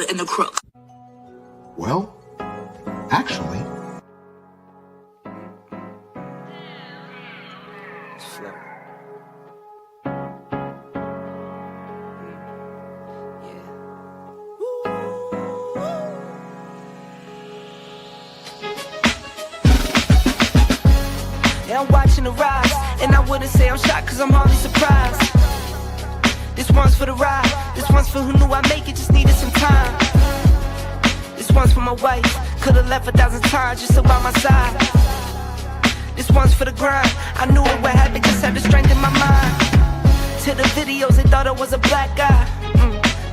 in the crook. Well, actually. Yeah, I'm watching the rise, and I wouldn't say I'm shocked, cause I'm hardly surprised. This one's for the ride, this one's for who knew I'd make it, just needed some time. This one's for my wife, could've left 1,000 times just to by my side. This one's for the grind, I knew it would happen, just had the strength in my mind. To the videos, they thought I was a black guy.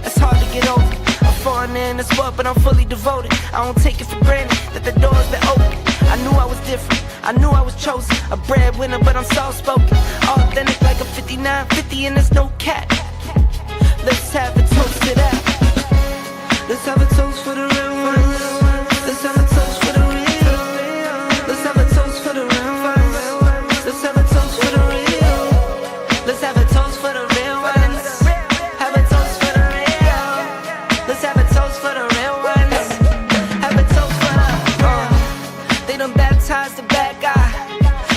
That's hard to get over. I'm foreigner in the sport, but I'm fully devoted. I don't take it for granted that the door's been open. I knew I was different, I knew I was chosen. A breadwinner, but I'm soft-spoken. Authentic like a 5950 and there's no cap. Let's have a toast to that. Let's have a toast for the real ones. Let's have a toast for the real. Let's have a toast for the real ones. Let's have a toast for the real. Let's have a toast for the real ones. Have a toast for the real. Let's have a toast for the real ones. Have a toast for the They done baptized the bad guy.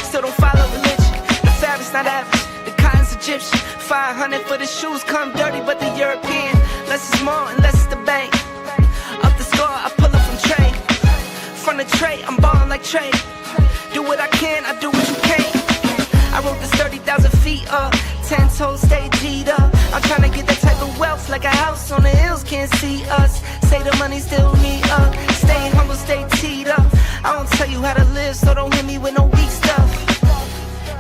Still don't follow religion. The fabric's not average. The cotton's Egyptian. 500 for the shoes, come dirty, but the European. Less is more and less is the bank. Up the score, I pull up from trade. From the tray, I'm ballin' like trade. Do what I can, I do what you can't. I wrote this 30,000 feet up. 10 toes, stay G'd up. I'm tryna get that type of wealth, like a house on the hills, can't see us. Say the money still need up. Stay humble, stay teed up. I don't tell you how to live, so don't hit me with no weak stuff.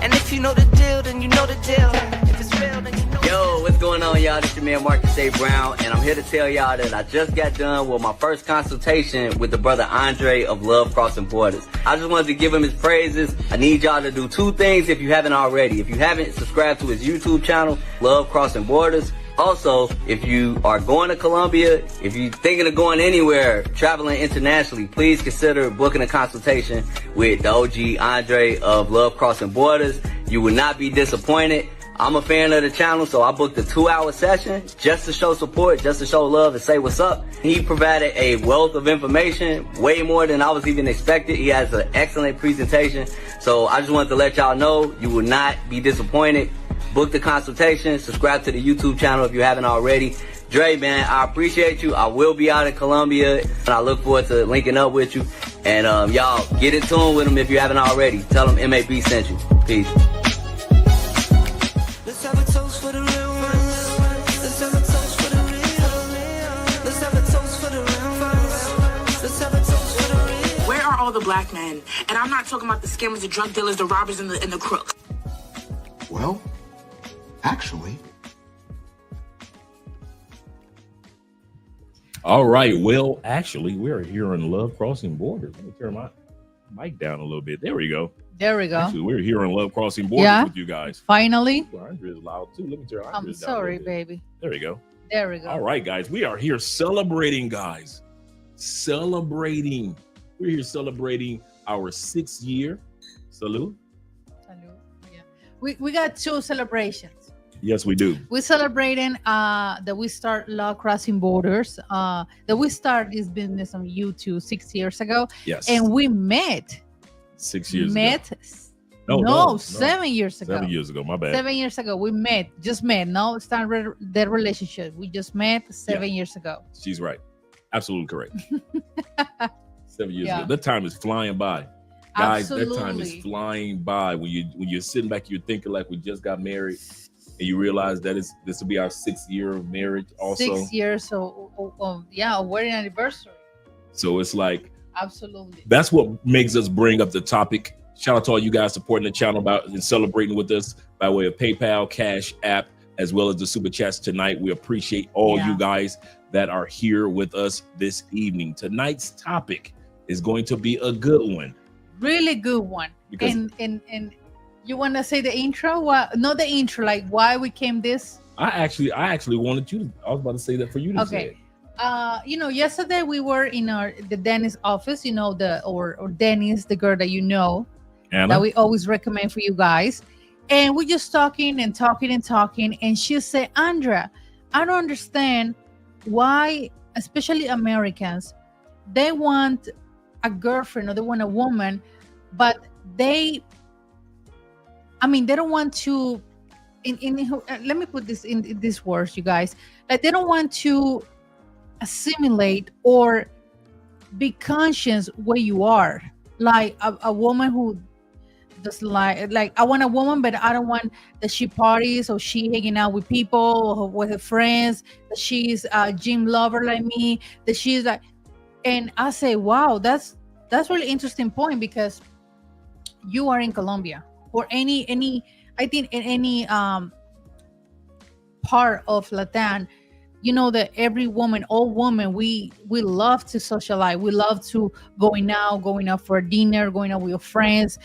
And if you know the deal, then you know the deal. If it's real, then you know. Yo, what's going on, y'all? This your man Marcus A. Brown, and I'm here to tell y'all that I just got done with my first consultation with the brother Andre of Love Crossing Borders. I just wanted to give him his praises. I need y'all to do two things if you haven't already. If you haven't, subscribe to his YouTube channel, Love Crossing Borders. Also, if you are going to Colombia, if you're thinking of going anywhere, traveling internationally, please consider booking a consultation with the OG Andre of Love Crossing Borders. You will not be disappointed. I'm a fan of the channel, so I booked a 2-hour session just to show support, just to show love and say what's up. He provided a wealth of information, way more than I was even expected. He has an excellent presentation. So I just wanted to let y'all know you will not be disappointed. Book the consultation, subscribe to the YouTube channel if you haven't already. Dre, man, I appreciate you. I will be out in Colombia, and I look forward to linking up with you. And y'all, get in tune with him if you haven't already. Tell him MAB sent you. Peace. Let's have a toast for the real ones. Let's have a toast for the real. Let's have a toast for the real ones. Let's have a toast for the real. Where are all the black men? And I'm not talking about the scammers, the drug dealers, the robbers, and the crooks. Well, actually. All right. Well, actually, we're here in Love Crossing Borders. Let me turn my mic down a little bit. There we go. There we go. Actually, we're here in Love Crossing Borders with you guys. Finally. Well, Andre's loud too. Let me turn. I'm sorry, baby. There we go. There we go. All right, guys. We are here celebrating, guys. Celebrating. We're here celebrating our 6th year. Salute. Salute. Yeah. We got 2 celebrations. Yes, we do. We're celebrating that we start Love Crossing Borders. That we started this business on YouTube 6 years ago. Yes. And we met. 6 years met. ago. No, 7 years ago. 7 years ago. My bad. 7 years ago. We met. Just met. No, started that relationship. We just met 7 years ago. She's right. Absolutely correct. 7 years Yeah. ago. That time is flying by. Guys, Absolutely. that time is flying by. When you're sitting back, you're thinking like we just got married, and you realize that this will be our 6th year of marriage. Also, 6 years. So yeah, wedding anniversary. So it's like, absolutely. that's what makes us bring up the topic. Shout out to all you guys supporting the channel and celebrating with us by way of PayPal, Cash App, as well as the super chats tonight. We appreciate all you guys that are here with us this evening. Tonight's topic is going to be a good one. Really good one. Because and you want to say the intro? Not the intro, like why we came this? I actually wanted you to, I was about to say that for you to say it. Yesterday we were in the Dennis office, or Dennis, the girl that you know, Anna? that we always recommend for you guys. And we're just talking and she said, Andrea, I don't understand why especially Americans, they want a girlfriend or they want a woman, but they don't want to let me put this in these words, you guys. Like, they don't want to assimilate or be conscious where you are. Like a woman who does like I want a woman, but I don't want that she parties or she hanging out with people or with her friends, that she's a gym lover like me, that she's like. And I say, wow, that's really interesting point, because you are in Colombia or any I think in any part of Latin, you know that every woman, all women, we love to socialize. We love to going out for dinner, going out with your friends,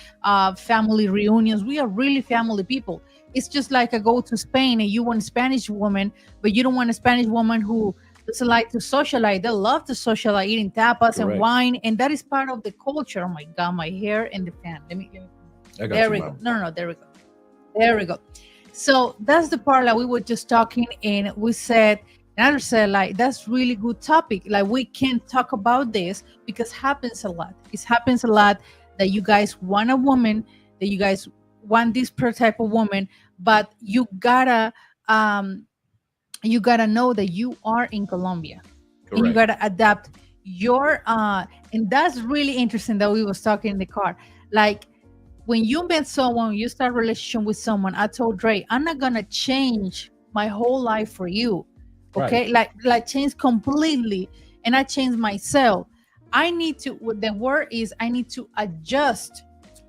family reunions. We are really family people. It's just like I go to Spain and you want a Spanish woman, but you don't want a Spanish woman who doesn't like to socialize. They love to socialize, eating tapas and wine, and that is part of the culture. Oh my God, my hair and the fan. Let me. There we go. No, there we go. There we go. So that's the part that we were just talking, and we said. And I said, like, that's really good topic. Like, we can talk about this because happens a lot. It happens a lot that you guys want a woman, that you guys want this type of woman, but you gotta know that you are in Colombia. Correct. And you gotta adapt your and that's really interesting that we was talking in the car. Like, when you met someone, you start a relationship with someone, I told Dre, I'm not gonna change my whole life for you. Okay, right. like change completely, and I changed myself. I need to. What the word is, I need to adjust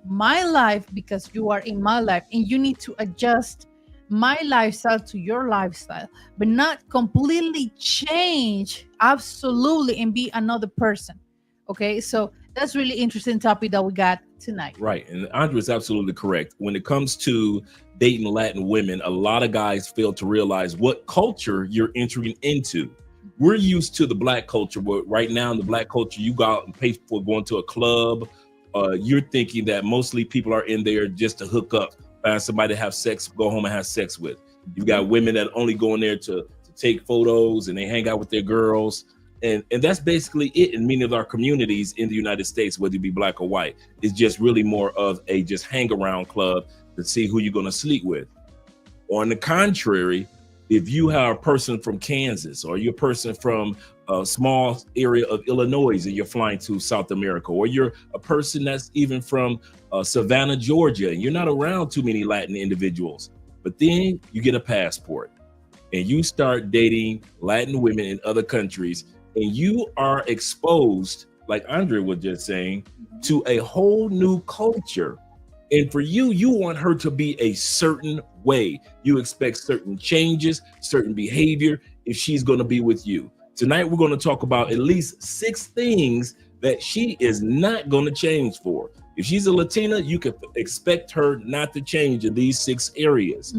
my life because you are in my life, and you need to adjust my lifestyle to your lifestyle, but not completely change absolutely and be another person. Okay, so that's really interesting topic that we got tonight. Right, and Andrea is absolutely correct. When it comes to dating Latin women, a lot of guys fail to realize what culture you're entering into. We're used to the black culture, where right now in the black culture, you go out and pay for going to a club. You're thinking that mostly people are in there just to hook up, find somebody to have sex, go home and have sex with. You've got women that only go in there to take photos and they hang out with their girls. And that's basically it in many of our communities in the United States, whether you be black or white. It's just really more of a just hang around club to see who you're going to sleep with. On the contrary, if you are a person from Kansas or you're a person from a small area of Illinois and you're flying to South America, or you're a person that's even from Savannah, Georgia, and you're not around too many Latin individuals, but then you get a passport and you start dating Latin women in other countries, and you are exposed, like Andrea was just saying, to a whole new culture. And for you, you want her to be a certain way. You expect certain changes, certain behavior if she's going to be with you. Tonight, we're going to talk about at least 6 things that she is not going to change for. If she's a Latina, you can expect her not to change in these 6 areas,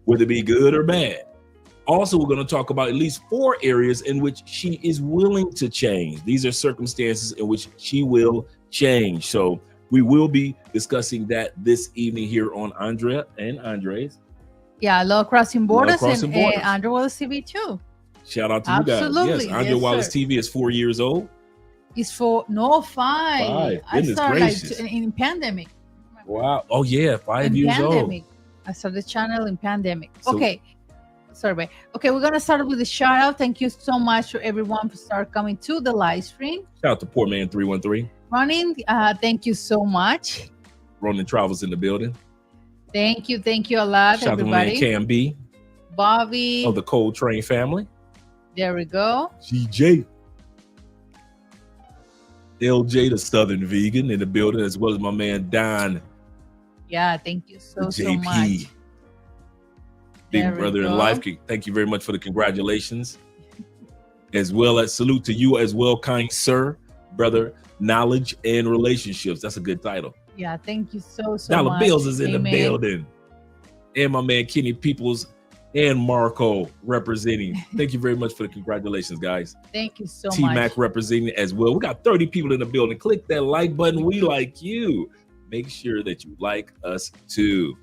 whether it be good or bad. Also, we're going to talk about at least 4 areas in which she is willing to change. These are circumstances in which she will change. So we will be discussing that this evening here on Andrea and Andres. Yeah, Love Crossing Borders, and Andrea Wallace TV too. Shout out to you guys. Yes, Andrea Wallace TV is 4 years old. It's 5. I started gracious. Like in pandemic. Wow. Oh yeah, 5 years pandemic. old. I started the channel in pandemic. Okay. Sorry. Okay, we're gonna start with the shout out. Thank you so much to everyone for start coming to the live stream. Shout out to Poor Man 313. Ronin, thank you so much. Ronin Travels in the building. Thank you a lot, shout everybody. Shout out to Cam B. Bobby. Of the Cold Train family. There we go. GJ. LJ, the Southern Vegan, in the building, as well as my man Don. Yeah, thank you so JP. much. Big brother in life. Thank you very much for the congratulations. As well as salute to you as well, kind sir, brother, knowledge and relationships. That's a good title. Yeah, thank you so much. Dollar Bills is in the building. And my man Kenny Peoples and Marco representing. Thank you very much for the congratulations, guys. Thank you so much. T-Mac representing as well. We got 30 people in the building. Click that like button. We like you. Make sure that you like us too.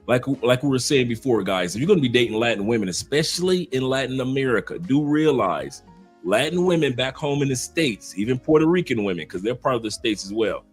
Like we were saying before, guys, if you're going to be dating Latin women, especially in Latin America, do realize Latin women back home in the States, even Puerto Rican women, because they're part of the States as well,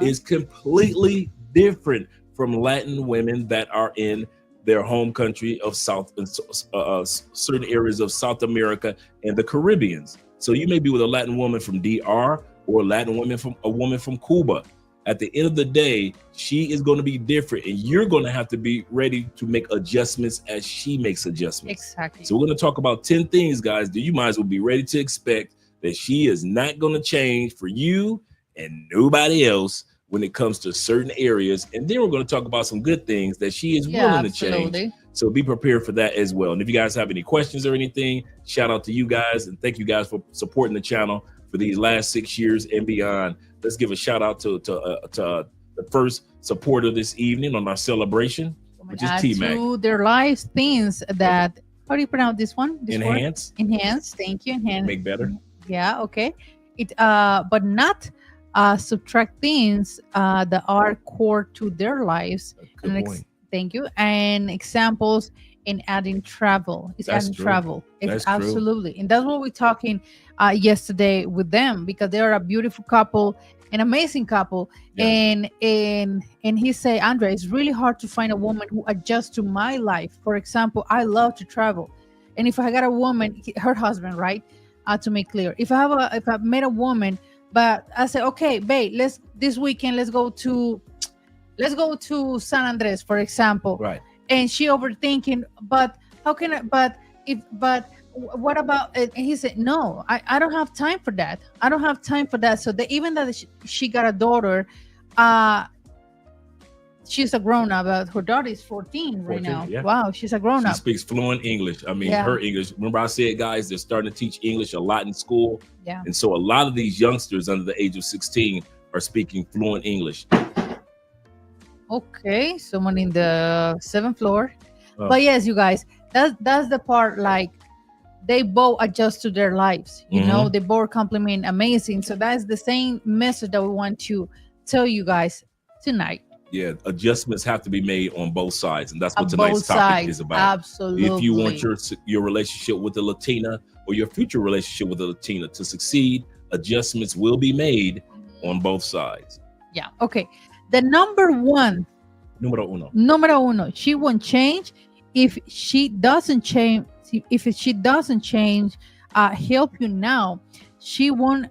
is completely different from Latin women that are in their home country of certain areas of South America and the Caribbeans. So you may be with a Latin woman from DR or a Latin woman from Cuba. At the end of the day, she is going to be different, and you're going to have to be ready to make adjustments as she makes adjustments. Exactly. So we're going to talk about 10 things, guys, that you might as well be ready to expect that she is not going to change for you and nobody else when it comes to certain areas. And then we're going to talk about some good things that she is willing to change. So be prepared for that as well. And if you guys have any questions or anything, shout out to you guys. And thank you guys for supporting the channel for these last 6 years and beyond. Let's give a shout out to the first supporter this evening on our celebration, which is T-Mac. To their lives, things that, how do you pronounce this one? Enhance. Enhance. Thank you. Enhance. Make better. Yeah. Okay. But not subtract things that are core to their lives. Good point. Thank you. And examples in adding travel. It's That's adding true. travel. It's That's true. absolutely. And that's what we're talking yesterday with them, because they are a beautiful couple, an amazing couple. Yeah. And he said, Andre, it's really hard to find a woman who adjusts to my life. For example, I love to travel. And if I got a woman, her husband, right? To make clear, if I met a woman, but I say, okay, babe, this weekend, let's go to San Andres, for example. Right. And she overthinking, but how can I, but what about it? And he said, no, I don't have time for that. I don't have time for that. So even that she got a daughter, she's a grown up, but her daughter is 14 right now. Yeah. Wow, she's a grown up. She speaks fluent English. I mean, her English. Remember I said, guys, they're starting to teach English a lot in school. Yeah. And so a lot of these youngsters under the age of 16 are speaking fluent English. Okay, someone in the 7th floor. But yes, you guys, that's the part, like, they both adjust to their lives. You know, they both complement amazing. So that's the same message that we want to tell you guys tonight. Yeah, adjustments have to be made on both sides, and that's what On tonight's both topic sides, is about. absolutely. If you want your relationship with a Latina or your future relationship with a Latina to succeed, adjustments will be made on both sides. Yeah. Okay. The number one. Numero uno. Numero uno. She won't change if she doesn't change. If she doesn't change, help you now, she won't.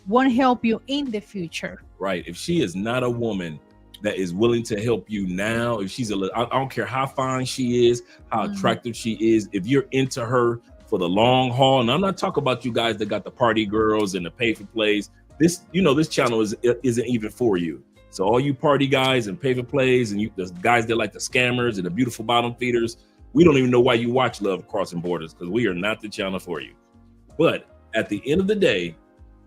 Won't help you in the future. Right. If she is not a woman that is willing to help you now, if she's I don't care how fine she is, how attractive she is, if you're into her for the long haul, and I'm not talking about you guys that got the party girls and the pay for plays. This channel isn't even for you. So all you party guys and pay for plays and the guys that like the scammers and the beautiful bottom feeders, we don't even know why you watch Love Crossing Borders, because we are not the channel for you. But at the end of the day,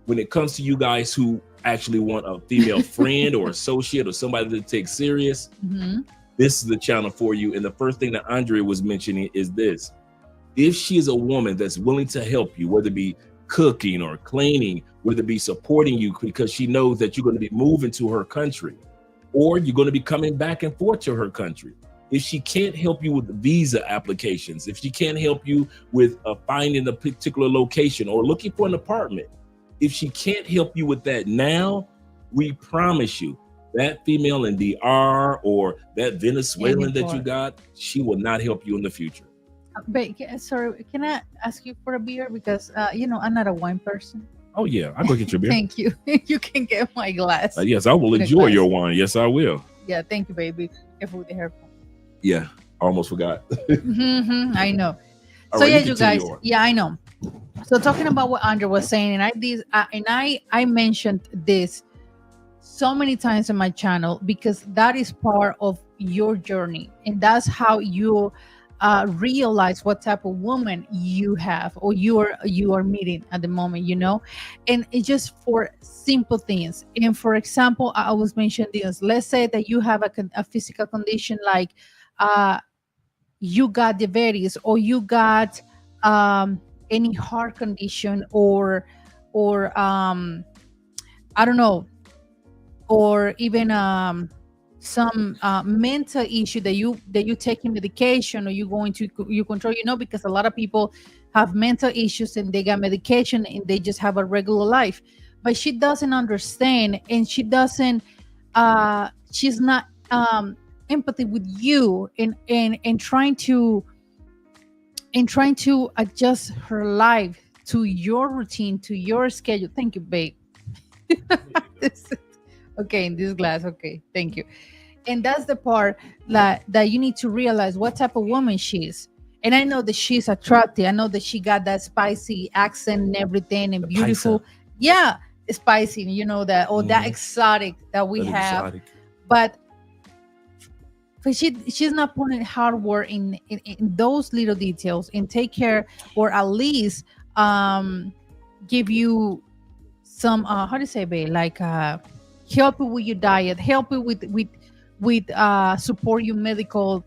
when it comes to you guys who actually want a female friend or associate or somebody to take serious, this is the channel for you. And the first thing that Andre was mentioning is this: if she is a woman that's willing to help you, whether it be cooking or cleaning, whether it be supporting you because she knows that you're going to be moving to her country or you're going to be coming back and forth to her country. If she can't help you with visa applications, if she can't help you with finding a particular location or looking for an apartment, if she can't help you with that now, we promise you that female in DR or that Venezuelan that you got, she will not help you in the future. But sorry, can I ask you for a beer? Because I'm not a wine person. Oh yeah, I'll go get your beer. Thank you. You can get my glass. Yes, I will enjoy your wine. Yes, I will. Yeah, thank you, baby. Careful with the hairphone. Yeah, I almost forgot. I know. All so right, yeah, you guys. Yeah, I know. So talking about what Andre was saying, and I mentioned this so many times on my channel because that is part of your journey, and that's how you realize what type of woman you have or you are meeting at the moment, and it's just for simple things. And for example, I always mention this. Let's say that you have a physical condition like you got diabetes or you got any heart condition or I don't know, or even some mental issue that you taking medication or you control, because a lot of people have mental issues and they got medication and they just have a regular life. But she doesn't understand, and she's not empathy with you and trying to adjust her life to your routine, to your schedule. Thank you, babe. Okay, in this glass. Okay, thank you. And that's the part that you need to realize what type of woman she is. And I know that she's attractive. I know that she got that spicy accent and everything and beautiful. Yeah, spicy, you know, that or that exotic that we have. Exotic. But she's not putting hard work in those little details and take care, or at least give you some how do you say, babe, like help you with your diet, help you with support your medical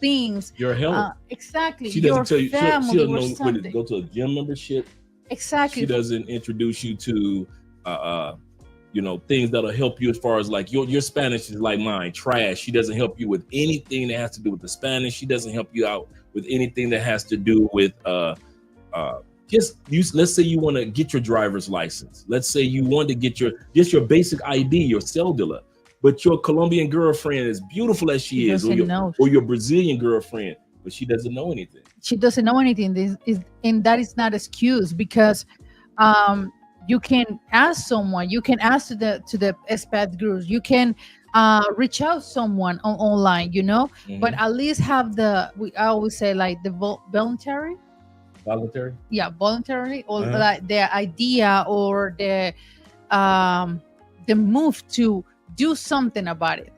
things, your health. Exactly. She doesn't tell you. Family, she doesn't know when to go to a gym membership. Exactly. She doesn't introduce you to things that'll help you as far as like your Spanish is like mine, trash. She doesn't help you with anything that has to do with the Spanish. She doesn't help you out with anything that has to do with let's say you want to get your driver's license. Let's say you want to get your basic ID, your cellular, but your Colombian girlfriend, as beautiful as she is, or your Brazilian girlfriend, but she doesn't know anything. She doesn't know anything. And that is not excuse, because you can ask someone, you can ask to the expat groups, you can reach out someone online, but at least have I always say like the voluntary, or like the idea or the move to do something about it.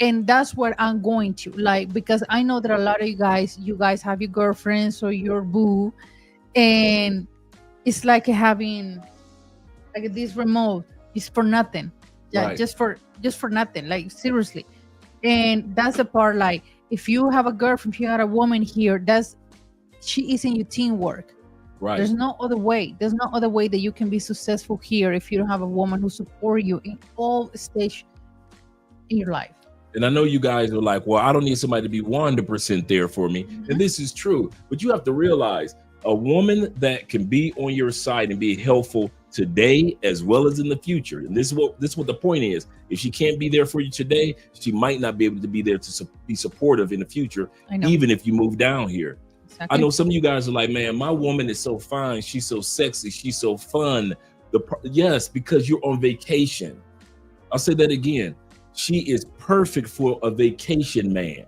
And that's what I'm going to like, because I know that a lot of you guys have your girlfriends or your boo, and it's like having like this remote is for nothing. Yeah, right. just for nothing, like seriously. And that's the part, like if you have a girlfriend, if you have a woman here, she is in your teamwork. Right. There's no other way that you can be successful here if you don't have a woman who support you in all stages in your life. And I know you guys are like, well, I don't need somebody to be 100% there for me. Mm-hmm. And this is true, but you have to realize a woman that can be on your side and be helpful today as well as in the future. And this is what the point is. If she can't be there for you today, she might not be able to be there to be supportive in the future, even if you move down here. Exactly. I know some of you guys are like, man, my woman is so fine. She's so sexy. She's so fun. Yes, because you're on vacation. I'll say that again. She is perfect for a vacation man.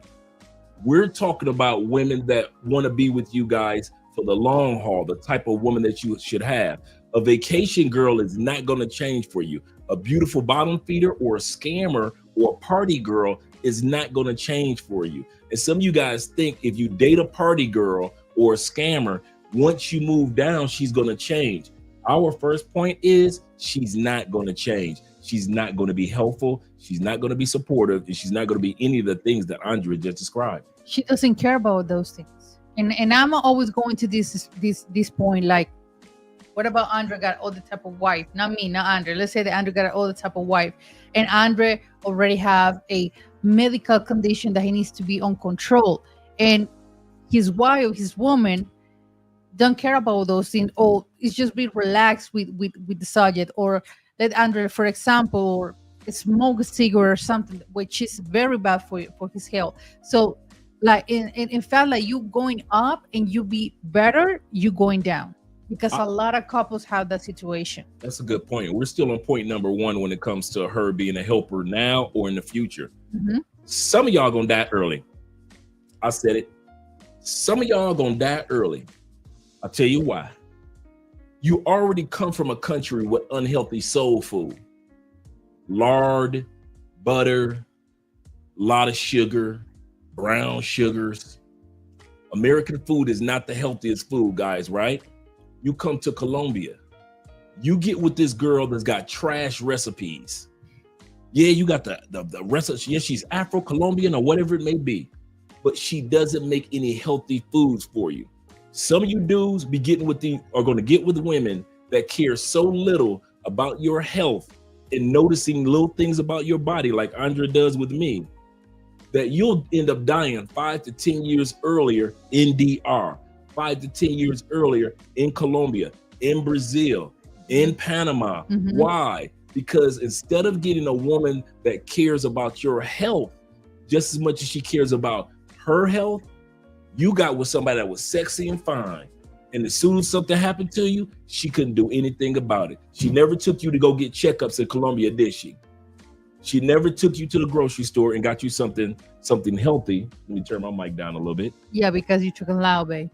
We're talking about women that want to be with you guys for the long haul, the type of woman that you should have. A vacation girl is not going to change for you. A beautiful bottom feeder or a scammer or a party girl is not going to change for you. And some of you guys think if you date a party girl or a scammer, once you move down, she's going to change. Our first point is she's not going to change. She's not going to be helpful. She's not going to be supportive, and she's not going to be any of the things that Andrea just described. She doesn't care about those things. And I'm always going to this point, like, what about Andrea got all the type of wife? Not me, not Andrea. Let's say that Andrea got all the type of wife, and Andrea already have a medical condition that he needs to be on control, and his wife, his woman, don't care about those things. Or it's just be relaxed with the subject, or let Andrea, for example, smoke a cigarette or something, which is very bad for his health. So, like in fact, like you going up and you be better, you going down. Because a lot of couples have that situation. That's a good point. We're still on point number 1 when it comes to her being a helper now or in the future. Mm-hmm. Some of y'all gonna die early. I said it. Some of y'all gonna die early. I'll tell you why. You already come from a country with unhealthy soul food. Lard, butter, a lot of sugar, brown sugars. American food is not the healthiest food, guys, right? You come to Colombia, you get with this girl that's got trash recipes. Yeah, you got the recipe. Yeah, she's Afro-Colombian or whatever it may be, but she doesn't make any healthy foods for you. Some of you dudes are going to get with women that care so little about your health and noticing little things about your body, like Andrea does with me, that you'll end up dying 5 to 10 years earlier in DR. 5 to 10 years earlier in Colombia, in Brazil, in Panama. Why? Because instead of getting a woman that cares about your health just as much as she cares about her health, you got with somebody that was sexy and fine. And as soon as something happened to you, she couldn't do anything about it. She never took you to go get checkups in Colombia, did she? She never took you to the grocery store and got you something healthy. Let me turn my mic down a little bit. Yeah, because you took a loud, babe.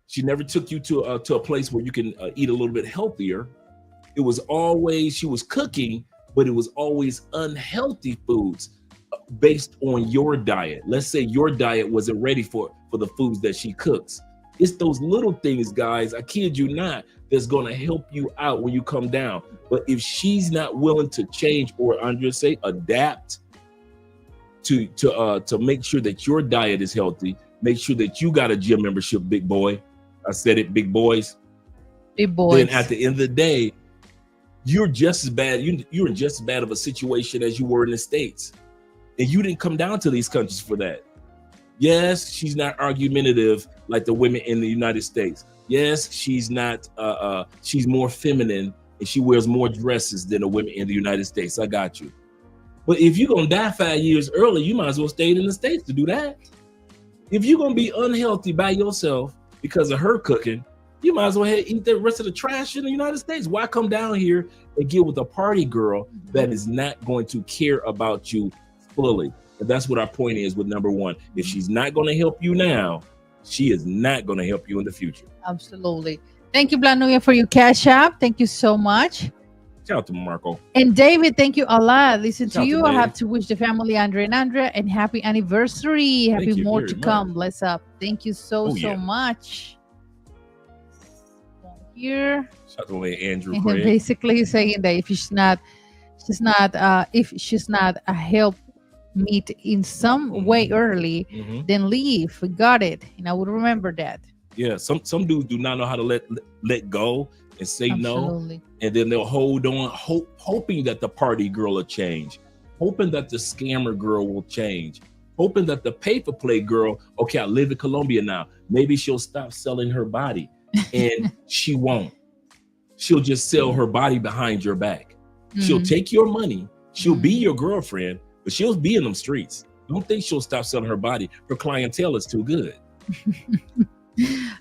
She never took you to a place where you can eat a little bit healthier. It was always, she was cooking, but it was always unhealthy foods based on your diet. Let's say your diet wasn't ready for the foods that she cooks. It's those little things, guys, I kid you not, that's going to help you out when you come down. But if she's not willing to change, or Andrea say, adapt to make sure that your diet is healthy, make sure that you got a gym membership, big boy. I said it, big boys. Big boys. Then at the end of the day, you're just as bad. You're in just as bad of a situation as you were in the States. And you didn't come down to these countries for that. Yes, she's not argumentative like the women in the United States. Yes, she's not, she's more feminine and she wears more dresses than the women in the United States. I got you. But if you're gonna die 5 years early, you might as well stay in the States to do that. If you're gonna be unhealthy by yourself because of her cooking, you might as well eat the rest of the trash in the United States. Why come down here and get with a party girl that is not going to care about you fully? And that's what our point is with number one. If she's not going to help you now, she is not going to help you in the future. Absolutely. Thank you, Blanuya, for your cash app. Thank you so much. Shout out to Marco. And David, thank you a lot. Listen Shout to you. to I Dave. have to wish the family Andrea and Andrea and happy anniversary. Thank Happy you more very to much. come. Bless up. Thank you so yeah. much. Here. Shout out to Andrew And Craig. basically saying that if she's not a help meet in some way early, then leave. We got it. And I would remember that. Yeah, some dudes do not know how to let go and say Absolutely. no, and then they'll hold on, hoping that the party girl will change, hoping that the scammer girl will change, hoping that the pay-for-play girl, okay, I live in Colombia now, maybe she'll stop selling her body, and she won't. She'll just sell her body behind your back. She'll take your money. She'll be your girlfriend, but she'll be in them streets. Don't think she'll stop selling her body. Her clientele is too good.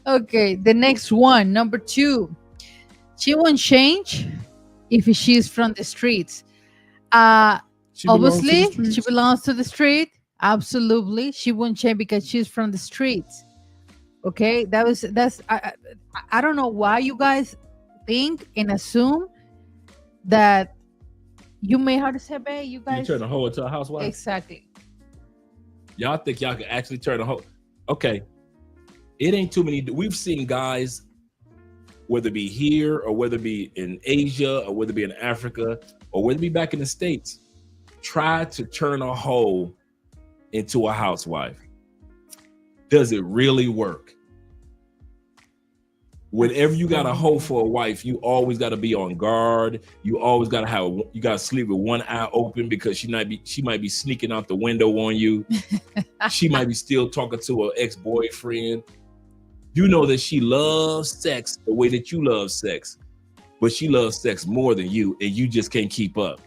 Okay, the next one, number 2. She won't change if she's from the streets. Obviously, she belongs to the street. Absolutely, she won't change because she's from the streets. Okay, that's I don't know why you guys think and assume that you may have to say, babe, you guys turn a hoe into a housewife. Exactly. Y'all think y'all can actually turn a hoe? Okay, it ain't too many. We've seen guys, whether it be here or whether it be in Asia or whether it be in Africa or whether it be back in the States, try to turn a hoe into a housewife. Does it really work? Whenever you got a hoe for a wife, you always got to be on guard. You always got to sleep with one eye open because she might be sneaking out the window on you. She might be still talking to her ex-boyfriend. You know that she loves sex the way that you love sex, but she loves sex more than you, and you just can't keep up.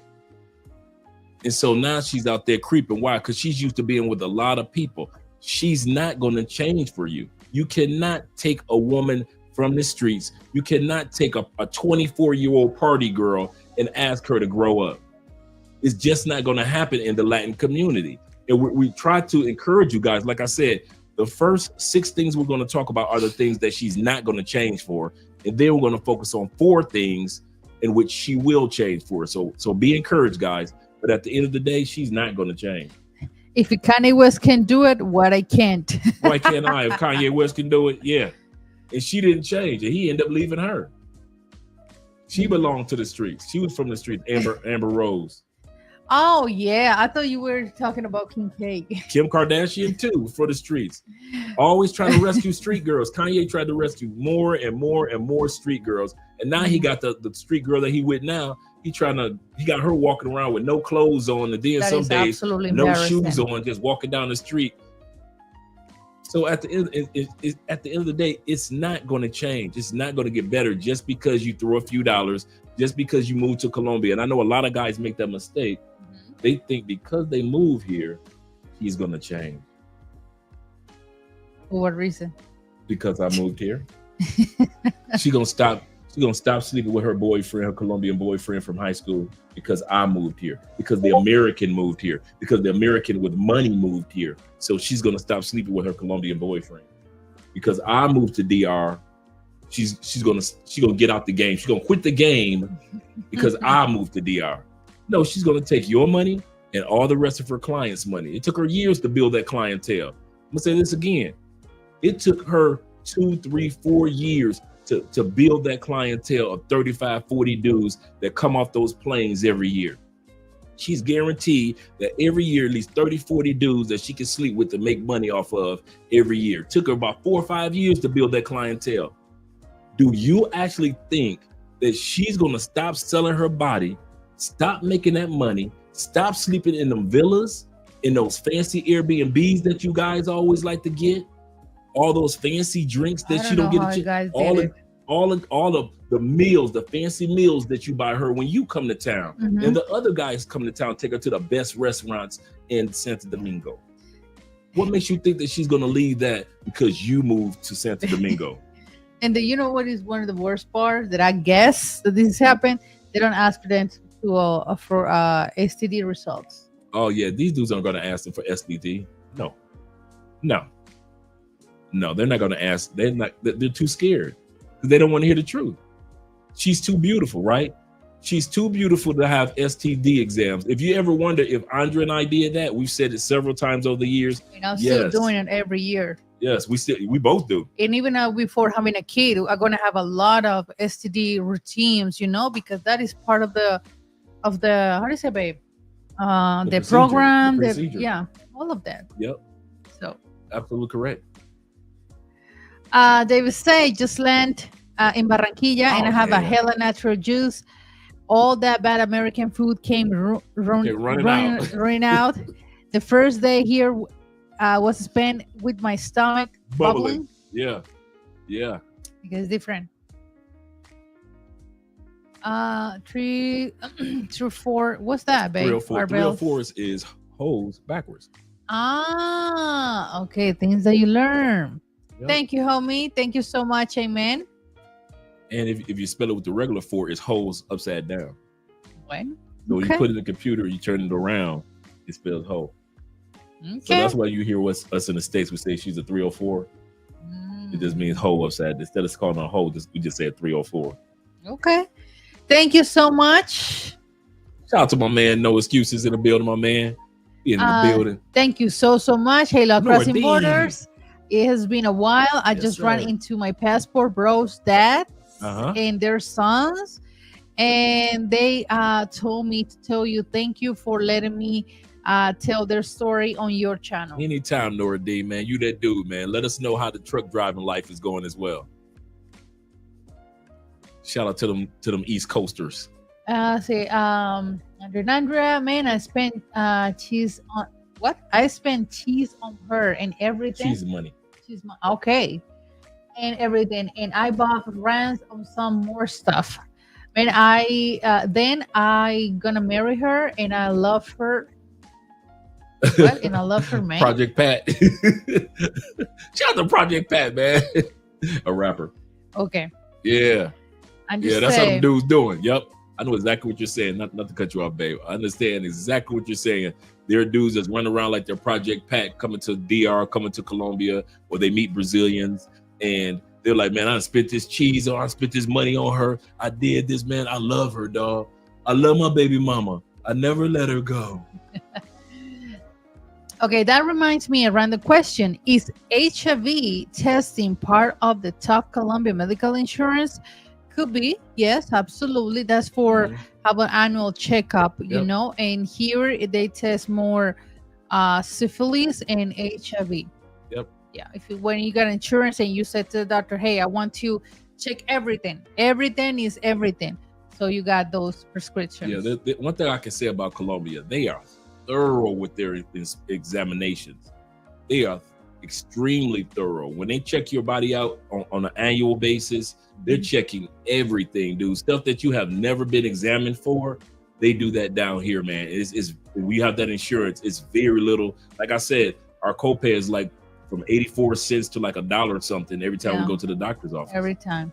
And so now she's out there creeping. Why? Because she's used to being with a lot of people. She's not going to change for you. You cannot take a woman from the streets. You cannot take a 24-year-old party girl and ask her to grow up. It's just not going to happen in the Latin community. And we try to encourage you guys. Like I said, the first 6 things we're going to talk about are the things that she's not going to change for. And then we're going to focus on 4 things in which she will change for. So be encouraged, guys. But at the end of the day, she's not going to change. If Kanye West can do it, what I can't. Why can't I? If Kanye West can do it, yeah. And she didn't change, and he ended up leaving her. She belonged to the streets. She was from the streets. Amber Rose. Oh yeah, I thought you were talking about King K. Kim Kardashian too, for the streets. Always trying to rescue street girls. Kanye tried to rescue more and more and more street girls, and now he got the street girl that he with now. He got her walking around with no clothes on, and then That some is days absolutely no embarrassing. shoes on, just walking down the street. So at the end of the day, it's not going to change. It's not going to get better just because you throw a few dollars, just because you move to Colombia. And I know a lot of guys make that mistake. They think because they move here, he's going to change. For what reason? Because I moved here. She's going to stop sleeping with her boyfriend, her Colombian boyfriend from high school, because I moved here, because the American moved here, because the American with money moved here. So she's going to stop sleeping with her Colombian boyfriend. Because I moved to DR, she's going to get out the game. She's going to quit the game because I moved to DR. No, she's going to take your money and all the rest of her clients' money. It took her years to build that clientele. I'm going to say this again. It took her 2, 3, 4 years to build that clientele of 35, 40 dudes that come off those planes every year. She's guaranteed that every year, at least 30, 40 dudes that she can sleep with to make money off of every year. It took her about 4 or 5 years to build that clientele. Do you actually think that she's going to stop selling her body, stop making that money, stop sleeping in them villas, in those fancy Airbnbs that you guys always like to get? All those fancy drinks that you don't get a chance, all of the meals, the fancy meals that you buy her when you come to town, and the other guys come to town, take her to the best restaurants in Santo Domingo. What makes you think that she's going to leave that because you moved to Santo Domingo? And you know what is one of the worst parts that I guess that this happened? They don't ask for them for STD results. Oh yeah, these dudes aren't going to ask them for STD. No, they're not going to ask. They're too scared because they don't want to hear the truth. She's too beautiful, right? She's too beautiful to have STD exams. If you ever wonder if Andre and I did that, we've said it several times over the years. And I'm still doing it every year. Yes, we both do. And even before having a kid, I'm going to have a lot of STD routines, because that is part of the how do you say, babe? The program, all of that. Yep. So absolutely correct. David say just land in Barranquilla, and I have a hella natural juice. All that bad American food came running out. The first day here was spent with my stomach bubbling. Yeah. Because it's different. 3 through 4. What's that, babe? 304. 304 is hoes backwards. Okay. Things that you learn. Yep. Thank you, homie. Thank you so much. Amen. And if you spell it with the regular 4, it's hoes upside down. What? So when you put it in the computer, you turn it around, it spells hoe. Okay. So that's why you hear us in the States, we say she's a 304. It just means hoe upside. Instead of calling her a hoe, we just said 304. Okay. Thank you so much. Shout out to my man, No Excuses in the building, my man. He in the building. Thank you so much. Hey, Love Crossing Borders. It has been a while. I just ran into my passport bros' dad and their sons, and they told me to tell you thank you for letting me tell their story on your channel. Anytime, Nora D, man. You that dude, man. Let us know how the truck driving life is going as well. Shout out to them East Coasters. Andrea, man, I spent cheese on what? I spent cheese on her and everything. Cheese money. Okay. And everything. And I bought rents on some more stuff. And I gonna marry her, and I love her. What? And I love her, man. Project Pat. Shout out to Project Pat, man. A rapper. Okay. Yeah. That's how them dudes doing. Yep. I know exactly what you're saying. Not to cut you off, babe. I understand exactly what you're saying. There are dudes that's running around like they're Project Pat, coming to DR, coming to Colombia, or they meet Brazilians, and they're like, man, I spent this cheese on, I spent this money on her. I did this, man. I love her, dog. I love my baby mama. I never let her go. Okay, that reminds me around the question, is HIV testing part of the top Colombia medical insurance? Could be, yes, absolutely. That's for have an annual checkup, you know, and here they test more syphilis and HIV. Yep. Yeah, when you got insurance and you said to the doctor, hey, I want to check everything. Everything is everything. So you got those prescriptions. Yeah, one thing I can say about Colombia, they are thorough with their examinations. They are extremely thorough. When they check your body out on an annual basis, they're checking everything, dude. Stuff that you have never been examined for, they do that down here, man. We have that insurance. It's very little. Like I said, our copay is like from 84 cents to like $1 or something every time we go to the doctor's office. Every time.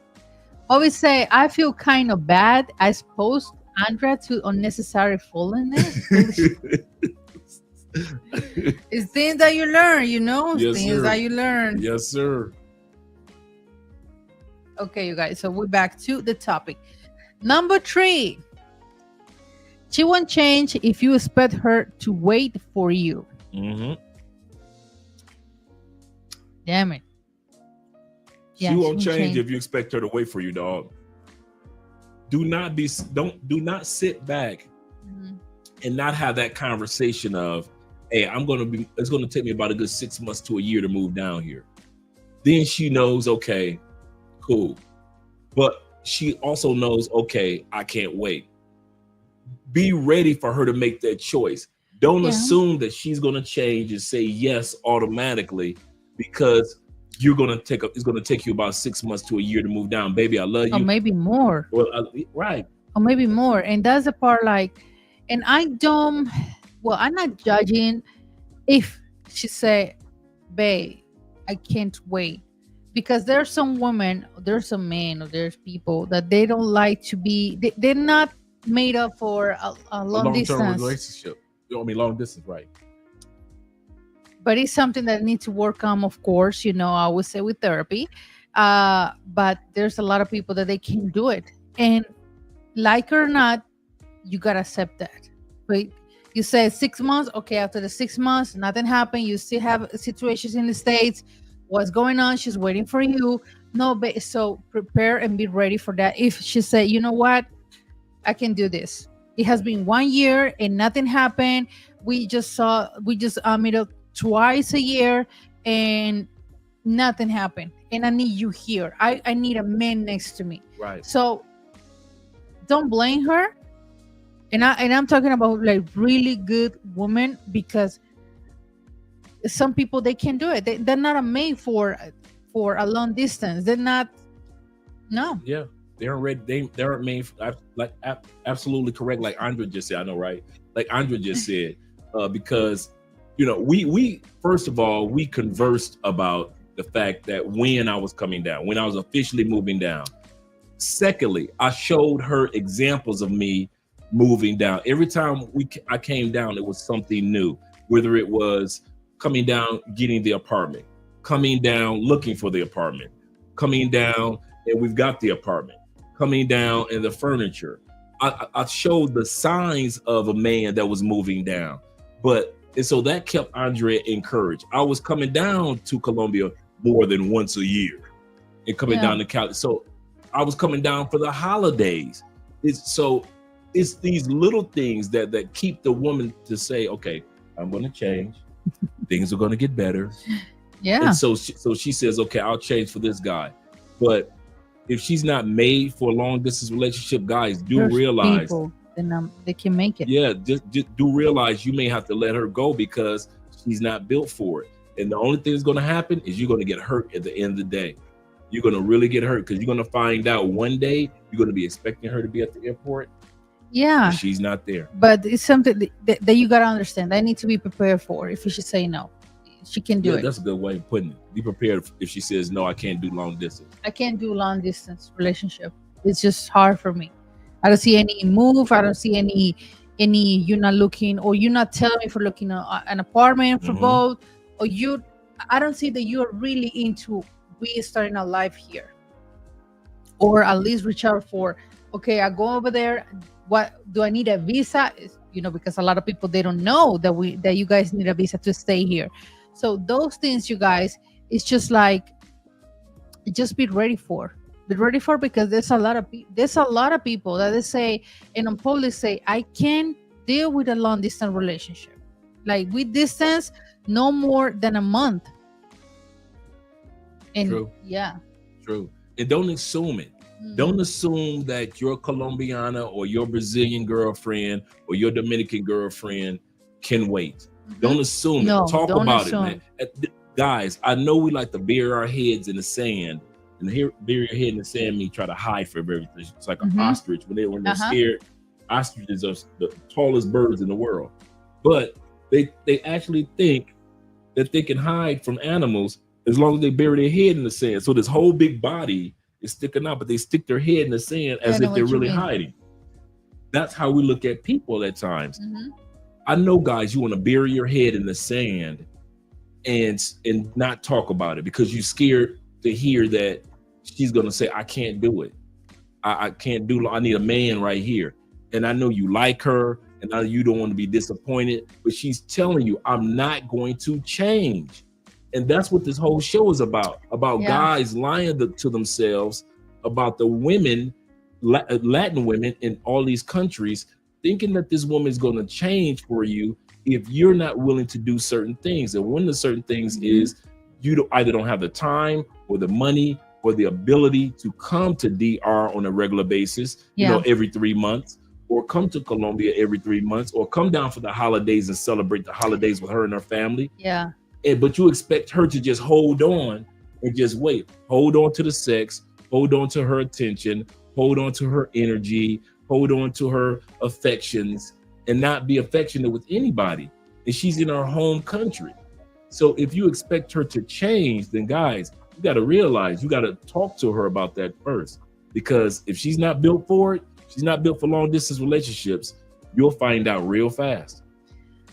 Always say, I feel kind of bad. I suppose, Andrea, to unnecessary fullness. It's things that you learn, you know? Yes, things sir. that you learn. Yes, sir. Okay, you guys. So we're back to the topic. Number 3. She won't change if you expect her to wait for you. Mm-hmm. Damn it. She won't change if you expect her to wait for you, dog. Do not sit back and not have that conversation of, hey, it's gonna take me about a good 6 months to a year to move down here. Then she knows, okay, cool. But she also knows, okay, I can't wait. Be ready for her to make that choice. Don't assume that she's gonna change and say yes automatically, because it's gonna take you about 6 months to a year to move down. Baby, I love you. Or maybe more. Well, right. Or maybe more. And that's the part, like, and I'm not judging if she say, babe, I can't wait. Because there's some women, there's some men, or there's people that they don't like to be, they're not made up for a long distance relationship. Long distance, right? But it's something that needs to work on, of course, I would say with therapy. But there's a lot of people that they can't do it. And like or not, you got to accept that. But you say 6 months, okay, after the 6 months, nothing happened. You still have situations in the States. What's going on? She's waiting for you. No, but so prepare and be ready for that. If she say, you know what, I can do this. It has been 1 year and nothing happened. We just meet up twice a year and nothing happened. And I need you here. I need a man next to me. Right. So don't blame her. And I'm talking about like really good women, because some people, they can't do it. They're not made for a long distance. They're not. No. Yeah. They aren't ready. They aren't made absolutely correct. Like Andrea just said, I know, right? Like Andrea just said, because we first of all, we conversed about the fact that when I was coming down, when I was officially moving down. Secondly, I showed her examples of me moving down. Every time I came down, it was something new. Whether it was coming down, getting the apartment, coming down, looking for the apartment, coming down, and we've got the apartment, coming down, and the furniture. I showed the signs of a man that was moving down, and so that kept Andrea encouraged. I was coming down to Colombia more than once a year and coming down to Cali. So I was coming down for the holidays. It's these little things that keep the woman to say, okay, I'm going to change. Things are going to get better. Yeah. And so she says, okay, I'll change for this guy. But if she's not made for a long distance relationship, guys, realize people, then they can make it. Yeah, just do realize you may have to let her go because she's not built for it. And the only thing that's going to happen is you're going to get hurt at the end of the day. You're going to really get hurt because you're going to find out one day you're going to be expecting her to be at the airport. Yeah. She's not there. But it's something that you got to understand. I need to be prepared for if she say no. She can do it. That's a good way of putting it. Be prepared if she says, no, I can't do long distance. I can't do long distance relationship. It's just hard for me. I don't see any move. I don't see any you're not looking, or you're not telling me for looking at an apartment for both, or I don't see that you're really into we starting a life here, or at least reach out for, okay, I go over there. What do I need a visa? Because a lot of people, they don't know that you guys need a visa to stay here. So those things, you guys, it's just like, just be ready for. Be ready for, because there's a lot of people that they say, and on police say, I can't deal with a long distance relationship. Like with distance, no more than a month. And True. Yeah. True. And don't assume it. Don't assume that your Colombiana or your Brazilian girlfriend or your Dominican girlfriend can wait. Don't assume it. Talk about it, man. guys, I know we like to bury our heads in the sand, and here bury your head in the sand means try to hide from everything. It's like an ostrich when they're scared. Ostriches are the tallest birds in the world, but they actually think that they can hide from animals as long as they bury their head in the sand. So this whole big body is sticking out, but they stick their head in the sand as if they're really hiding. That's how we look at people at times. I know, guys, you want to bury your head in the sand and not talk about it because you're scared to hear that she's gonna say, I can't do it. I can't do it. I need a man right here. And I know you like her, and I know you don't want to be disappointed, but she's telling you, I'm not going to change. And that's what this whole show is about guys lying to themselves about the women, Latin women in all these countries, thinking that this woman is going to change for you if you're not willing to do certain things. And one of the certain things is you either don't have the time or the money or the ability to come to DR on a regular basis, you know, every 3 months, or come to Colombia every 3 months, or come down for the holidays and celebrate the holidays with her and her family. But you expect her to just hold on and just wait. Hold on to the sex, hold on to her attention, hold on to her energy, hold on to her affections, and not be affectionate with anybody. And she's in her home country. So if you expect her to change, then guys, you got to realize you got to talk to her about that first. Because if she's not built for it, she's not built for long distance relationships, you'll find out real fast.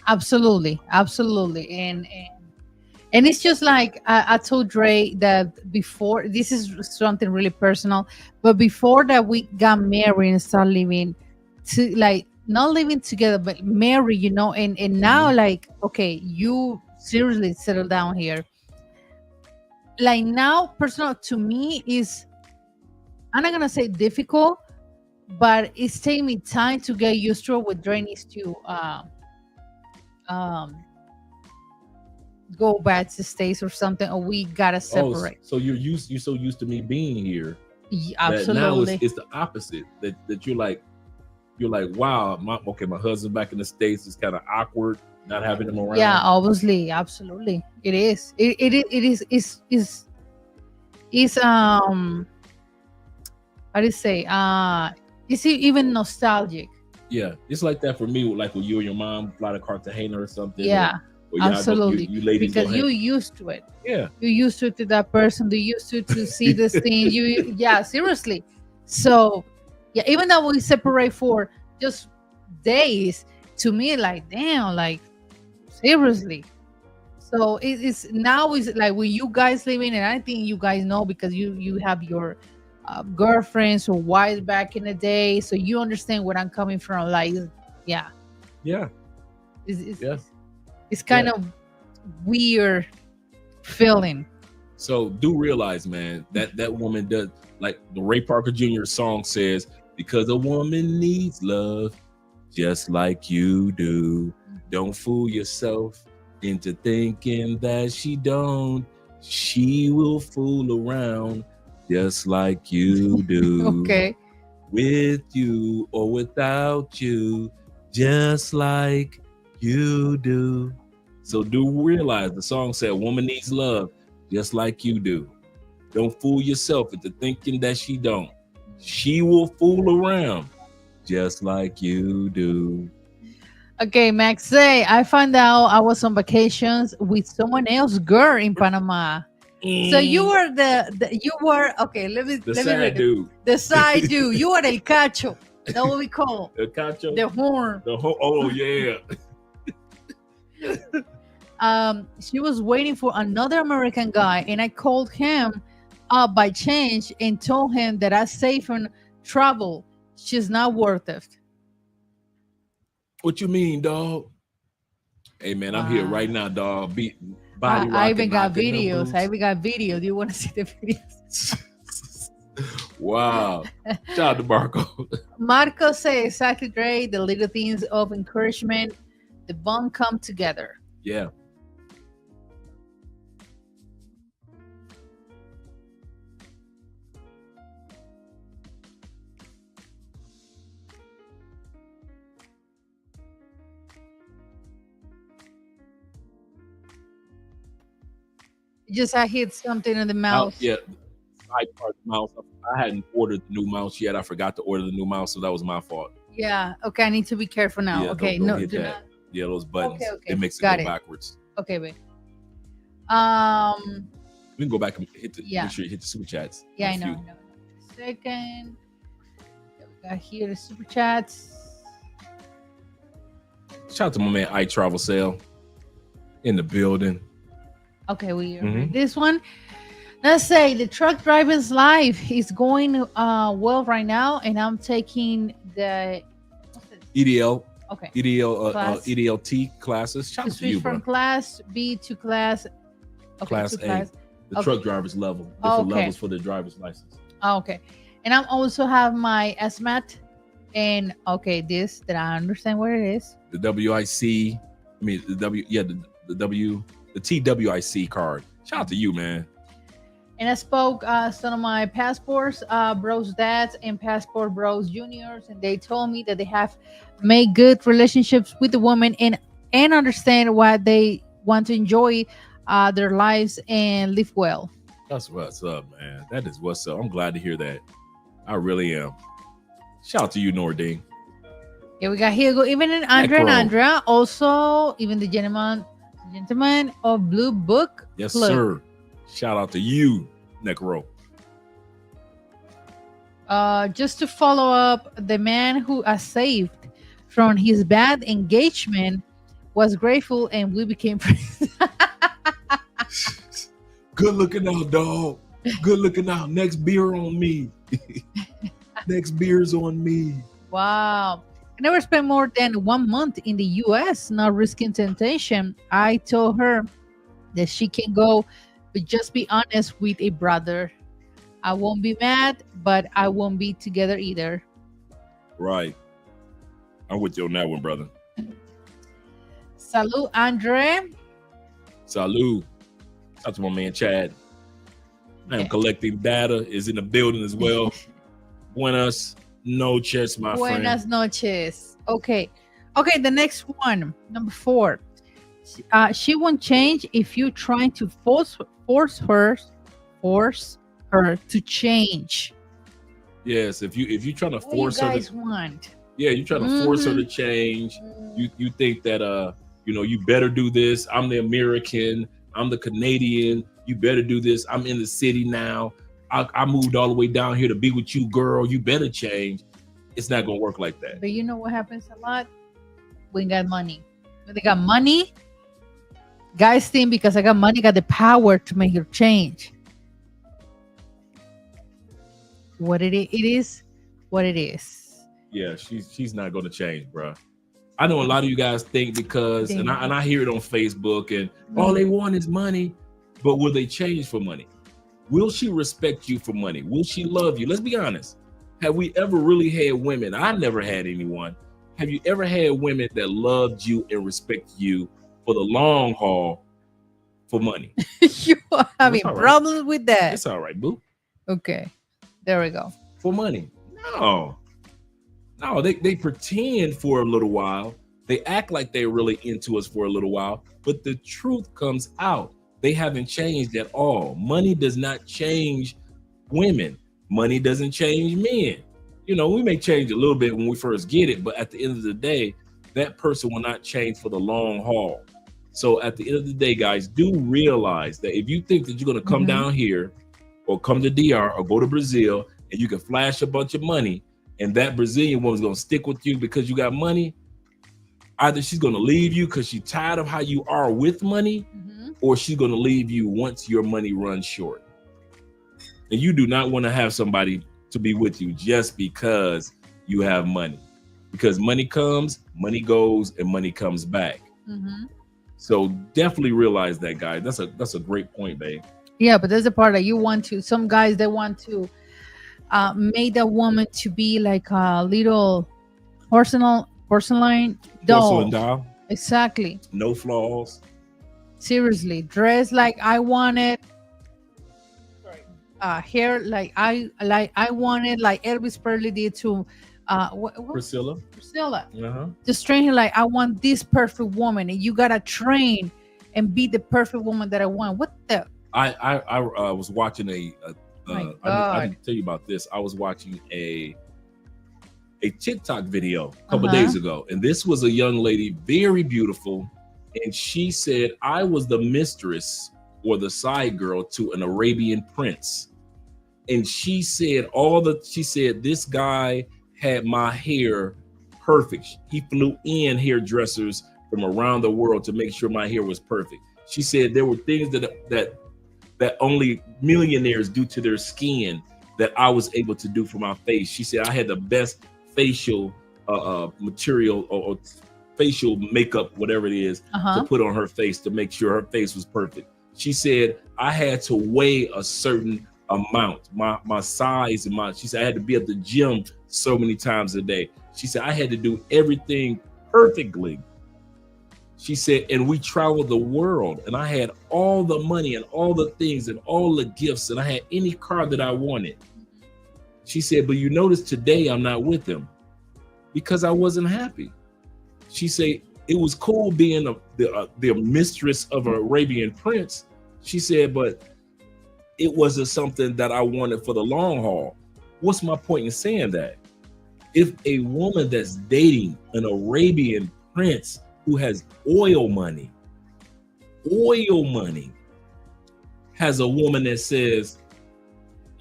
Absolutely. And it's just like I told Dre that before, this is something really personal, but before that we got married and started living to, like, not living together, but married, you know, and now like, okay, you seriously settle down here. Like now, personal to me is, I'm not gonna say difficult, but it's taking me time to get used to it. With Dre needs to go back to States or something, or we gotta separate. So you're so used to me being here. Absolutely. Now it's the opposite. That you're like, wow, my husband back in the States is kind of awkward not having him around. Yeah, obviously, absolutely, it is. It's how do you say? It's even nostalgic. Yeah, it's like that for me. Like when you and your mom fly to Cartagena or something. Yeah. Or Absolutely, you ladies because you used to it. Yeah, you used to that person. You used to see this thing. Seriously. So yeah, even though we separate for just days, to me, like, damn, like, seriously. So it's now is like when you guys living, and I think you guys know because you have your girlfriends or wives back in the day, so you understand where I'm coming from. Like, yeah. It's kind of weird feeling. So do realize, man, that woman does, like the Ray Parker Jr. song says, because a woman needs love just like you do. Don't fool yourself into thinking that she don't. She will fool around just like you do. Okay. With you or without you, just like you do. So do realize the song said, woman needs love just like you do. Don't fool yourself into thinking that she don't. She will fool around just like you do. Okay, Max, say I found out I was on vacations with someone else, girl, in Panama. So you were okay. Let me side dude. The side dude. You are el cacho. That's what we call el cacho. The horn. Oh yeah. She was waiting for another American guy, and I called him up by chance and told him that I saved her trouble. She's not worth it. What you mean, dog? Hey man, I'm here right now, dog. I even got videos. Do you want to see the videos? Wow. Shout out to Marco. Marco says exactly, Dre, the little things of encouragement, the bond come together. Yeah. Just I hit something in the Mouse, mouse. yeah, side part mouse. I hadn't ordered the new mouse yet. I forgot to order the new mouse, so that was my fault. Yeah. Okay, I need to be careful now. Yeah, Okay, don't no, hit do that. not. Yeah, those buttons. Okay. It makes it Got go it. backwards. Okay, wait. We can go back and hit the Yeah. make sure you hit the super chats. Yeah, I A know. few. I know. Second. Okay, we got here the super chats. Shout out to my man I Travel Sale in the building. Okay, we Mhm. this one. Let's say the truck driving's life is going well right now, and I'm taking the what's this? EDL, Okay. EDL, Class. EDLT classes. Shout To out to you, switch bro. from class B to class Class to A. The Okay. truck driver's level. Different Okay. levels for the driver's license. Okay. And I'm also have my SMAT and okay, this that I understand what it is. The WIC, I mean the W, yeah, the TWIC card. Shout out to you, man. And I spoke some of my passports, bros dads and passport bros juniors, and they told me that they have made good relationships with the woman and understand why they want to enjoy their lives and live well. That's what's up, man. That is what's up. I'm glad to hear that. I really am. Shout out to you, Nordine. Yeah, we got Hugo, even in Andrea and Necro. Andrea, also even the gentleman of Blue Book. Yes, Club. sir. Shout out to you, Necro. Just to follow up, the man who was saved from his bad engagement was grateful, and we became friends. Good looking out, dog. Good looking out. Next beer on me. Next beer's on me. Wow. I never spent more than 1 month in the US, not risking temptation. I told her that she can go, but just be honest with a brother. I won't be mad, but I won't be together either. Right. I'm with you on that one, brother. Salud, Andre. Salud. Shout out to my man Chad. I am Okay. collecting data, is in the building as well. Buenas noches, my Buenas friend. noches. Okay. Okay, the next one, number 4. She won't change if you trying to force her to change. Yes, if you trying to What do force you her guys to, want? yeah, you trying to force her to change. You think that you better do this. I'm the American, I'm the Canadian, you better do this. I'm in the city now. I moved all the way down here to be with you, girl. You better change. It's not gonna work like that. But you know what happens a lot? We got money. When they got money, guys think because I got money, got the power to make her change. What it is what it is. Yeah, she's not gonna change, bro. I know a lot of you guys think because, and I hear it on Facebook, and all they want is money. But will they change for money? Will she respect you for money? Will she love you? Let's be honest. Have we ever really had women? I never had anyone. Have you ever had women that loved you and respect you for the long haul for money? You are having all right. problems with that. It's all right, boo. Okay. There we go. For money. No, they pretend for a little while. They act like they're really into us for a little while, but the truth comes out. They haven't changed at all. Money does not change women. Money doesn't change men. We may change a little bit when we first get it, but at the end of the day, that person will not change for the long haul. So at the end of the day, guys, do realize that if you think that you're going to come down here or come to DR or go to Brazil and you can flash a bunch of money and that Brazilian woman's going to stick with you because you got money, either she's going to leave you because she's tired of how you are with money, or she's going to leave you once your money runs short. And you do not want to have somebody to be with you just because you have money. Because money comes, money goes, and money comes back. So definitely realize that, guys. That's a great point, babe. Yeah, but there's a part that you want to. Some guys, they want to make that woman to be like a little porcelain Porcelain doll. doll, Exactly. no flaws. Seriously, dress like I wanted. Hair like I wanted, like Elvis Presley did to what Priscilla. Priscilla. Uh-huh. Just train her like I want this perfect woman, and you gotta train and be the perfect woman that I want. What the? I was watching My I God. didn't tell you about this. I was watching a TikTok video a couple days ago, and this was a young lady, very beautiful, and she said I was the mistress or the side girl to an Arabian prince, and she said this guy had my hair perfect. He flew in hairdressers from around the world to make sure my hair was perfect. She said there were things that only millionaires do to their skin that I was able to do for my face. She said I had the best facial material or facial makeup, whatever it is, to put on her face to make sure her face was perfect. She said I had to weigh a certain amount, my size, and she said I had to be at the gym so many times a day. She said I had to do everything perfectly. She said, and we traveled the world, and I had all the money and all the things and all the gifts, and I had any car that I wanted. She said, but you notice today I'm not with him because I wasn't happy. She said, it was cool being the mistress of an Arabian prince. She said, but it wasn't something that I wanted for the long haul. What's my point in saying that? If a woman that's dating an Arabian prince who has oil money, has a woman that says,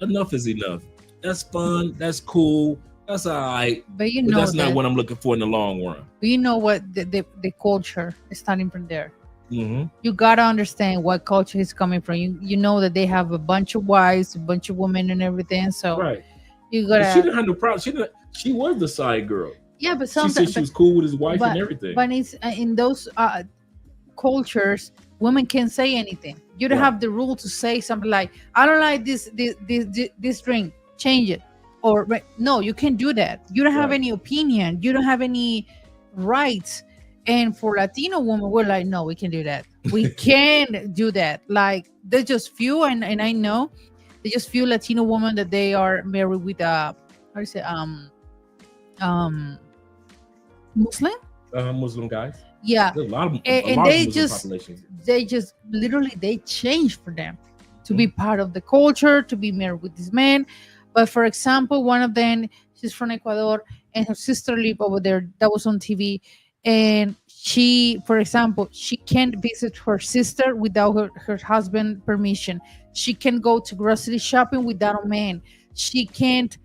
enough is enough. That's fun. That's cool. That's all right. But but that's not what I'm looking for in the long run. But you know what the culture is starting from there. Mm-hmm. You gotta understand what culture he's coming from. You know that they have a bunch of wives, a bunch of women, and everything. So right. You gotta. But she didn't have no problem. She was the side girl. Yeah, but she sometimes said she was cool with his wife and everything. But it's in those cultures, women can't say anything. You don't have the rule to say something like, "I don't like this drink. Change it." Or no, you can't do that. You don't have any opinion. You don't have any rights. And for Latino women, we're like, no, we can do that. We can do that. Like there's just few, and I know there's just few Latino women that they are married with Muslim. Muslim guys. Yeah. There's a lot of and they just literally they change for them to be part of the culture, to be married with this man. But for example, one of them, she's from Ecuador, and her sister live over there. That was on TV. And she, for example, she can't visit her sister without her husband permission. She can go to grocery shopping without a man. She can't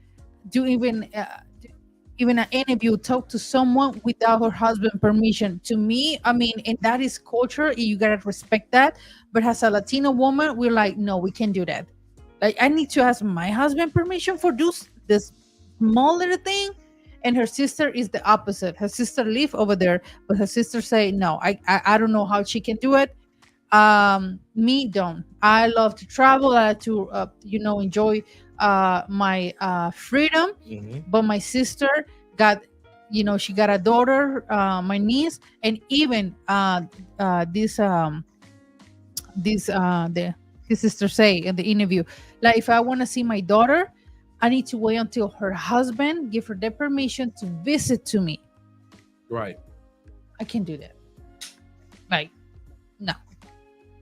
do even an interview, talk to someone without her husband permission. To me, I mean, and that is culture. You gotta respect that. But as a Latino woman, we're like, no, we can't do that. Like, I need to ask my husband permission for this small little thing. And her sister is the opposite. Her sister live over there, but her sister say, no, I don't know how she can do it. Me don't. I love to travel. I like to, enjoy my freedom. Mm-hmm. But my sister got, she got a daughter, my niece, and even his sister say in the interview, like, if I want to see my daughter, I need to wait until her husband give her the permission to visit to me. Right. I can't do that. Like, no.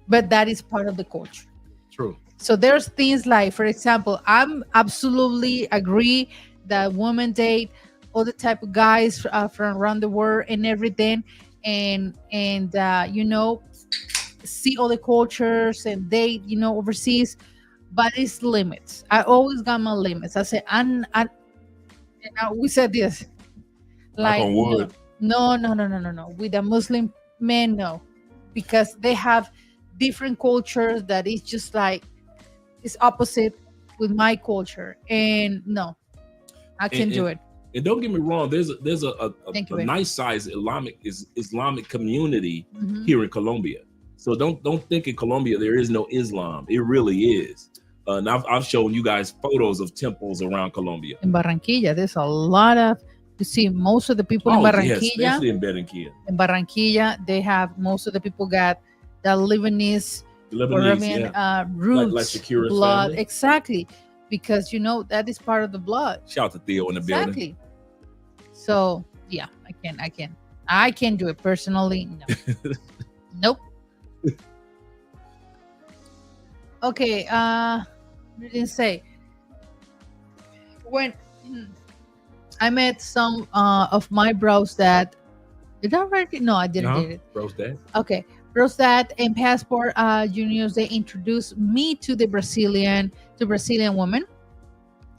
But that is part of the culture. True. So there's things like, for example, I'm absolutely agree that women date all the type of guys from around the world and everything, and see all the cultures and date, overseas, but it's limits. I always got my limits. I say, we said this, like, no. With a Muslim man, no, because they have different cultures that is just like, it's opposite with my culture, and no, I can't do it. And don't get me wrong, there's a nice size Islamic community here in Colombia. So don't think in Colombia there is no Islam. It really is. And I've shown you guys photos of temples around Colombia. In Barranquilla, there's a lot of, you see, most of the people in Barranquilla, especially in Barranquilla. In Barranquilla, they have, most of the people got the Lebanese roots, like Shakira's blood, family. Exactly, because that is part of the blood. Shout out to Theo in the building. Exactly. So yeah, I can't do it personally. No. Nope. Okay. You didn't say when I met some of my bros that did I already? No, I didn't did it. Bro's dad. Okay. Bros that and passport juniors, they introduced me to Brazilian women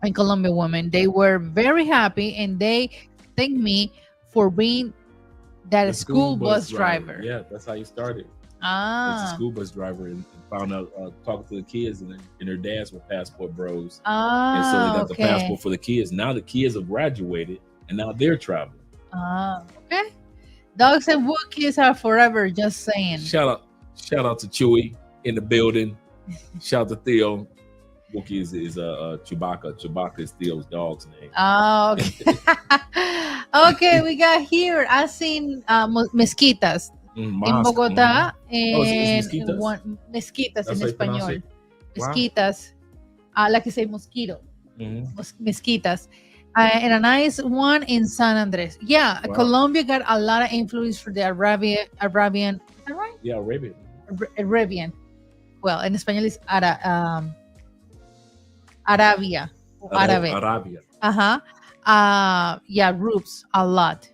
and Colombian women. They were very happy and they thanked me for being that The school bus driver. Yeah, that's how you started. As a Ah. school bus driver, and found out talking to the kids, and their dads were passport bros, and so they Ah. got the Okay. passport for the kids. Now the kids have graduated, and now they're traveling. Ah. Okay. Dogs and Wookiees are forever. Just saying. Shout out to Chewy in the building. Shout out to Theo. Wookie is Chewbacca. Chewbacca is Theo's dog's name. Oh, okay. Okay, we got here. I seen mezquitas in Mosque. Bogotá it's and mezquitas? mezquitas That's en how you pronounce español. it? Wow. Mezquitas, like you say, mosquito. Mhm. Mezquitas. And a nice one in San Andres. Yeah, Wow. Colombia got a lot of influence for the Arabian. Is that right? Yeah, Arabian. Arabian. Well, in español is Arabia. Árabe. Arabia. Yeah, roots a lot.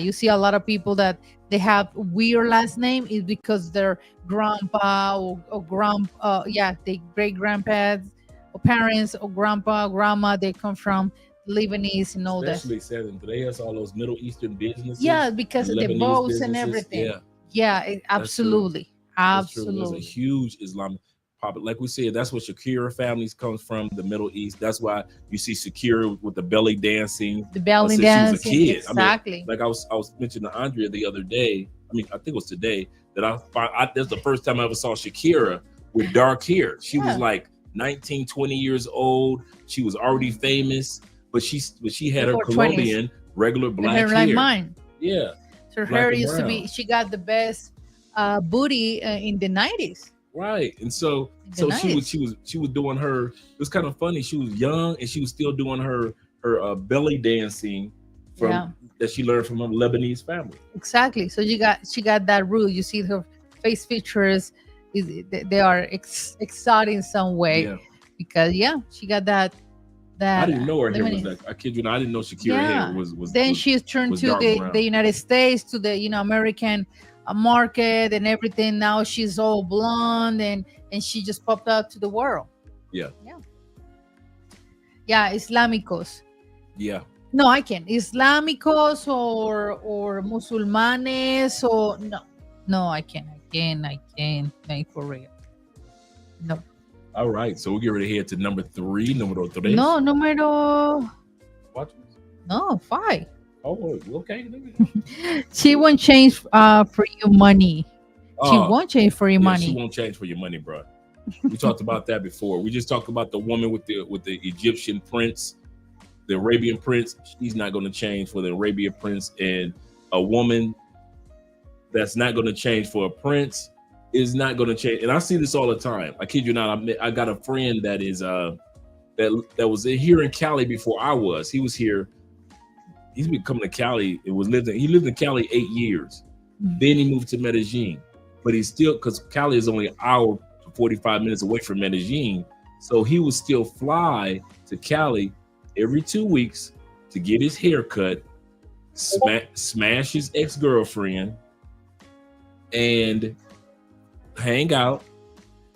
You see a lot of people that they have weird last name is because their grandpa or they great grandpas or parents or grandpa, grandma, they come from Lebanese and all that. Especially San Andreas, all those Middle Eastern businesses. Yeah, because of the Lebanese boats and businesses. everything. Yeah, Yeah, absolutely. that's true. There's a Absolutely. huge Islamic population. Like we said, that's where Shakira families comes from, the Middle East. That's why you see Shakira with the belly dancing. The belly since dancing. she was a kid. Exactly. I mean, like I was mentioning to Andrea the other day. I mean, I think it was today that that's the first time I ever saw Shakira with dark hair. She was like 19, 20 years old. She was already famous, but she had her Before 20s. Colombian regular black hair. Like mine. Yeah. So Black her and used to brown. be, she got the best booty in the 90s. Right. And so Nice. she was doing her, it was kind of funny. She was young and she was still doing her belly dancing from that she learned from a Lebanese family. Exactly. So she got that rule. You see her face features they are exotic in some way Yeah. because she got that I didn't know her hair was Lebanese. that. I kid you not, I didn't know Shakira hair was Then was- she turned was to dark brown. the United States, to the American market and everything. Now she's all blonde and she just popped out to the world. Yeah. Islamicos. Yeah. No, I can't. Islamicos or musulmanes or no, I can't. Like, for real. No. All right. So we'll get ready to head to number three. Number three. No, número. What? No, 5. Oh, okay. She won't change for your money. She Oh, won't change for your yeah, money. She won't change for your money, bro. We talked about that before. We just talked about the woman with the Egyptian prince, the Arabian prince. She's not going to change for the Arabian prince, and a woman that's not going to change for a prince is not going to change. And I see this all the time. I kid you not. I got a friend that is that was here in Cali before I was. He was here. He's been coming to Cali. He lived in Cali 8 years. Then he moved to Medellin, but he's still, because Cali is only an hour to 45 minutes away from Medellin. So he would still fly to Cali every 2 weeks to get his hair cut, smash his ex-girlfriend, and hang out.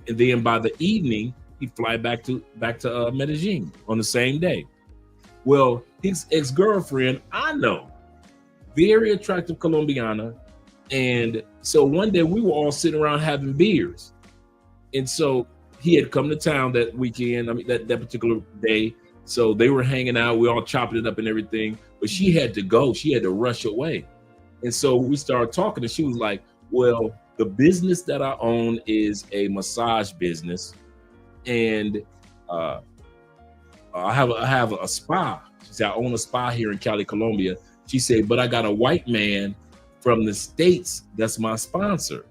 And then by the evening, he'd fly back to Medellin on the same day. Well, his ex-girlfriend, I know, very attractive Colombiana. And so one day we were all sitting around having beers. And so he had come to town that weekend, that particular day. So they were hanging out, we all chopping it up and everything, but she had to go, she had to rush away. And so we started talking and she was like, well, the business that I own is a massage business. And I have a spa. She said, I own a spa here in Cali, Colombia. She said, but I got a white man from the States that's my sponsor.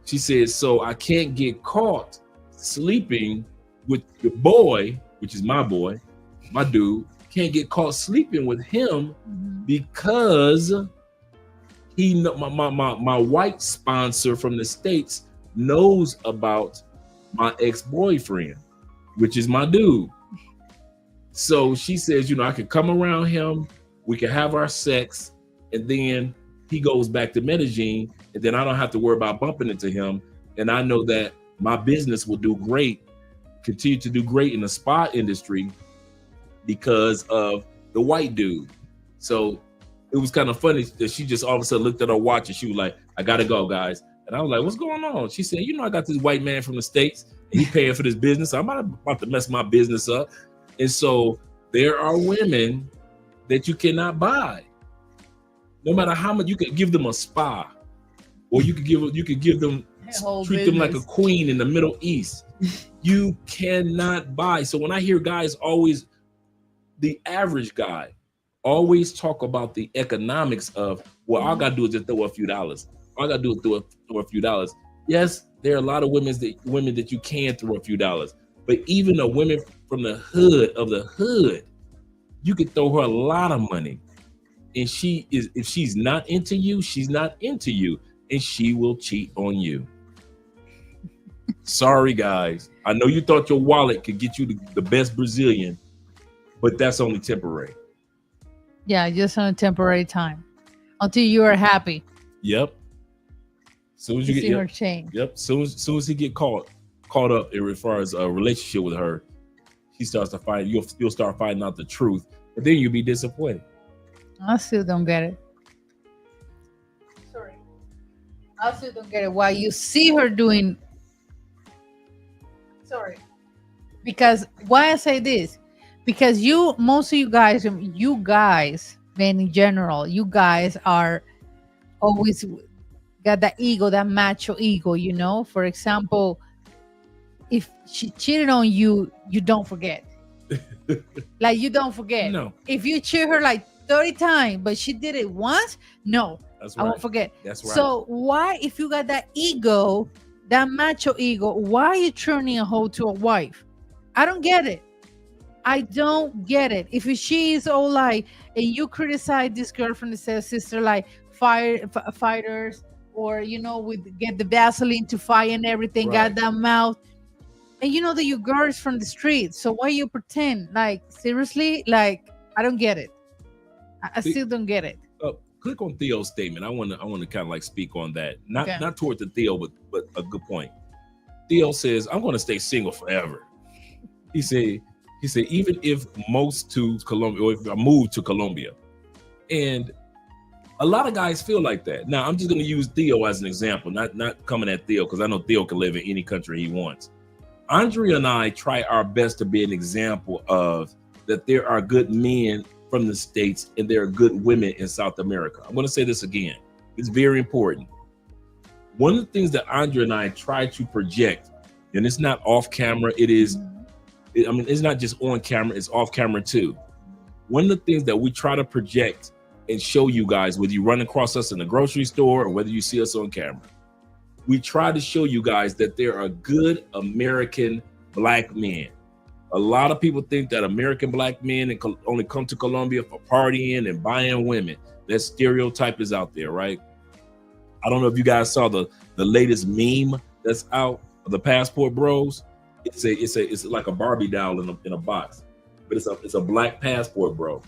She said, so I can't get caught sleeping with your boy, which is my boy, my dude, can't get caught sleeping with him because my white sponsor from the States knows about my ex-boyfriend, which is my dude. So she says, you know, I could come around him, we can have our sex, and then he goes back to Medellin, and then I don't have to worry about bumping into him. And I know that my business will do great, continue to do great in the spa industry because of the white dude. So it was kind of funny that she just all of a sudden looked at her watch and she was like, I gotta go, guys. And I was like, what's going on? She said, you know, I got this white man from the States and he paying for this business. I'm not about to mess my business up. And so there are women that you cannot buy. No matter how much you could give them a spa, or you could give them, treat them like a queen in the Middle East. You cannot buy. So when I hear guys always, the average guy, always talk about the economics of, well, all I gotta do is just throw a few dollars. All I gotta do is throw a few dollars. Yes, there are a lot of women that you can throw a few dollars, but even a women from the hood of the hood, you could throw her a lot of money. And if she's not into you, she's not into you, and she will cheat on you. Sorry, guys. I know you thought your wallet could get you the best Brazilian, but that's only temporary. Yeah, just on a temporary time until you are happy. Yep. Soon as you get her change. Yep. Soon as he get caught up as far as a relationship with her, he starts to find you'll start finding out the truth, and then you'll be disappointed. I still don't get it. Sorry. I still don't get it. Why you see her doing. Sorry. Because why I say this? Because most of you guys, men in general, you guys are always got that ego, that macho ego, you know? For example, if she cheated on you, you don't forget. Like, you don't forget. No. If you cheat her like 30 times, but she did it once, no, that's right. I won't forget. That's right. So why, if you got that ego, that macho ego, why are you turning a hoe to a wife? I don't get it. I don't get it. If she is all like, and you criticize this girlfriend that says sister like fighters, or you know, get the Vaseline to fight and everything, right. Got that mouth, and you know that your girl is from the street. So why you pretend? Like, seriously, like, I don't get it. I still don't get it. Click on Theo's statement. I want to kind of like speak on that. Not toward the Theo, but a good point. Theo says, I'm going to stay single forever. He said, even if most to Colombia, or if I move to Colombia. And a lot of guys feel like that. Now, I'm just going to use Theo as an example, not coming at Theo, because I know Theo can live in any country he wants. Andrea and I try our best to be an example of that there are good men from the States and there are good women in South America. I'm going to say this again. It's very important. One of the things that Andrea and I try to project, and it's not off camera, it's not just on camera, it's off camera too. One of the things that we try to project and show you guys, whether you run across us in the grocery store or whether you see us on camera, we try to show you guys that there are good American black men. A lot of people think that American black men only come to Colombia for partying and buying women. That stereotype is out there, right? I don't know if you guys saw the latest meme that's out of the passport bros. It's like a Barbie doll in a box, but it's a black passport bro,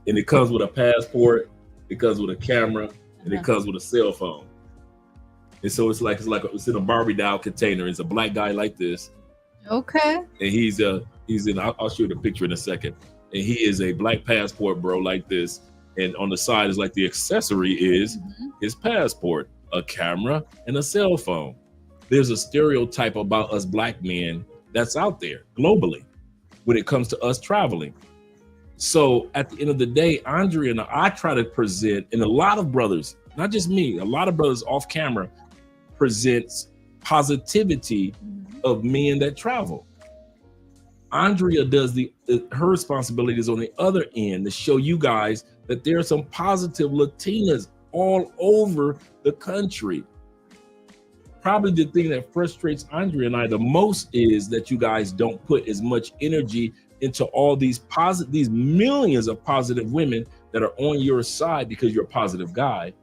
and it comes with a passport, it comes with a camera, and it comes with a cell phone. And so it's in a Barbie doll container. It's a black guy like this. Okay. And he's in. I'll show you the picture in a second. And he is a black passport bro like this. And on the side is like the accessory is his passport, a camera, and a cell phone. There's a stereotype about us black men that's out there globally when it comes to us traveling. So at the end of the day, Andrea and I try to present, and a lot of brothers, not just me, a lot of brothers off camera presents positivity of men that travel. Andrea does her responsibility is on the other end to show you guys that there are some positive Latinas all over the country. Probably the thing that frustrates Andrea and I the most is that you guys don't put as much energy into all these millions of positive women that are on your side because you're a positive guy.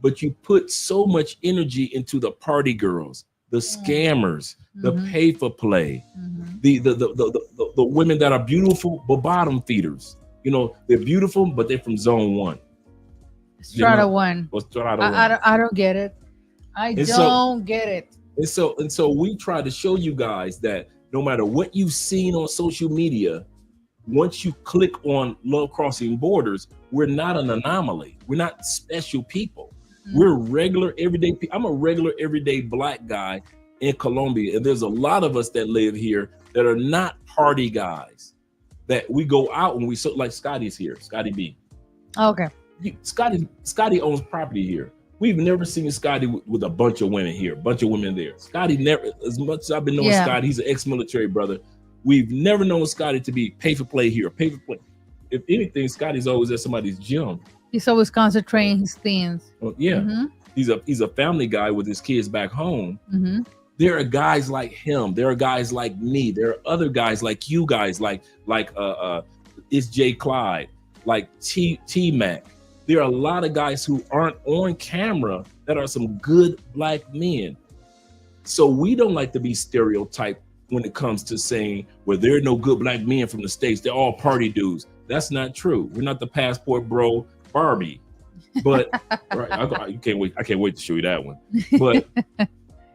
But you put so much energy into the party girls, the scammers, the pay for play, Mhm. the women that are beautiful but bottom feeders. You know, they're beautiful, but they're from zone 1. Strata one. Or strata I, 1. I don't get it. I And don't get it. And so we try to show you guys that no matter what you've seen on social media, once you click on Love Crossing Borders, we're not an anomaly. We're not special people. We're regular everyday people. I'm a regular everyday Black guy in Colombia, and there's a lot of us that live here that are not party guys. That we go out and like Scotty's here, Scotty B. Okay. Scotty owns property here. We've never seen Scotty with a bunch of women here, a bunch of women there. Scotty never, as much as I've been knowing Scotty, he's an ex-military brother. We've never known Scotty to be pay for play here, pay for play. If anything, Scotty's always at somebody's gym. He's always concentrating his things. Well, yeah, he's a family guy with his kids back home. There are guys like him. There are guys like me. There are other guys like you guys, like it's Jay Clyde, like T Mac. There are a lot of guys who aren't on camera that are some good Black men. So we don't like to be stereotyped when it comes to saying, well, there are no good Black men from the States. They're all party dudes. That's not true. We're not the passport bro Barbie. But right, I can't wait to show you that one.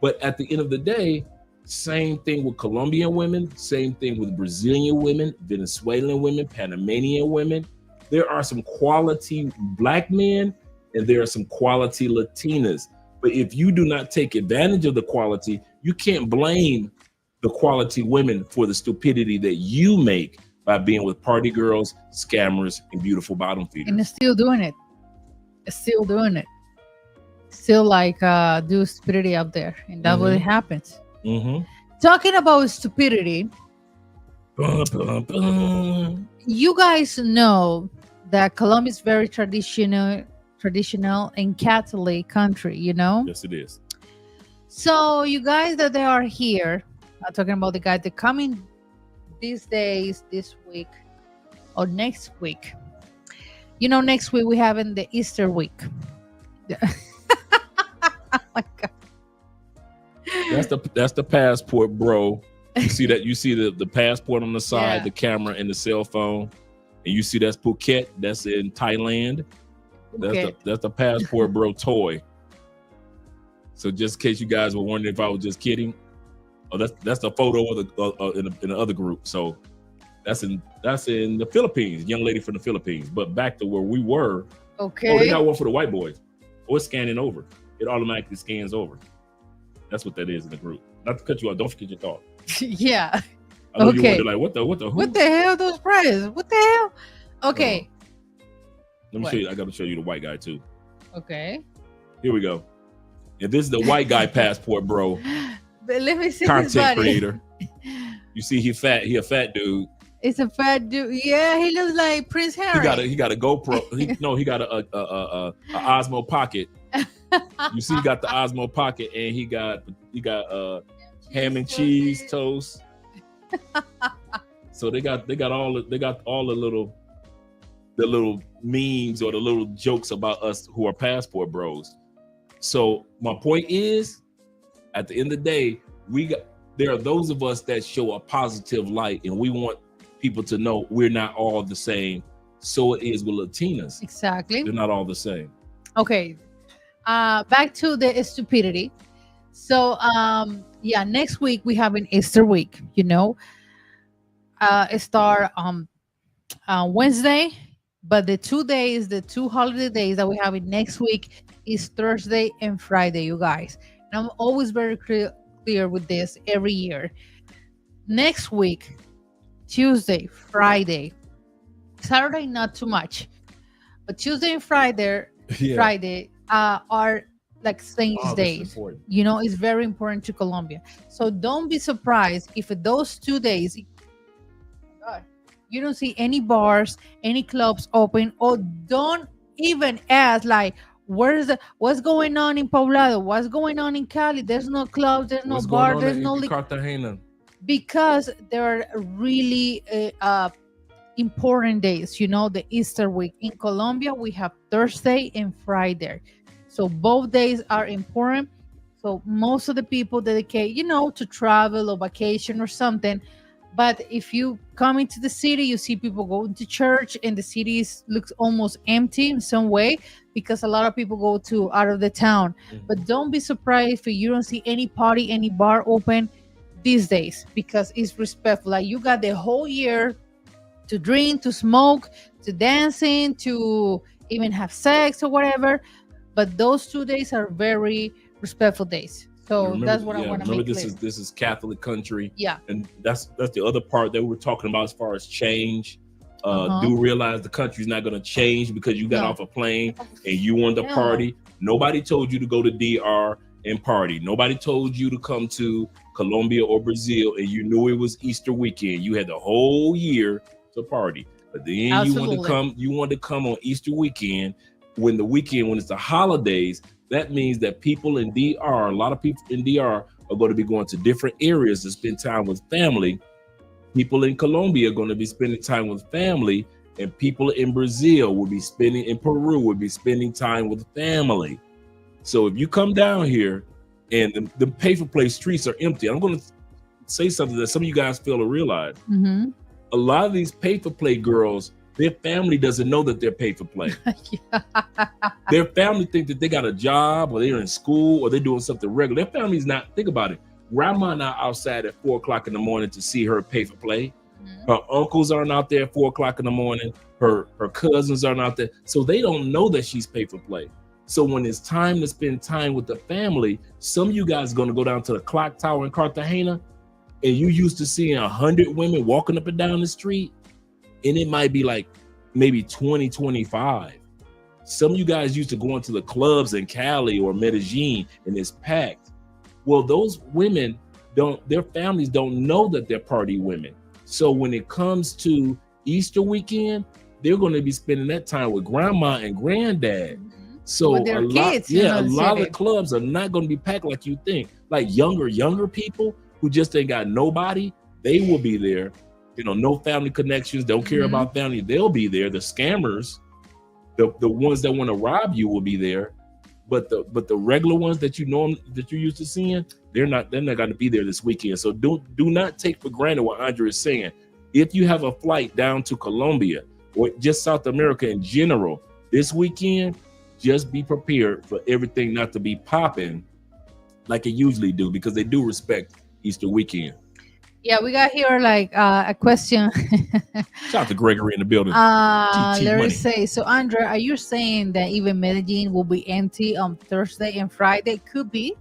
But at the end of the day, same thing with Colombian women, same thing with Brazilian women, Venezuelan women, Panamanian women. There are some quality Black men and there are some quality Latinas. But if you do not take advantage of the quality, you can't blame the quality women for the stupidity that you make by being with party girls, scammers, and beautiful bottom feeders. And it's still doing it. It's still doing it. Still like do stupidity out there. And that's what happens. Talking about stupidity, you guys know that Colombia is very traditional and Catholic country, you know? Yes, it is. So you guys that they are here, I'm talking about the guys that coming these days, this week or next week. You know, next week we having the Easter week. Oh my God. That's the passport, bro. You see that? You see the passport on the side, the camera, and the cell phone, and you see that's Phuket. That's in Thailand. That's the passport, bro toy. So just in case you guys were wondering if I was just kidding, that's the photo of in the other group. So that's in the Philippines, young lady from the Philippines. But back to where we were. Okay. Oh, they got one for the white boys. Oh, it's scanning over. It automatically scans over. That's what that is in the group. Not to cut you off. Don't forget your thought. Yeah. I know you wonder, like, what the who? What the hell those prizes? What the hell? Okay. Let me show you. I got to show you the white guy too. Okay. Here we go. And this is the white guy passport, bro. But let me see Content his body. creator. You see, he fat. He a fat dude. It's a fat dude. Yeah, he looks like Prince Harry. He got a GoPro. He got a Osmo Pocket. You see, he got the Osmo Pocket, and he got ham and cheese toast. So they got all the little memes or the little jokes about us who are passport bros. So my point is, at the end of the day, there are those of us that show a positive light, and we want people to know we're not all the same. So it is with Latinas. Exactly. They're not all the same. Okay. Back to the stupidity. So next week we have an Easter week, you know. It start Wednesday, but the 2 days, the 2 holiday days that we have it next week is Thursday and Friday, you guys. And I'm always very clear with this every year. Next week, Tuesday, Friday, Saturday, not too much, but Tuesday and Friday are like saints days. You know, it's very important to Colombia. So don't be surprised if those 2 days you don't see any bars, any clubs open, or don't even ask like, what's going on in Poblado? What's going on in Cali? There's no clubs, there's no bar, there's no Cartagena. Because there are really important days, you know, the Easter week. In Colombia, we have Thursday and Friday. So both days are important. So most of the people dedicate, to travel or vacation or something. But if you come into the city, you see people going to church, and the city looks almost empty in some way because a lot of people go to out of the town. But don't be surprised if you don't see any party, any bar open these days, because it's respectful. Like, you got the whole year to drink, to smoke, to dancing, to even have sex or whatever. But those 2 days are very respectful days. So remember, that's what I want to make this clear. this is Catholic country. Yeah. And that's the other part that we're talking about as far as change. Do realize the country's not going to change because you got off a plane and you wanted to party. Nobody told you to go to DR and party. Nobody told you to come to Colombia or Brazil and you knew it was Easter weekend. You had the whole year to party. But then you wanted to come on Easter weekend, when it's the holidays. That means that people in DR, a lot of people in DR are going to be going to different areas to spend time with family. People in Colombia are going to be spending time with family, and people in Peru will be spending time with family. So if you come down here and the pay-for-play streets are empty, I'm going to say something that some of you guys fail to realize. A lot of these pay-for-play girls, their family doesn't know that they're paid for play. Their family think that they got a job, or they're in school, or they're doing something regular. Their family's not. Think about it. Grandma not outside at 4 o'clock in the morning to see her pay for play. Her uncles aren't out there at 4 o'clock in the morning. Her cousins aren't out there. So they don't know that she's paid for play. So when it's time to spend time with the family, some of you guys are going to go down to the clock tower in Cartagena, and you used to seeing 100 women walking up and down the street, and it might be like maybe 20, 25. Some of you guys used to go into the clubs in Cali or Medellin, and it's packed. Well, those women their families don't know that they're party women. So when it comes to Easter weekend, they're going to be spending that time with grandma and granddad. So with their kids, a lot of the clubs are not going to be packed like you think. Like younger people who just ain't got nobody, they will be there. No family connections, don't care about family. They'll be there. The scammers, the ones that want to rob you will be there. But the regular ones that you're used to seeing, they're not going to be there this weekend. So do not take for granted what Andre is saying. If you have a flight down to Colombia or just South America in general this weekend, just be prepared for everything not to be popping like it usually do, because they do respect Easter weekend. Yeah, we got here a question. Shout out to Gregory in the building. Let me say, so Andrea, are you saying that even Medellin will be empty on Thursday and Friday? Could be.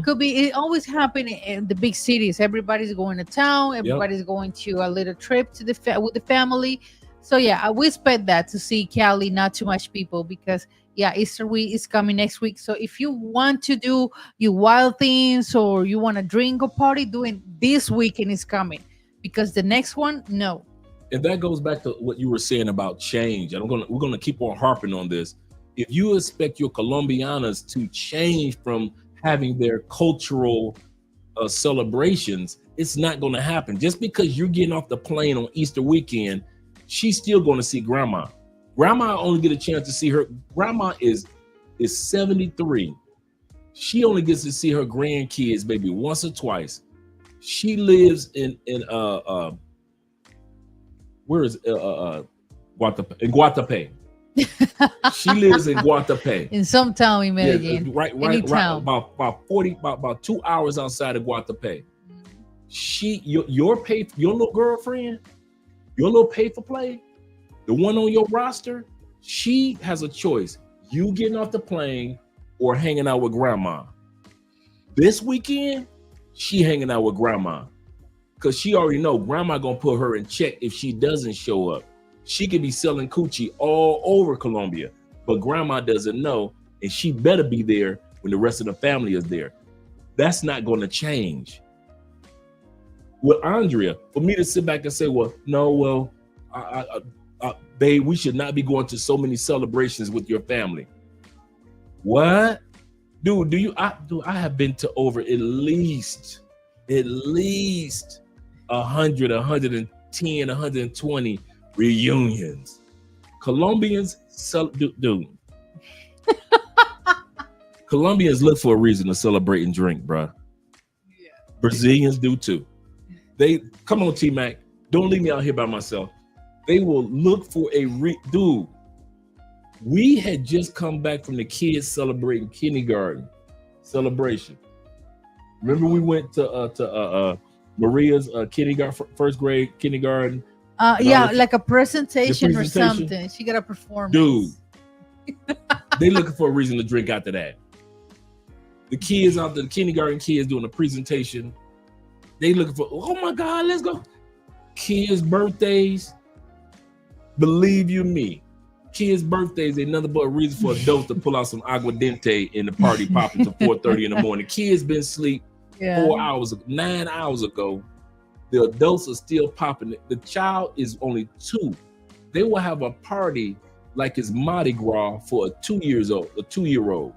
Could be. It always happens in the big cities. Everybody's going to town. Everybody's going to a little trip to with the family. So yeah, we expect that to see Cali, not too much people, because Easter week is coming next week. So if you want to do your wild things, or you want to drink or party, doing this weekend is coming, because the next one, no. And that goes back to what you were saying about change. And we're gonna keep on harping on this. If you expect your Colombianas to change from having their cultural celebrations, it's not going to happen. Just because you're getting off the plane on Easter weekend, she's still going to see grandma. Grandma only get a chance to see her. Grandma is 73. She only gets to see her grandkids maybe once or twice. She lives in where is Guatapé. She lives in Guatapé. In some town in Medellin. Right, about 2 hours outside of Guatapé. Your little girlfriend, your little pay for play, the one on your roster, she has a choice. You getting off the plane or hanging out with grandma. This weekend, she hanging out with grandma, because she already know grandma gonna put her in check if she doesn't show up. She could be selling coochie all over Colombia, but grandma doesn't know, and she better be there when the rest of the family is there. That's not going to change. With Andrea, for me to sit back and say, babe, we should not be going to so many celebrations with your family. What? Dude, I have been to over at least 100, 110, 120 reunions. Colombians, dude. Colombians look for a reason to celebrate and drink, bruh. Yeah. Brazilians do too. They come on, T-Mac. Don't leave me out here by myself. They will look for a dude. We had just come back from the kids celebrating kindergarten celebration. Remember we went to Maria's kindergarten, first grade kindergarten. Yeah, like a presentation or something. She got a performance. Dude, they looking for a reason to drink after that. The kids out there, the kindergarten kids doing a presentation. They looking for, oh my God, let's go. Kids' birthdays, believe you me, kids' birthdays ain't nothing but a reason for adults to pull out some aguardiente in the party popping to 4:30 in the morning. Kids been asleep 9 hours ago. The adults are still popping it. The child is only 2. They will have a party like it's Mardi Gras for a 2-year-old.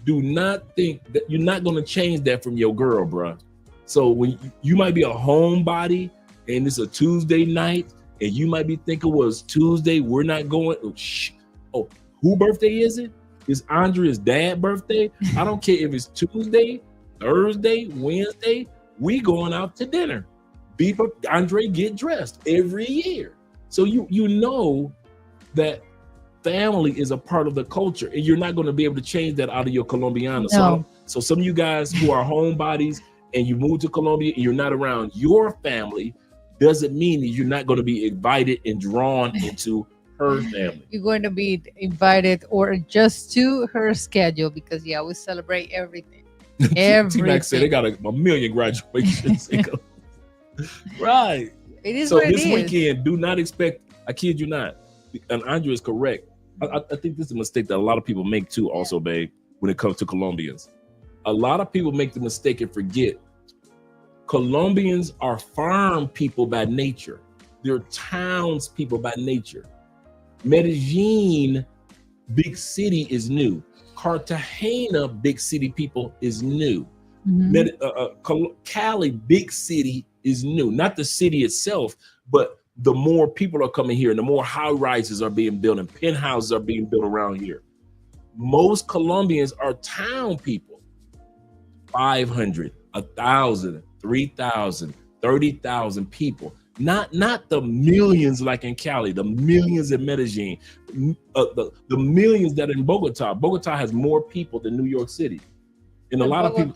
Do not think that you're not going to change that from your girl, bruh. So when you might be a homebody and it's a Tuesday night and you might be thinking, well, it's Tuesday, we're not going. Oh, who birthday is it? It's Andrea's dad's birthday. I don't care if it's Tuesday, Thursday, Wednesday, we going out to dinner. Beep up, Andre get dressed every year. So you know that family is a part of the culture, and you're not going to be able to change that out of your Colombiana. No. So some of you guys who are homebodies and you move to Colombia and you're not around your family, doesn't mean that you're not going to be invited and drawn into her family. You're going to be invited or adjust to her schedule because we celebrate everything. T-Mac said they got a million graduations. Right. It is so what it this is. weekend, do not expect, I kid you not, and Andrea is correct. I think this is a mistake that a lot of people make too also, babe, when it comes to Colombians. A lot of people make the mistake and forget Colombians are farm people by nature. They're towns people by nature. Medellin, big city, is new. Cartagena, big city people, is new. Cali, big city, is new. Not the city itself, but the more people are coming here and the more high rises are being built and penthouses are being built around here. Most Colombians are town people. 500, 1,000, 3,000, 30,000 people. Not the millions like in Cali, the millions in Medellin, the millions that are in Bogota. Bogota has more people than New York City. And a lot of people.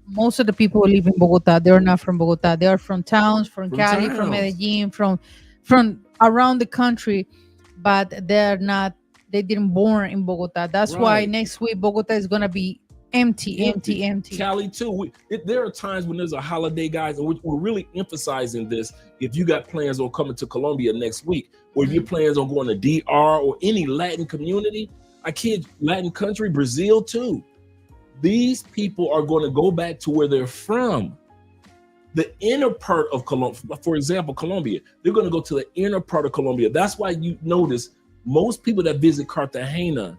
Most of the people who live in Bogota, they're not from Bogota. They are from towns, from Cali, from Medellin, from around the country, but they're not. They didn't born in Bogota. That's why next week Bogota is gonna be empty. Cali too. There are times when there's a holiday, guys, and we're really emphasizing this. If you got plans on coming to Colombia next week, or if your plans on going to DR or any Latin community, Latin country, Brazil too. These people are going to go back to where they're from. The inner part of Colombia, for example, Colombia, they're going to go to the inner part of Colombia. That's why you notice most people that visit Cartagena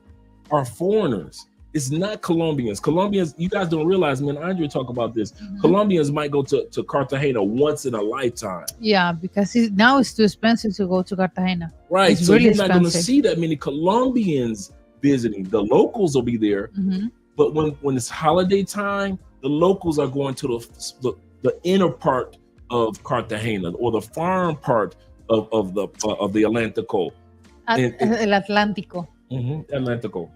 are foreigners. It's not Colombians. Colombians, you guys don't realize, me and Andre talk about this. Colombians might go to Cartagena once in a lifetime. Yeah, because now it's too expensive to go to Cartagena. Right, it's so really you're not going to expensive. see that many Colombians visiting. The locals will be there. But when it's holiday time, the locals are going to the inner part of Cartagena or the farm part of the Atlantico. El Atlántico. Atlantico.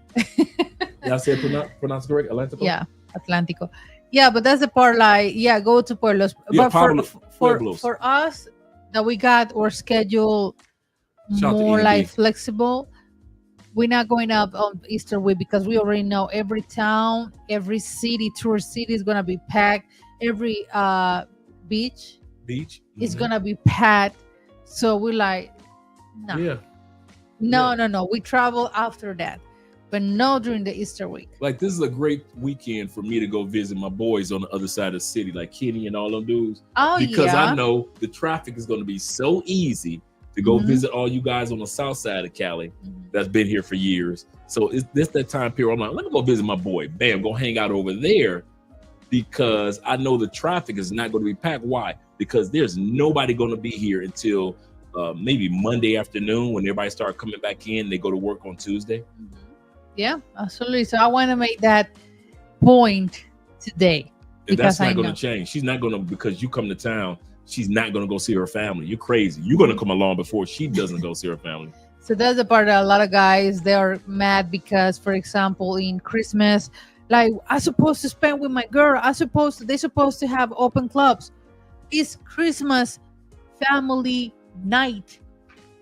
Did I say pronounce correct? Atlantico? Yeah, Atlántico. Yeah, but that's the part go to Pueblos. Yeah, but Pueblos. For us that we got our schedule Shout out to more END. like flexible, we're not going up on Easter week because we already know every town, every city, tourist city is gonna be packed. Every beach is gonna be packed. So we're like, no. Yeah. No. We travel after that, but no during the Easter week. Like this is a great weekend for me to go visit my boys on the other side of the city, like Kenny and all them dudes. Oh, because yeah. I know the traffic is going to be so easy to go visit all you guys on the south side of Cali that's been here for years. So it's this that time period. I'm like, let me go visit my boy. Bam, go hang out over there because I know the traffic is not going to be packed. Why? Because there's nobody going to be here until maybe Monday afternoon when everybody start coming back in. They go to work on Tuesday. Yeah, absolutely. So I want to make that point today And because that's I not going know. to change. She's not going to, because you come to town, she's not going to go see her family. You're crazy. You're going to come along before she doesn't go see her family. So that's the part that a lot of guys they are mad because, for example, in Christmas, like I supposed to spend with my girl. They supposed to have open clubs. It's Christmas family night.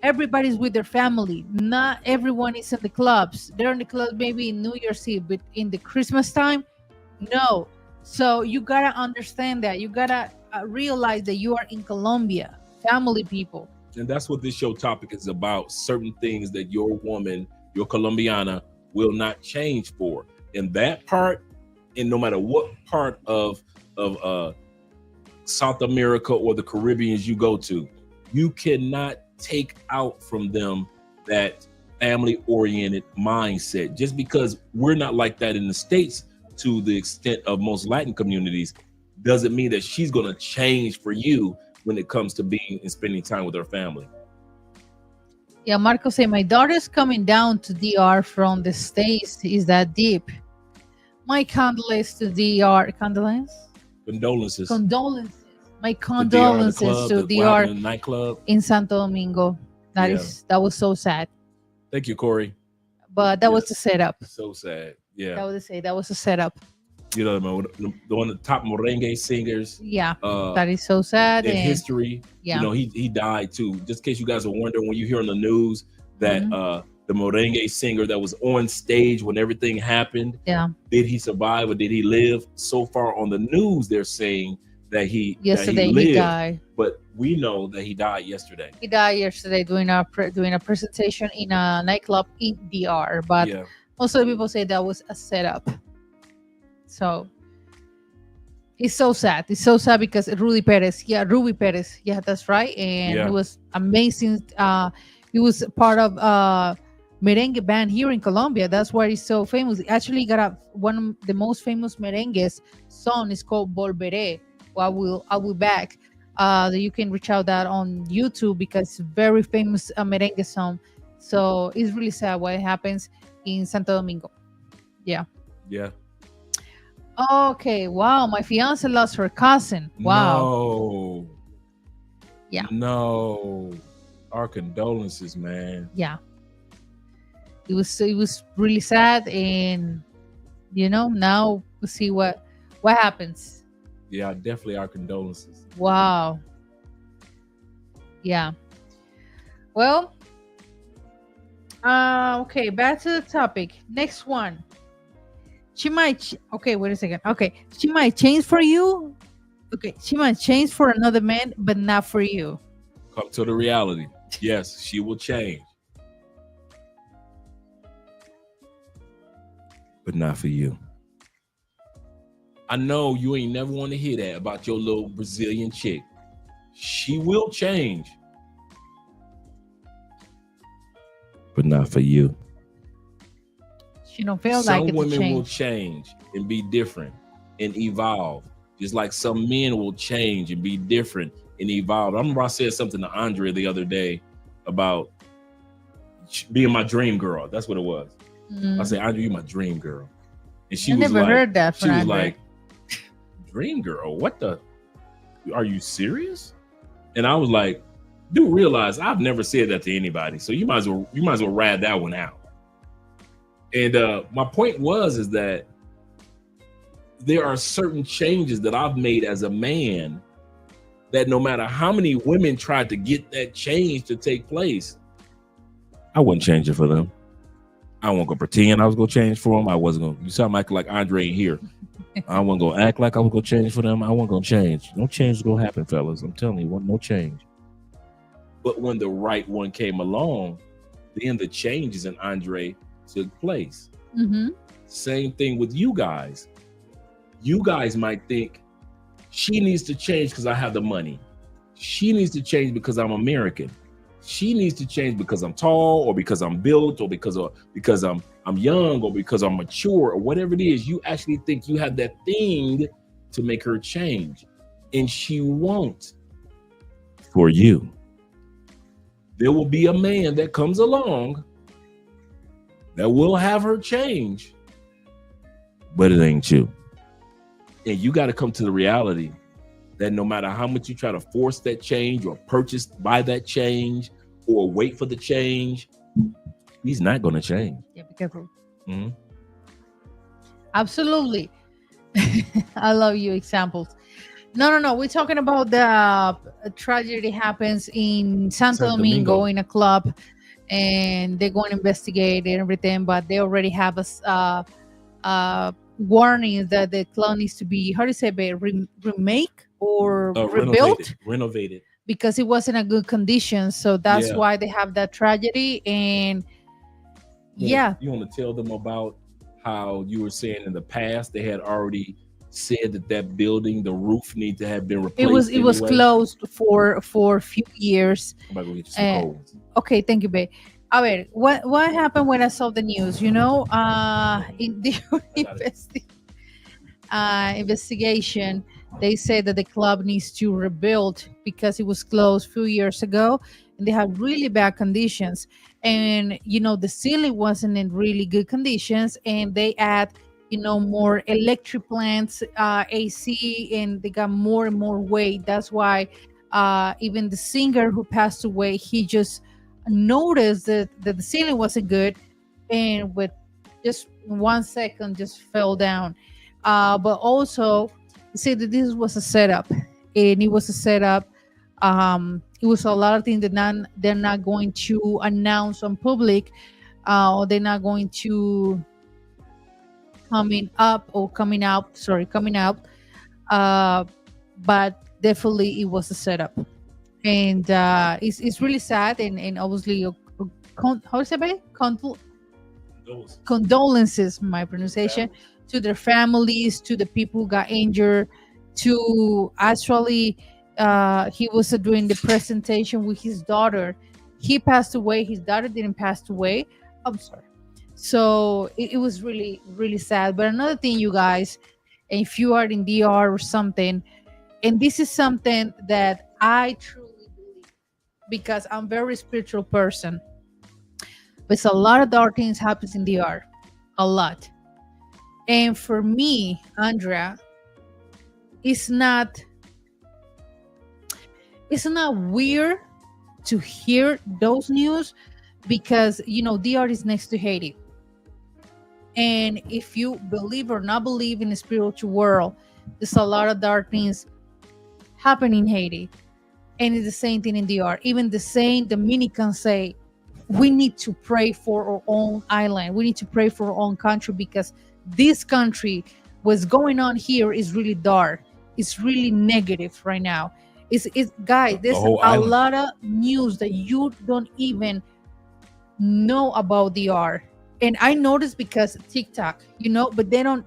Everybody's with their family. Not everyone is in the clubs. They're in the clubs maybe in New Year's Eve, but in the Christmas time, no. So you gotta understand that. You gotta realize that you are in Colombia, family people. And that's what this show topic is about. Certain things that your woman, your Colombiana, will not change for. And that part, and no matter what part of South America or the Caribbeans you go to, you cannot take out from them that family-oriented mindset. Just because we're not like that in the States to the extent of most Latin communities, doesn't mean that she's going to change for you when it comes to being and spending time with her family. Yeah, Marco say my daughter's coming down to DR from the States. Is that deep? My condolences to DR. Condolences. Condolences. My The DR, the condolences club, to what DR happened in the nightclub. in Santo Domingo. That was so sad. Thank you, Corey. But that was Yes. the setup. So sad. That Yeah. was a setup. You know, the one of the top merengue singers Yeah, uh, that is so sad. in And history. yeah, You know, he died too. Just in case you guys are wondering, when you hear on the news that the merengue singer that was on stage when everything happened, yeah. did he survive or did he live? So far on the news, they're saying that Yesterday he he lived, died. but we know that he died yesterday. He died yesterday doing a presentation in a nightclub in DR. But Yeah, most of the people say that was a setup. So it's so sad. It's so sad because Ruby Perez. Yeah, Ruby Perez. Yeah, that's right. And Yeah. he was amazing. He was part of merengue band here in Colombia. That's why he's so famous. He actually got one of the most famous merengues song is called Volveré. Well, I will back. That you can reach out that on YouTube because it's a very famous merengue song. So it's really sad what happens in Santo Domingo. Yeah. yeah. Okay. Wow. My fiance lost her cousin. Wow. No. Yeah. No. Our condolences, man. Yeah. It was really sad, and now we'll see what happens. Yeah, definitely our condolences. Wow. Yeah. Well. Okay. Back to the topic. Next one. Okay, wait a second. Okay, she might change for you. Okay, she might change for another man, but not for you. Come to the reality. Yes, she will change, but not for you. I know you ain't never want to hear that about your little Brazilian chick. She will change, but not for you. She don't feel Some like it to women will change. change and be different and evolve, just like some men will change and be different and evolve. I remember I said something to Andrea the other day about being my dream girl. That's what it was. I said, Andrea, you're my dream girl. And she I was never like, heard that she from was Andrea. like, dream girl? What the? Are you serious? And I was like, do realize I've never said that to anybody. So you might as well ride that one out. And my point is that there are certain changes that I've made as a man that no matter how many women tried to get that change to take place, I wouldn't change it for them. I wasn't gonna pretend I was gonna change for them. I wasn't gonna. You sound like Andre here. I wasn't gonna act like I was gonna change for them. I wasn't gonna change. No change is gonna happen, fellas. I'm telling you, no change. But when the right one came along, then the changes in Andre took place. Mm-hmm. Same thing with you guys. You guys might think she needs to change because I have the money. She needs to change because I'm American. She needs to change because I'm tall, or because I'm built, or because I'm young, or because I'm mature, or whatever it is. You actually think you have that thing to make her change, and she won't. For you, there will be a man that comes along that will have her change, but it ain't you. And you got to come to the reality that no matter how much you try to force that change or purchase by that change or wait for the change, he's not going to change. Yeah, be careful. Mhm. Absolutely. I love you examples. No. We're talking about the tragedy happens in Santo Santo Domingo Domingo. in a club, and they're going to investigate and everything, but they already have warnings that the club needs to be, how do you say, remake or rebuilt Renovated. because it wasn't a good condition. So that's Yeah. why they have that tragedy. And yeah, You want to tell them about how you were saying in the past they had already said that building, the roof need to have been replaced. it was anyway? closed for a few years. I'm about to go get you some Uh, coals. Okay, thank you, babe. A ver, what happened when I saw the news? You know, in the investigation, they said that the club needs to rebuild because it was closed a few years ago, and they had really bad conditions. And you know, the ceiling wasn't in really good conditions, and they add, you know, more electric plants, AC, and they got more and more weight. That's why even the singer who passed away, he just noticed that the ceiling wasn't good, and with just 1 second just fell down. But also say that this was a setup, and it was a setup. It was a lot of things that they're not going to announce on public, or they're not going to coming out. Sorry, coming out. But definitely it was a setup, and it's really sad, and obviously, how is it, babe? Condolences, my pronunciation, to their families, to the people who got injured, to actually, he was doing the presentation with his daughter. He passed away. His daughter didn't pass away. I'm sorry. So it was really, really sad. But another thing, you guys, if you are in DR or something, and this is something that I truly believe because I'm a very spiritual person. But a lot of dark things happens in DR, a lot. And for me, Andrea, it's not weird to hear those news because you know DR is next to Haiti. And if you believe or not believe in the spiritual world, there's a lot of dark things happening in Haiti. And it's the same thing in DR. Even the same Dominicans say, we need to pray for our own island. We need to pray for our own country because this country, what's going on here is really dark. It's really negative right now. It's guys, there's a island. lot of news that you don't even know about DR. And I noticed because TikTok, you know, but they don't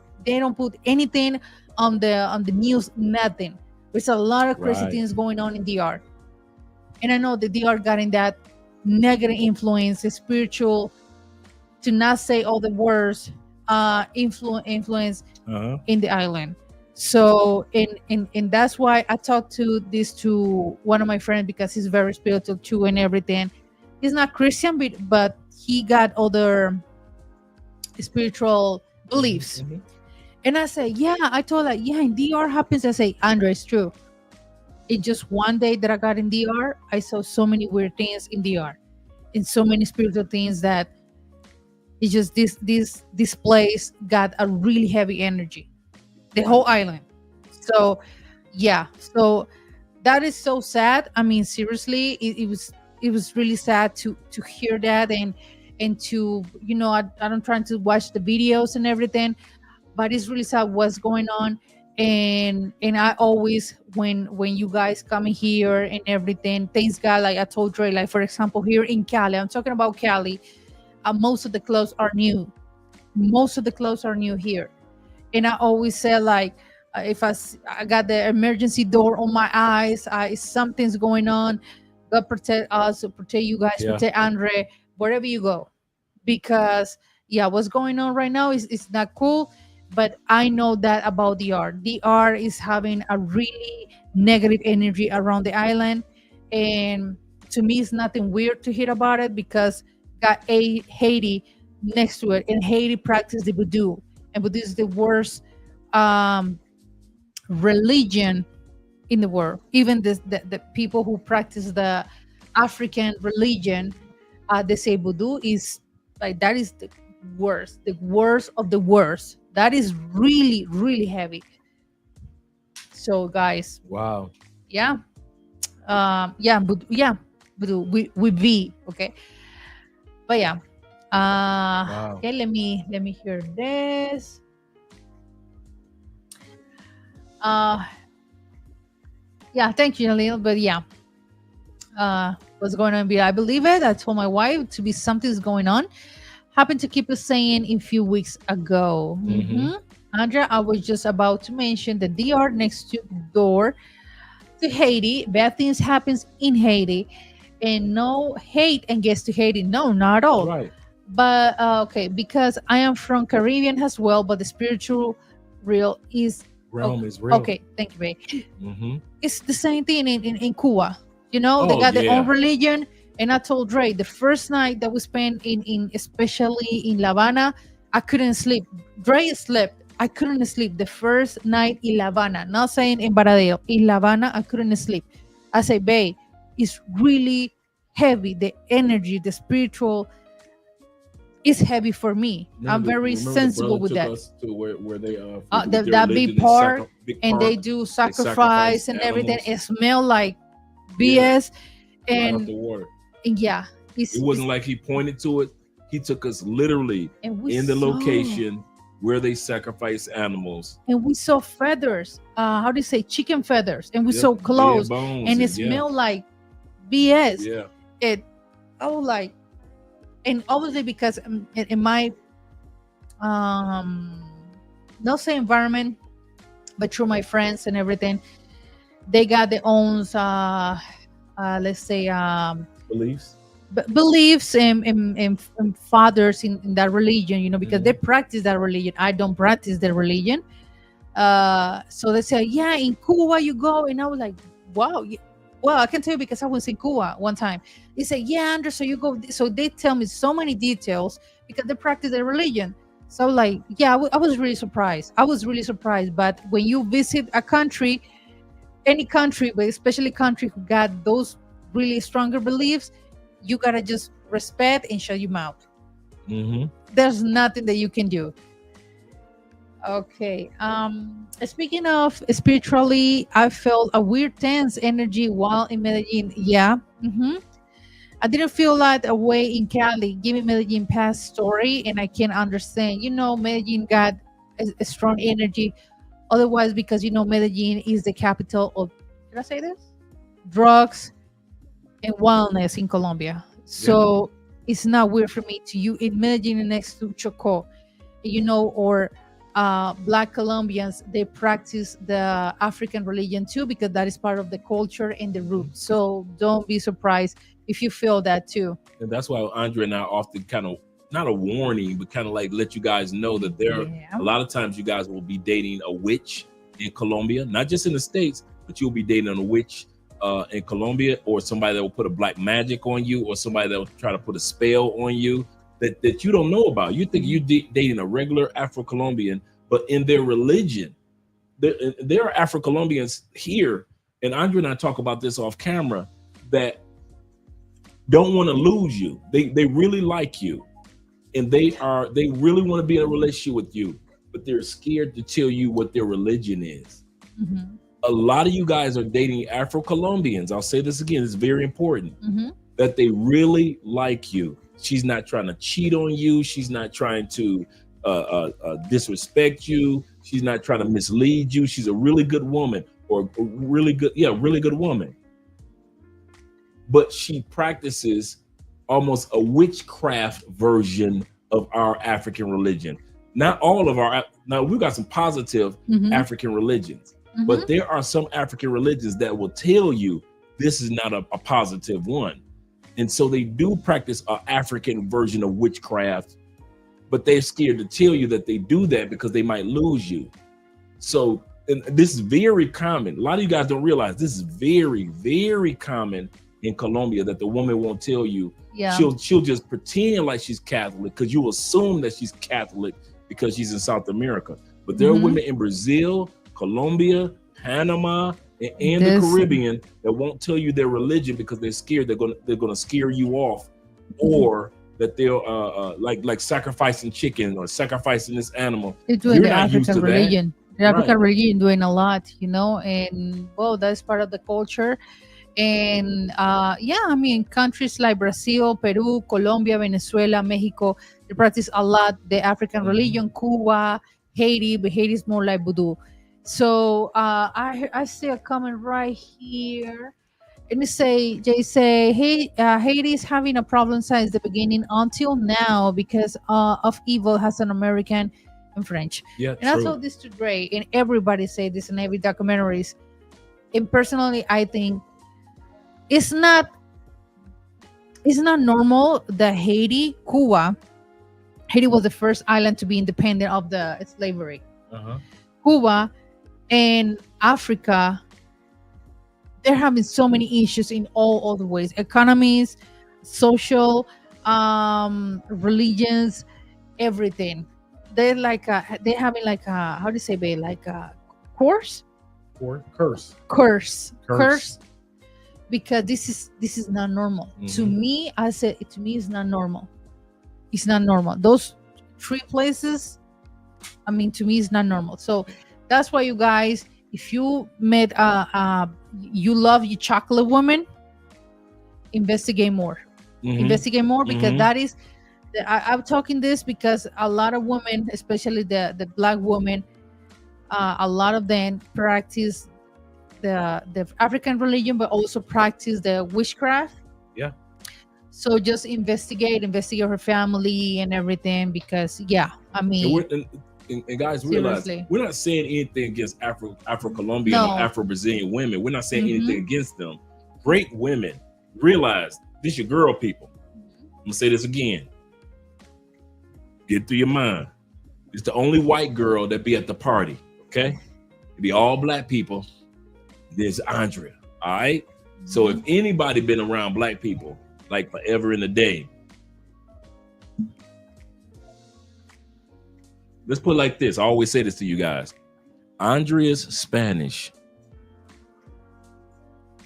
put anything on the news, nothing. There's a lot of crazy Right. things going on in DR. And I know the DR got in that negative influence, the spiritual, to not say all the words, influence Uh-huh. in the island. So and that's why I talked to one of my friends because he's very spiritual too and everything. He's not Christian, but he got other spiritual beliefs. Mhm. And I say, yeah, I told her, yeah, in DR happens. I say, Andre, it's true. It just one day that I got in DR, I saw so many weird things in DR, and so many spiritual things that it's just this place got a really heavy energy, the whole island. So yeah, so that is so sad. I mean, seriously, it was really sad to hear that, and to, you know, I don't try to watch the videos and everything, but it's really sad what's going on. And I always, when you guys come here and everything, thanks God, like I told Dre, like for example here in Cali, I'm talking about Cali, most of the clothes are new. Most of the clothes are new here. And I always say, like, if I got the emergency door on my eyes, something's going on, God protect us, protect you guys, Yeah. protect Andre, wherever you go. Because yeah, what's going on right now is not cool. But I know that about DR. DR is having a really negative energy around the island. And to me, it's nothing weird to hear about it because got Haiti next to it. In Haiti, practice the voodoo, and voodoo is the worst religion in the world. Even the people who practice the African religion, they say voodoo is like that is the worst of the worst. That is really, really heavy. So, guys, Wow. yeah, yeah, voodoo with V, okay, but yeah, Wow. okay. Let me hear this. Yeah, thank you, Jaleel. But yeah, what's going on? I believe it. I told my wife to be something's going on. Happened to keep us saying a few weeks ago. Andrea, I was just about to mention the DR next to door to Haiti. Bad things happens in Haiti, and no hate against to Haiti. No, not at all. Right. But okay, because I am from Caribbean as well, but the spiritual real is Realm is real. okay. Thank you, babe. Mm-hmm. It's the same thing in Cuba. You know, they Oh, got their yeah. own religion. And I told Dre the first night that we spent in especially in La Habana, I couldn't sleep. Dre slept. I couldn't sleep the first night in La Habana. Not saying in Baradeo. In La Habana, I couldn't sleep. I say, babe, it's really heavy. The energy, the spiritual is heavy for me. I'm very Remember the sensible brother with took that. us to where they That their big religion, park, big and park, they do sacrifice sacrifice and everything. animals. It smell like Yeah. BS. right off And the water. yeah, It wasn't like he pointed to it. He took us literally and we in the saw- location where they sacrifice animals. and we saw feathers. How do you say chicken feathers? And we Yep, saw dead clothes, bones and it yeah. smelled like BS. Yeah. It, I was like, and obviously because in my not say environment, but through my friends and everything, they got their own let's say Beliefs. beliefs and fathers in that religion, you know, because they practice that religion. I don't practice the religion. So they say, yeah, in Cuba you go, and I was like, wow. Well, I can tell you because I was in Cuba one time. They say, yeah, Andrew, so you go. So they tell me so many details because they practice their religion. So like, yeah, I was really surprised. I was really surprised. But when you visit a country, any country, but especially country who got those really stronger beliefs, you gotta just respect and shut your mouth. There's nothing that you can do. Okay. Speaking of spiritually, I felt a weird tense energy while in Medellin. Yeah. I didn't feel that way in Cali. Give me Medellin past story, and I can understand. You know, Medellin got a strong energy. Otherwise, because you know, Medellin is the capital of. Did I say this? Drugs and wildness in Colombia. So it's not weird for me to you in Medellin next to Choco, you know, or Black Colombians, they practice the African religion too, because that is part of the culture and the roots. So don't be surprised if you feel that too. And that's why Andre and I often kind of, not a warning, but kind of like let you guys know that there are a lot of times you guys will be dating a witch in Colombia, not just in the States, but you'll be dating a witch in Colombia, or somebody that will put a black magic on you, or somebody that will try to put a spell on you that you don't know about. You think you're dating a regular Afro-Colombian, but in their religion, there are Afro-Colombians here, and Andre and I talk about this off camera, that don't want to lose you. They really like you, and they really want to be in a relationship with you, but they're scared to tell you what their religion is. A lot of you guys are dating Afro-Colombians. I'll say this again, it's very important, that they really like you. She's not trying to cheat on you. She's not trying to disrespect you. She's not trying to mislead you. She's a really good woman, or really good woman. But she practices almost a witchcraft version of our African religion. Not all of now we've got some positive African religions, but there are some African religions that will tell you this is not a positive one. And so they do practice an African version of witchcraft, but they're scared to tell you that they do that because they might lose you. So, and this is very common. A lot of you guys don't realize this is very, very common in Colombia that the woman won't tell you. Yeah. She'll just pretend like she's Catholic because you assume that she's Catholic because she's in South America. But there are women in Brazil, Colombia, Panama, and the Caribbean that won't tell you their religion because they're scared they're gonna scare you off, or that they'll like sacrificing chicken or sacrificing this animal. They're doing the African religion. The African religion doing a lot, and well, that's part of the culture. And I mean, countries like Brazil, Peru, Colombia, Venezuela, Mexico, they practice a lot the African religion. Cuba, Haiti, but Haiti is more like voodoo. So I see a comment right here. Let me say, Jay say, hey, Haiti is having a problem since the beginning until now because of evil has an American and French. Yeah, and I told this to Dre, and everybody say this in every documentaries. And personally, I think it's not normal that Haiti was the first island to be independent of the slavery. Cuba and Africa, they're having so many issues in all other ways: economies, social, religions, everything. They're having like a, how do you say, babe, like a curse, because this is not normal. To me, I said, to me, it's not normal. It's not normal. Those 3 places, I mean, to me, it's not normal. So that's why, you guys, if you met you love your chocolate woman, investigate more. Investigate more, because that is I'm talking this because a lot of women, especially the Black women, a lot of them practice the African religion, but also practice the witchcraft. Yeah. So just investigate her family and everything, because I mean, and guys, realize we're not saying anything against Afro-Colombian or Afro-Brazilian women. We're not saying anything against them. Great women. Realize this your girl, people. I'm gonna say this again. Get through your mind. It's the only white girl that be at the party. Okay, it be all Black people. There's Andrea. All right. So if anybody been around Black people like forever in a day, let's put it like this. I always say this to you guys. Andrea's Spanish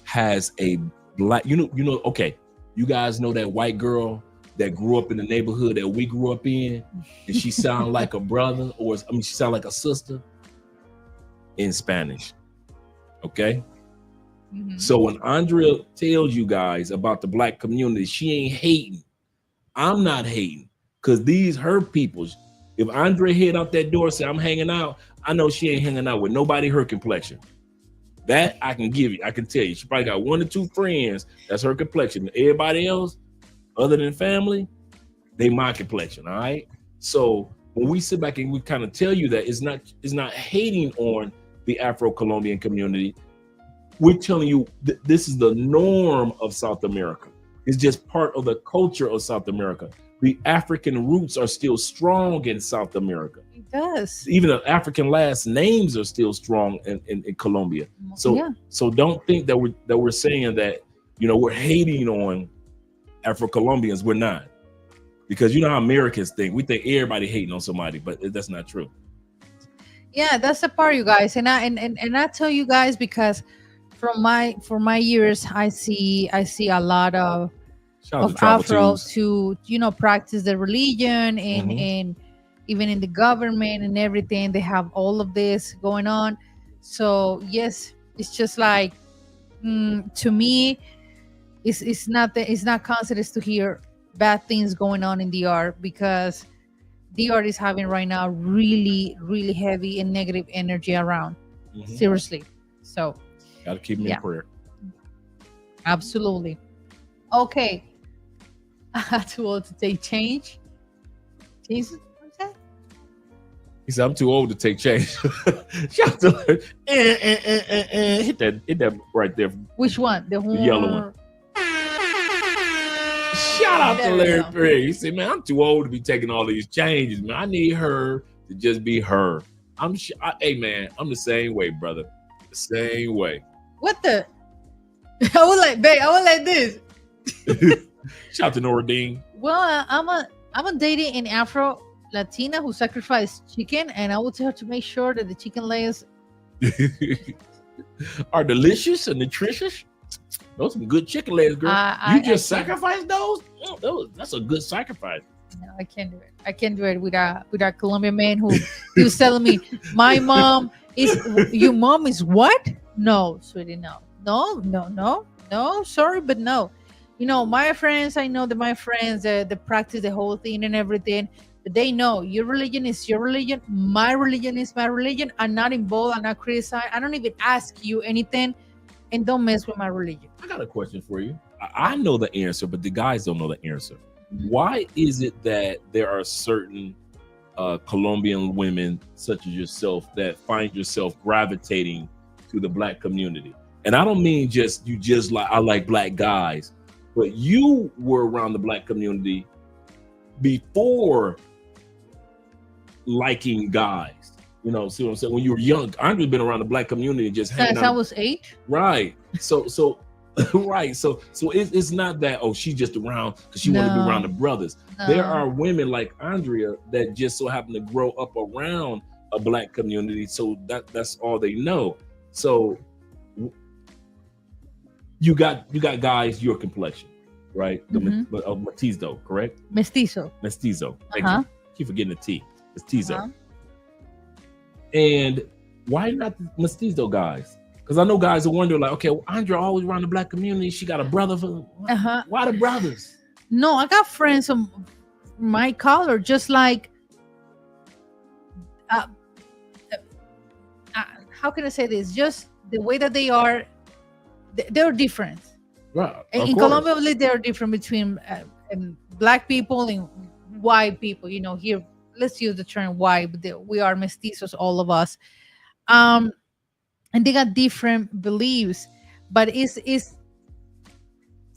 has a Black, okay. You guys know that white girl that grew up in the neighborhood that we grew up in, and she sound like a brother, she sound like a sister in Spanish. Okay. So when Andrea tells you guys about the Black community, she ain't hating. I'm not hating, because these her peoples. If Andrea head out that door and say, I'm hanging out, I know she ain't hanging out with nobody her complexion. That I can give you. I can tell you. She probably got 1 or 2 friends that's her complexion. Everybody else, other than family, they my complexion. All right. So when we sit back and we kind of tell you that it's not hating on the Afro-Colombian community, we're telling you this is the norm of South America. It's just part of the culture of South America. The African roots are still strong in South America. It does. Even the African last names are still strong in Colombia. So don't think that we're saying that we're hating on Afro-Colombians. We're not, because you know how Americans think. We think everybody hating on somebody, but that's not true. Yeah, that's the part, you guys, and I tell you guys, because for my years, I see a lot of Afro to practice the religion, and even in the government and everything, they have all of this going on. So yes, it's just like to me, it's not considered to hear bad things going on in DR, because DR is having right now really, really heavy and negative energy around. Seriously. So gotta keep me in prayer. Absolutely. Okay. Too old to take change. Jesus, what's that? He said, I'm too old to take change. Shout to hit that right there. Which one? The yellow one. Shout out to Larry Perry. He said, man, I'm too old to be taking all these changes, man. I need her to just be her. Hey, man, I'm the same way, brother. The same way. What the? I was like, babe, I was like this. Shout out to Nora Dean. Well, I'm a dating an Afro Latina who sacrificed chicken, and I will tell her to make sure that the chicken legs Are delicious and nutritious. Those some good chicken legs, girl. You just sacrificed those? That's a good sacrifice. No, I can't do it. I can't do it with a Colombian man who he was telling me, my mom is your mom is what? No, sweetie, no. Sorry, but no. You know, my friends, I know that my friends they practice the whole thing and everything, but they know your religion is your religion, my religion is my religion. I'm not involved, I'm not criticized. I don't even ask you anything, and don't mess with my religion. I got a question for you. I know the answer, but the guys don't know the answer. Why is it that there are certain Colombian women such as yourself that find yourself gravitating to the Black community? And I don't mean just like I like Black guys, but you were around the Black community before liking guys. You know, see what I'm saying? When you were young, Andre's been around the Black community and just hanging out. Since I was 8. Right. So right. So it's not that, oh, she's just around because she want to be around the brothers. No. There are women like Andrea that just so happen to grow up around a Black community. So that's all they know. So you got guys your complexion, right? Mestizo, correct? Mestizo. Thank you. Keep forgetting the T. Mestizo. And why not the Mestizo guys? Because I know guys are wondering, like, okay, well, Andrea always around the Black community. She got a brother. Why the brothers? No, I got friends of my color, just like, how can I say this? Just the way that they are, they're different. Right. In Colombia, they're different between Black people and white people. You know, here, let's use the term white, but we are mestizos, all of us. And they got different beliefs, but it's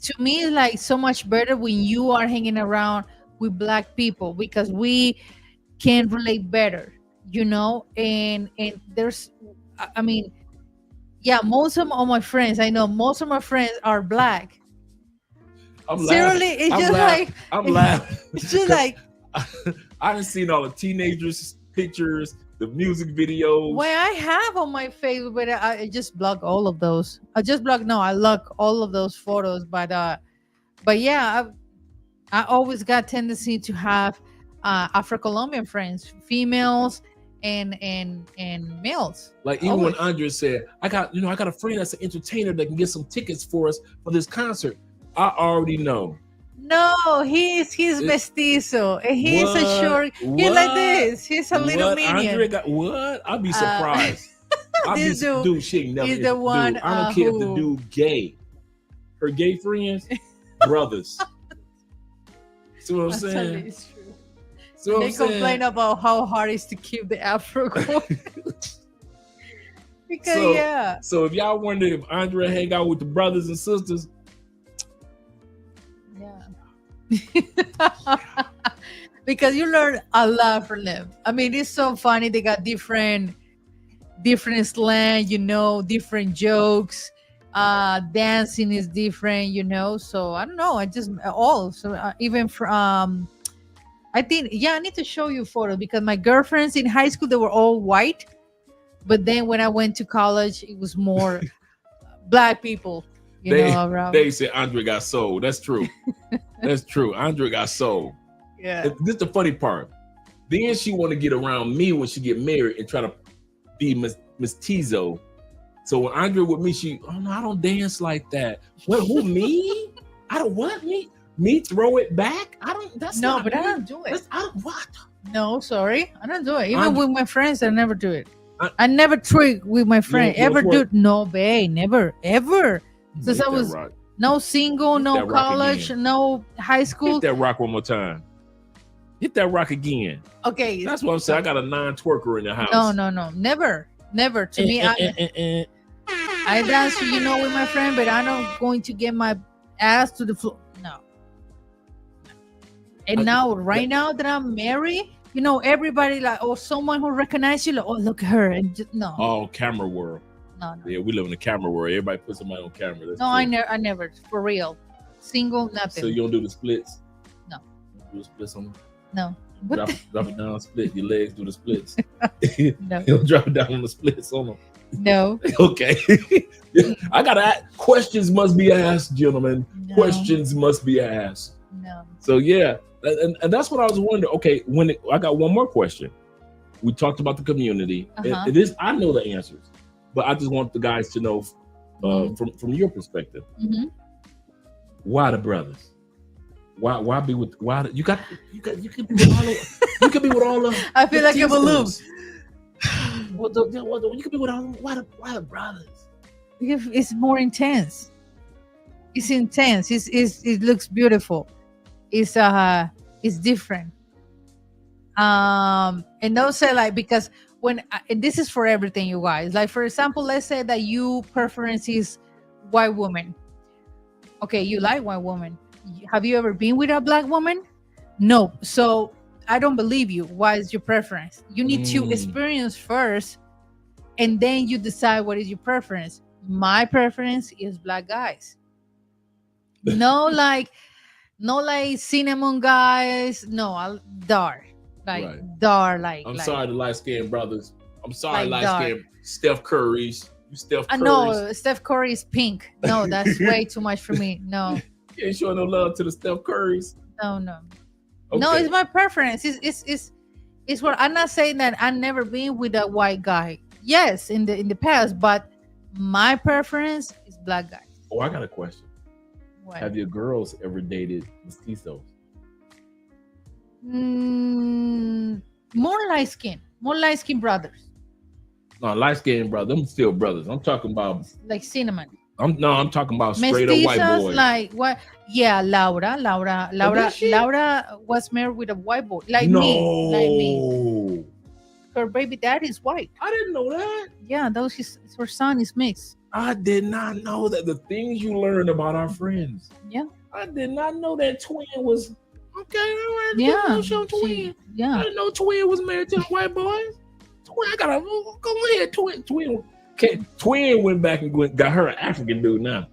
to me like so much better when you are hanging around with Black people because we can relate better, you know. And there's, I mean, yeah, most of my friends, I know most of my friends are Black. Seriously, it's just like I'm laughing. It's just like I done seen all the teenagers' pictures, the music videos. Well, I have on my Facebook, but I just block all of those. I lock all of those photos. But yeah, I always got tendency to have Afro-Colombian friends, females and males. Like even when Andrea said, I got a friend that's an entertainer that can get some tickets for us for this concert. I already know. No, he's mestizo. And he's a short. He's like this. He's a little minion. Andrea got what? I'd be surprised. Dude, she ain't never. He's the one. Dude, I don't care if the dude gay. Her gay friends, brothers. See what I'm saying? It's true. See what They I'm saying? complain about how hard it is to keep the afro going. Because So if y'all wonder if Andrea hang out with the brothers and sisters. Because you learn a lot from them. I mean, it's so funny. They got different slang, you know, different jokes. Dancing is different, you know. So I don't know. I just even from I think I need to show you photos because my girlfriends in high school they were all white, but then when I went to college, it was more Black people. They said Andrea got sold. That's true. That's true. Andrea got sold. Yeah. This is the funny part. Then she want to get around me when she get married and try to be mestizo. So when Andrea with me, I don't dance like that. What? Who me? I don't what me? Me throw it back? I don't. That's no, not but me. I don't do it. What? No, sorry, I don't do it. Even with my friends, I never do it. I never trick with my friend. Ever do it? No, babe, never, ever. Since I was no single, no college, no high school. Hit that rock one more time. Hit that rock again. Okay. That's what I'm saying. I got a non-twerker in the house. No. Never. To me, I dance, you know, with my friend, but I'm not going to get my ass to the floor. No. And right now that I'm married, you know, everybody like, someone who recognizes you, like, oh, look at her. And just, no. Oh, camera world. No, no. Yeah, we live in a camera world. Everybody puts somebody on camera. That's No, true. I never, for real. Single, nothing. So you don't do the splits? No. You don't do the splits on them? No. What Drop it down, split. Your legs do the splits. No. You don't drop it down on the splits on them. No. Okay. I gotta ask. Questions must be asked, gentlemen. No. Questions must be asked. No. So yeah, and that's what I was wondering. Okay, I got one more question. We talked about the community. It is, I know the answers, but I just want the guys to know from your perspective. Why the brothers? Why be with you can be with all of you can be with all of I feel like a balloon. You can be with all why the brothers? Because it's more intense. It's intense. It looks beautiful. It's different. And don't say like, because and this is for everything, you guys. Like, for example, let's say that you preference is white woman. Okay, you like white woman. Have you ever been with a black woman? No. So I don't believe you. Why is your preference? You need to experience first, and then you decide what is your preference. My preference is black guys. No, like cinnamon guys. No, dark. Dark. I'm sorry, the light-skinned brothers. I'm sorry, like light-skinned Steph Curry's. You Steph Curry's. No, Steph Curry is pink. No, that's way too much for me. No. You ain't showing no love to the Steph Curry's. No. Okay. No, it's my preference. It's what I'm not saying that I've never been with a white guy. Yes, in the past, but my preference is black guys. Oh, I got a question. What? Have your girls ever dated mestizos? More light skin brothers. No, light-skinned brother. Them still brothers. I'm talking about Like cinnamon. I'm talking about straight up white boys. Like what? Yeah, Laura was married with a white boy. Like me. Her baby dad is white. I didn't know that. Yeah, her son is mixed. I did not know that. The things you learn about our friends. Yeah. I did not know that Twin was okay. All right. Yeah. Twin. Yeah. I didn't know Twin was married to a white boy. Twin, I gotta go ahead. Twin. Okay, Twin went back and got her an African dude now.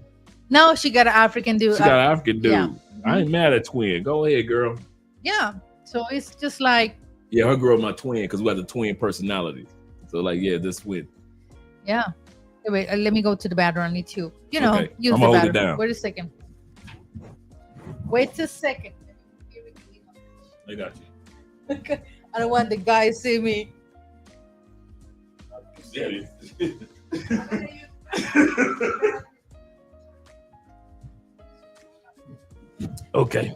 No, she got an African dude. She got an African dude. Yeah. I ain't mad at Twin. Go ahead, girl. Yeah. So it's just like. Yeah, her girl, my twin, because we have the twin personalities. So like, yeah, this win. Yeah. Wait, let me go to the bathroom. I need to, use I'm the gonna hold it bathroom. down. Wait a second. Wait a second. I got you. I don't want the guy to see me. Okay.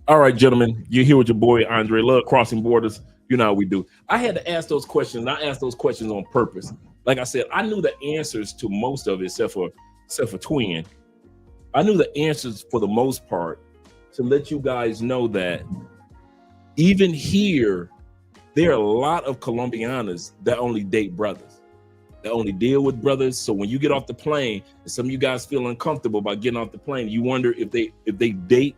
All right, gentlemen, you're here with your boy Andre. Love crossing borders. You know how we do. I had to ask those questions. I asked those questions on purpose. Like I said, I knew the answers to most of it, except for Twin. I knew the answers for the most part to let you guys know that even here, there are a lot of Colombianas that only date brothers, that only deal with brothers. So when you get off the plane, and some of you guys feel uncomfortable about getting off the plane, you wonder if they date,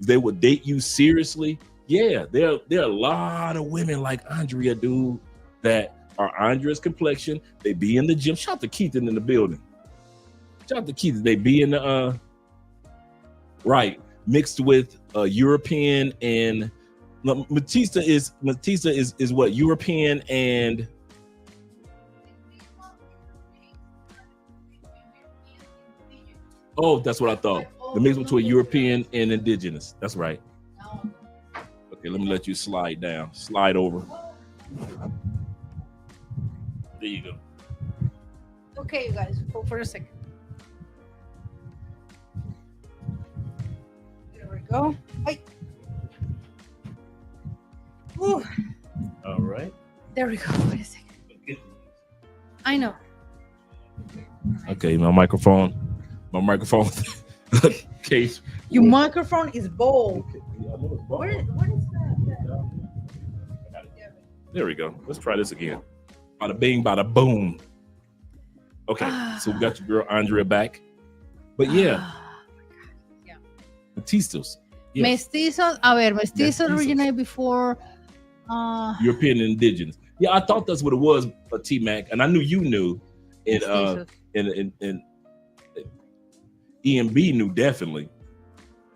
they would date you seriously. Yeah, there are a lot of women like Andrea, dude, that are Andrea's complexion. They be in the gym. Shout out to Keith in the building. Shout out to Keith. They be in the right mixed with European and Matista is what, European and oh, that's what I thought. The mix between European and indigenous. That's right. Okay, let me let you slide down. Slide over. There you go. Okay, you guys, hold for a second. There we go. Hi. Ooh. All right. There we go. Wait a second. I know. Okay, my microphone case. Your microphone is bold. Okay. What is that? There we go. Let's try this again. Bada bing, bada boom. Okay, so we got your girl Andrea back. But yeah. Yeah. Mestizos. Yes. Mestizos. A ver, mestizos originated before European and indigenous. Yeah, I thought that's what it was, T-Mac, and I knew you knew, and EMB knew definitely.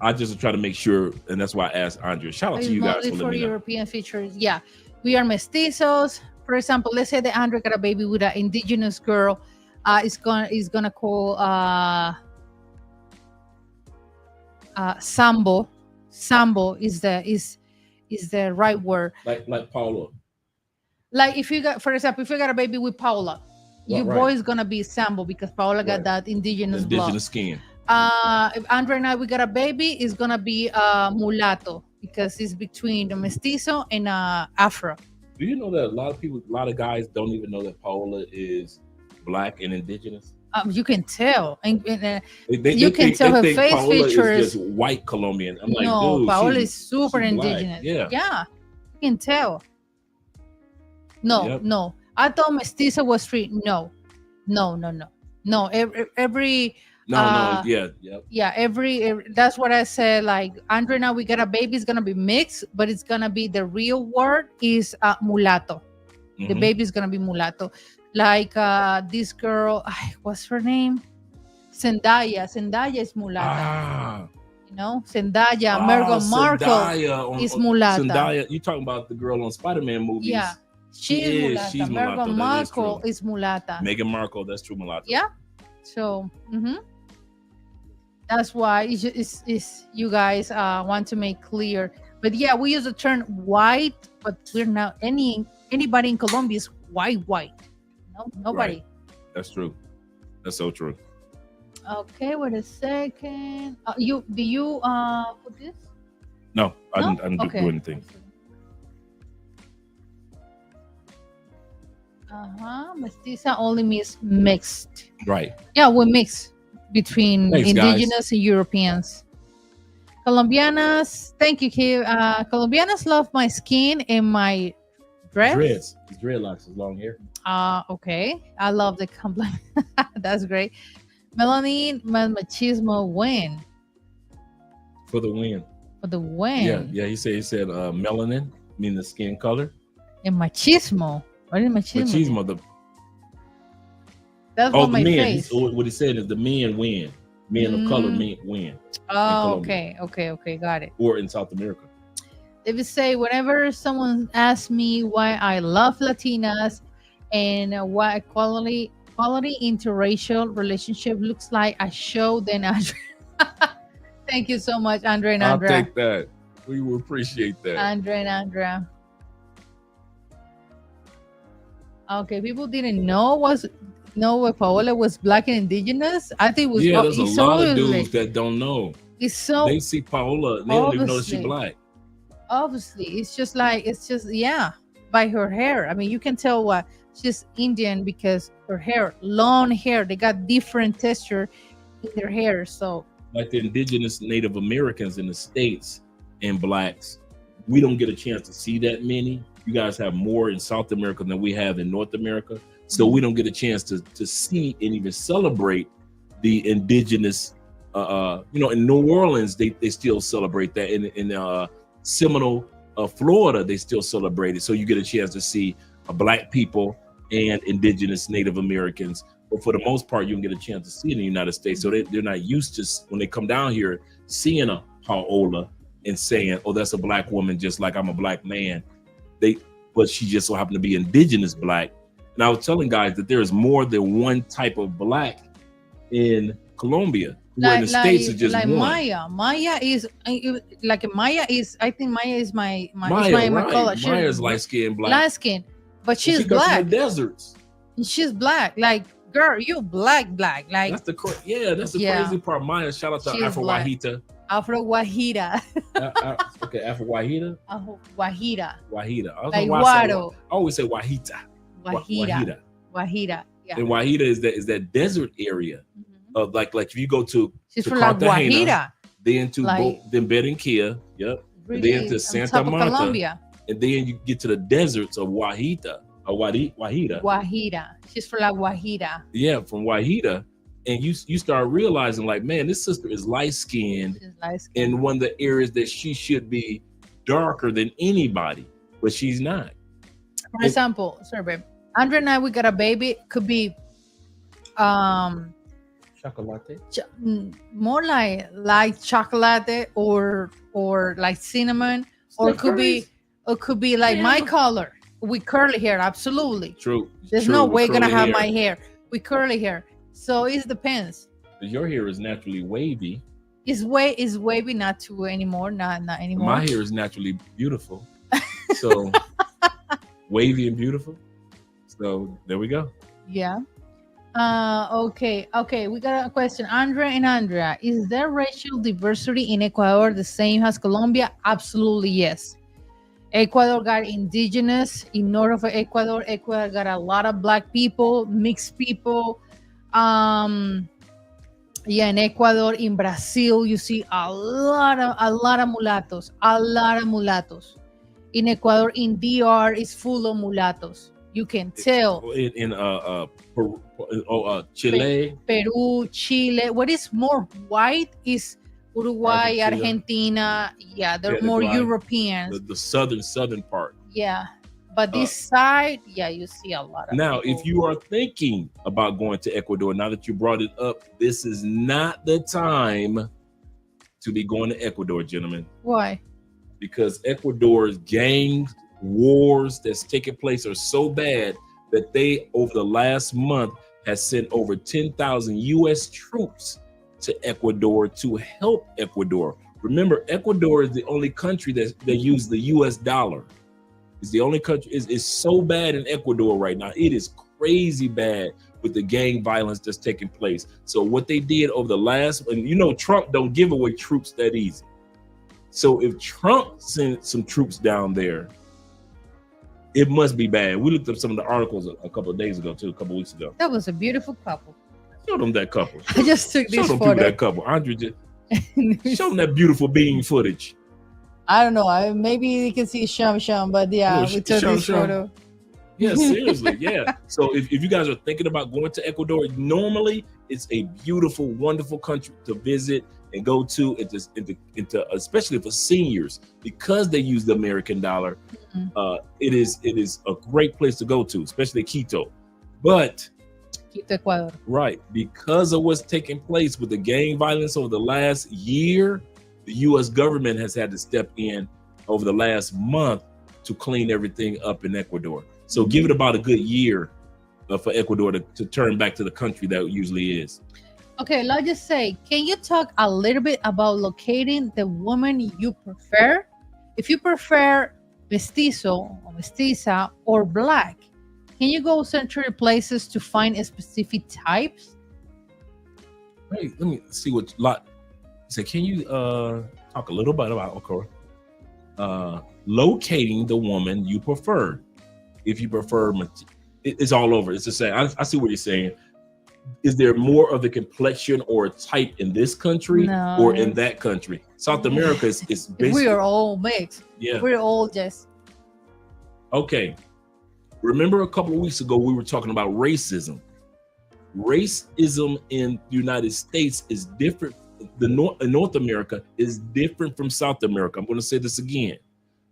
I just try to make sure, and that's why I asked Andrea. Shout out to you guys for European features. Yeah, we are mestizos. For example, let's say that Andrea got a baby with an indigenous girl. Is gonna call Sambo. Sambo is the right word. Like Paula. Like if you got, for example, if you got a baby with Paula, your boy is gonna be Sambo because Paula got that indigenous blood. Skin. If Andre and I we got a baby, it's gonna be mulatto because it's between the mestizo and Afro. Do you know that a lot of guys don't even know that Paola is black and indigenous? You can tell, and you can tell her face Paola features. Is just white Colombian. I'm like, no, dude, Paola is super indigenous. Yeah, you can tell. No. I thought mestizo was free. No. Every that's what I said. Like Andre, now we got a baby, it's gonna be mixed, but it's gonna be the real word is mulatto. Mm-hmm. The baby is gonna be mulatto. Like this girl, what's her name? Zendaya is mulata. You know, Zendaya, Meghan Markle is mulata. Zendaya, you talking about the girl on Spider-Man movies? Yeah, she's mulata. Meghan Markle is mulata. Meghan Markle, that's true mulata. Yeah. So that's why it's you guys want to make clear. But yeah, we use the term white, but we're not anybody in Colombia is white. No, nobody. Right. That's true. That's so true. Okay, wait a second. Do you put this? No, I didn't do anything. Mestiza only means mixed. Right. Yeah, we mix between indigenous guys. And Europeans. Colombianas, thank you, Kev. Colombianas love my skin and my dress. Dreads. His dreadlocks is long hair. Okay. I love the compliment. That's great. Melanie, machismo win. For the win. For the win. Yeah. He said melanin, meaning the skin color. And machismo. What is machismo? That's what my face. What he said is the men win. Men of color win. Oh, okay, got it. Or in South America. They would say whenever someone asks me why I love Latinas and what quality interracial relationship looks like, I show then Andre. Thank you so much, Andre and Andrea. I'll take that. We will appreciate that. Andre and Andrea. Okay, people didn't know what Paola was black and indigenous. I think it was. Yeah, there's a lot of dudes that don't know. It's so they see Paola, they don't even know that she's black. Obviously, it's just by her hair. I mean, you can tell what she's Indian because her hair, long hair. They got different texture in their hair. So, like the indigenous Native Americans in the States and blacks, we don't get a chance to see that many. You guys have more in South America than we have in North America. So we don't get a chance to see and even celebrate the indigenous, in New Orleans, they still celebrate that. In Seminole, Florida, they still celebrate it. So you get a chance to see black people and indigenous Native Americans. But for the most part, you can get a chance to see it in the United States. So they're not used to, when they come down here, seeing a Paola and saying, oh, that's a black woman, just like I'm a black man. But she just so happened to be indigenous black. And I was telling guys that there is more than one type of black in Colombia. Where in the States is just like one. Maya is I think Maya is my color. Maya's light skin black. Light skin, but she's black. From the deserts. She's black. Like, girl, you black. Like that's the crazy part. Maya, shout out to Afro Wahita. Afro Wahida. Okay, Afro Wahida. Wahida. Like Guaro. I always say Wahita. Wahida. Yeah. And Wahida is that desert area of like if you go to Cartagena, then to then Barranquilla, really, and then to Santa Marta, Colombia. And then you get to the deserts of Wahida. Wahida. She's from Wahida. Yeah, from Wahida. And you start realizing, like, man, this sister is light-skinned in one of the areas that she should be darker than anybody, but she's not. For example, sorry, babe. Andre and I, we got a baby. Could be Chocolate. more like chocolate or like cinnamon, or could be like my color with curly hair. Absolutely. True. There's True, no with way gonna curly have hair. my hair with curly hair. So it depends. Your hair is naturally wavy. Is wavy, not too anymore. Not anymore. My hair is naturally beautiful. So wavy and beautiful. So there we go. Yeah. Okay. We got a question. Andrea and Andrea, is there racial diversity in Ecuador the same as Colombia? Absolutely yes. Ecuador got indigenous in north of Ecuador. Ecuador got a lot of black people, mixed people. Yeah, in Ecuador, in Brazil, you see a lot of mulattoes, In Ecuador, in DR, is full of mulattoes. You can tell. In Chile, Peru, Chile. What is more white is Uruguay, Argentina. Yeah, they're more Europeans. The southern part. Yeah, but this side, yeah, you see a lot of now, people. if you are thinking about going to Ecuador, now that you brought it up, this is not the time to be going to Ecuador, gentlemen. Why? Because Ecuador's gang wars that's taking place are so bad that they, over the last month, has sent over 10,000 U.S. troops to Ecuador to help Ecuador. Remember, Ecuador is the only country that use the U.S. dollar. It's the only country. It's so bad in Ecuador right now. It is crazy bad with the gang violence that's taking place. So what they did over the last, and you know, Trump don't give away troops that easy. So if Trump sent some troops down there, it must be bad. We looked up some of the articles a couple of days ago, too, a couple of weeks ago. That was a beautiful couple. Show them that couple. I just took this Show them photo. that couple. Andre, just show them that beautiful bean footage. I don't know. Maybe you can see Sham, but yeah, we took this photo. Yeah, seriously, yeah. So if you guys are thinking about going to Ecuador, normally it's a beautiful, wonderful country to visit and go to, into especially for seniors, because they use the American dollar. Mm-hmm. It is a great place to go to, especially Quito. But Quito, Ecuador. Right, because of what's taking place with the gang violence over the last year, the U.S. government has had to step in over the last month to clean everything up in Ecuador. So give it about a good year for Ecuador to turn back to the country that it usually is. Okay, let's just say, can you talk a little bit about locating the woman you prefer? If you prefer mestizo or mestiza or black, can you go certain places to find a specific types? Hey, let me see what lot. So can you talk a little bit about locating the woman you prefer? If you prefer, it's all over. It's the same. I see what you're saying. Is there more of the complexion or type in this country or in that country? South America is basically. We are all mixed. Yeah. We're all just. Okay. Remember a couple of weeks ago, we were talking about racism. Racism in the United States is different. In North America is different from South America. I'm going to say this again.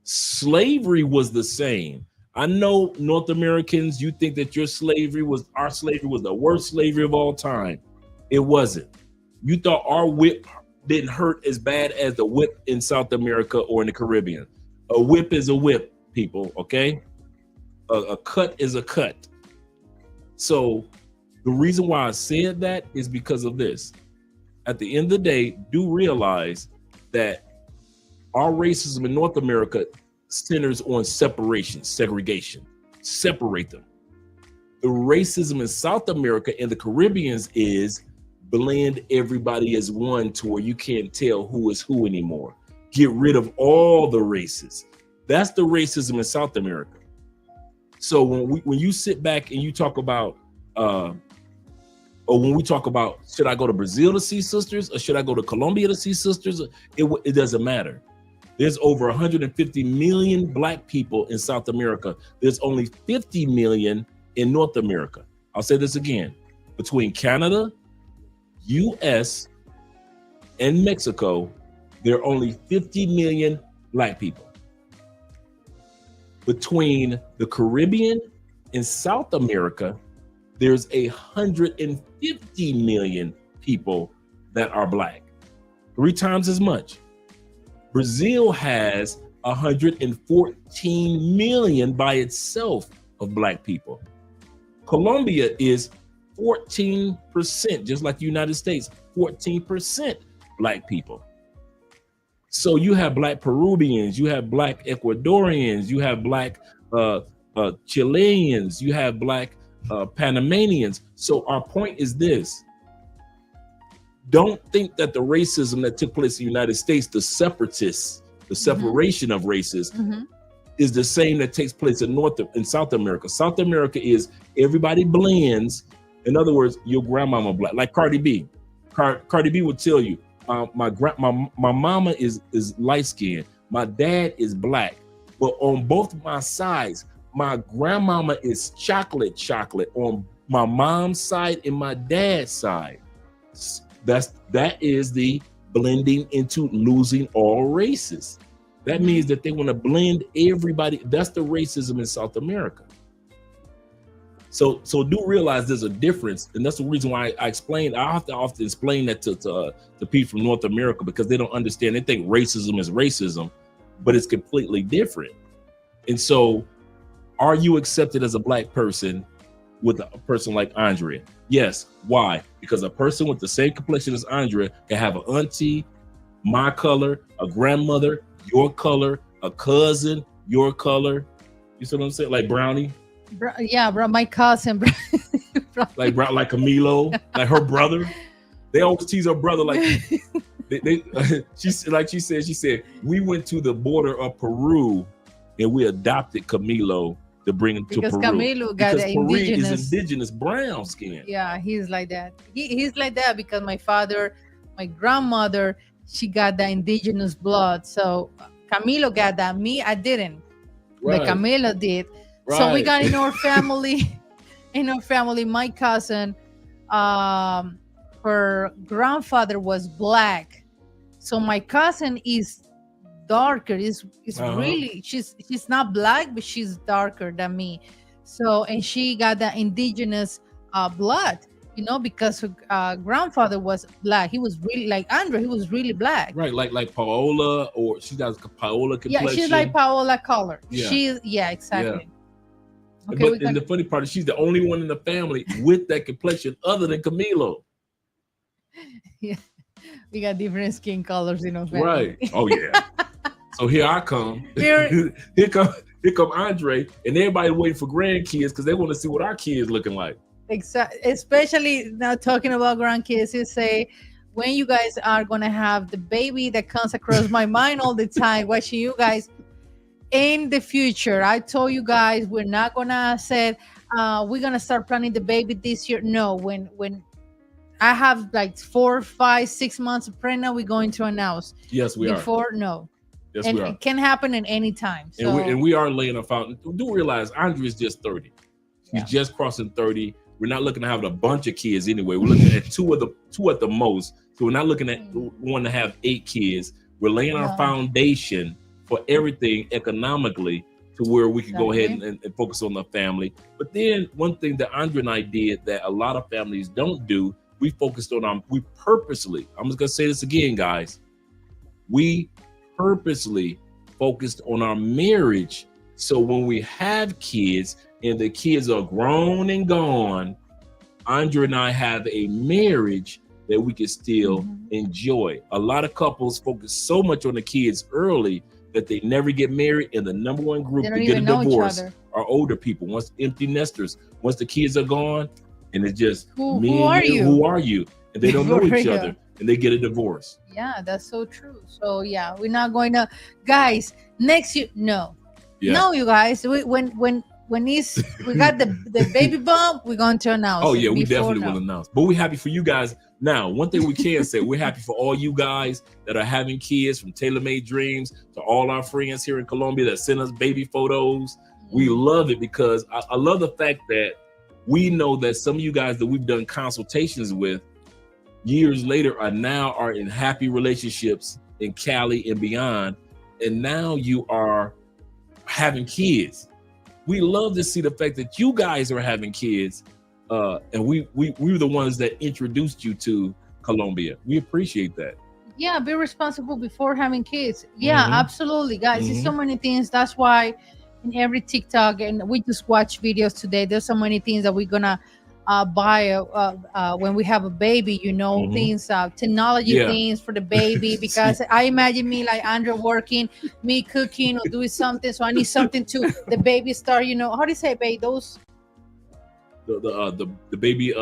Slavery was the same. I know North Americans, you think that our slavery was the worst slavery of all time. It wasn't. You thought our whip didn't hurt as bad as the whip in South America or in the Caribbean. A whip is a whip, people, okay? A cut is a cut. So the reason why I said that is because of this. At the end of the day, do realize that our racism in North America centers on separation, segregation. Separate them. The racism in South America and the Caribbeans is blend everybody as one to where you can't tell who is who anymore. Get rid of all the races. That's the racism in South America. So when you sit back and you talk about, or when we talk about, should I go to Brazil to see sisters or should I go to Colombia to see sisters? It doesn't matter. There's over 150 million black people in South America. There's only 50 million in North America. I'll say this again. Between Canada, US, and Mexico, there are only 50 million black people. between the Caribbean and South America, there's 150 million people that are black, 3 times as much. Brazil has 114 million by itself of black people. Colombia is 14%, just like the United States, 14% black people. So you have black Peruvians, you have black Ecuadorians, you have black Chileans, you have black Panamanians. So our point is this: don't think that the racism that took place in the United States, the separatists, the separation of races, is the same that takes place in South America. South America is everybody blends. In other words, your grandmama black, like Cardi B. Cardi B would tell you, my mama is light skinned, my dad is black, but on both my sides, my grandmama is chocolate on my mom's side and my dad's side. That is the blending into losing all races. That means that they want to blend everybody. That's the racism in South America. So do realize there's a difference, and that's the reason why I have to often explain that to people from North America, because they don't understand. They think racism is racism, but it's completely different. And so, are you accepted as a black person with a person like Andrea? Yes. Why? Because a person with the same complexion as Andrea can have an auntie, my color, a grandmother, your color, a cousin, your color. You see what I'm saying? Like Brownie. My cousin. like Camilo, like her brother. They always tease her brother like she said we went to the border of Peru and we adopted Camilo to bring him to Peru. Camilo got the indigenous brown skin. Yeah, he's like that. He's like that because my grandmother, she got the indigenous blood. So Camilo got that. Me, I didn't. Right. But Camilo did. Right. So we got in our family, my cousin, her grandfather was black. So my cousin is darker. Is really, she's not black, but she's darker than me. So, and she got the indigenous blood, because her grandfather was black. He was really like Andre. He was really black. Right, like Paola, or she got Paola complexion. Yeah, she's like Paola color. Yeah. Exactly. Yeah. Okay, and the funny part is she's the only one in the family with that complexion other than Camilo. Yeah, we got different skin colors in our family. Right. Oh yeah. So here I come. Here come Andre, and everybody waiting for grandkids because they want to see what our kids looking like. Exactly. Especially now talking about grandkids, you say, when you guys are gonna have the baby that comes across my mind all the time, watching you guys. In the future, I told you guys we're not gonna say we're gonna start planning the baby this year. No, when I have like 4, 5, 6 months pregnant, we're going to announce. Yes, we are. Before, no. Yes, and we are. It can happen at any time. So. And we are laying a foundation. Do realize Andre is just 30. He's just crossing 30. We're not looking to have a bunch of kids anyway. We're looking at two at the most. So we're not looking at one to have 8 kids. We're laying our foundation for everything economically to where we can go ahead and focus on the family. But then one thing that Andre and I did that a lot of families don't do, we focused on we purposely, I'm just gonna say this again, guys. We purposely focused on our marriage. So when we have kids and the kids are grown and gone, Andre and I have a marriage that we can still enjoy. A lot of couples focus so much on the kids early that they never get married, and the number one group to get a divorce are older people. Once empty nesters, once the kids are gone, and it's just who are you? And they don't know each other, and they get a divorce. Yeah, that's so true. So yeah, we're not going to, guys. Next year, no, you guys. When we got the baby bump, we're going to announce. Oh yeah, we definitely will announce. But we're happy for you guys. Now, one thing we can say, we're happy for all you guys that are having kids, from Tailor Made Dreams to all our friends here in Colombia that send us baby photos. We love it because I love the fact that we know that some of you guys that we've done consultations with years later are in happy relationships in Cali and beyond. And now you are having kids. We love to see the fact that you guys are having kids, and we were the ones that introduced you to Colombia. We appreciate that. Yeah, be responsible before having kids. Yeah, Mhm. absolutely, guys. There's so many things. That's why in every TikTok, and we just watch videos today. There's so many things that we're gonna buy when we have a baby. You know, Mhm. things, technology Yeah. things for the baby. Because I imagine me like Andrea working, me cooking or doing something. So I need something to the baby start. You know, how do you say, babe? Those The baby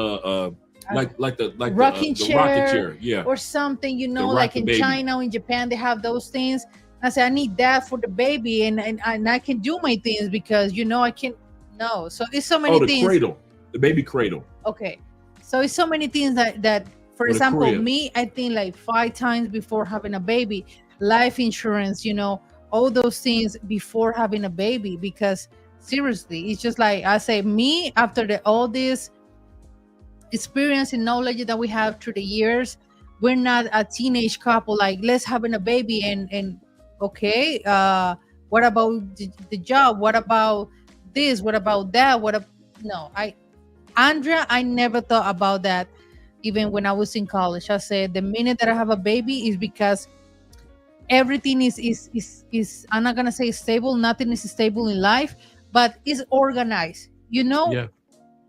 like the rocking the chair, rocket chair, yeah. or something, you know, The like rocket in baby. China or in Japan, they have those things. I say I need that for the baby, and I can do my things because you know I can. No, so it's so many Oh, the things. cradle, the baby cradle. Okay, so it's so many things that for Or the example, crib. me, I think like 5 times before having a baby, life insurance, you know, all those things before having a baby. Because seriously, it's just like I say, me after all this experience and knowledge that we have through the years, we're not a teenage couple like let's having a baby and okay, what about the job, what about this, what about that, no, Andrea, I never thought about that. Even when I was in college, I said the minute that I have a baby is because everything is I'm not gonna say stable, nothing is stable in life, but it's organized, you know. Yeah.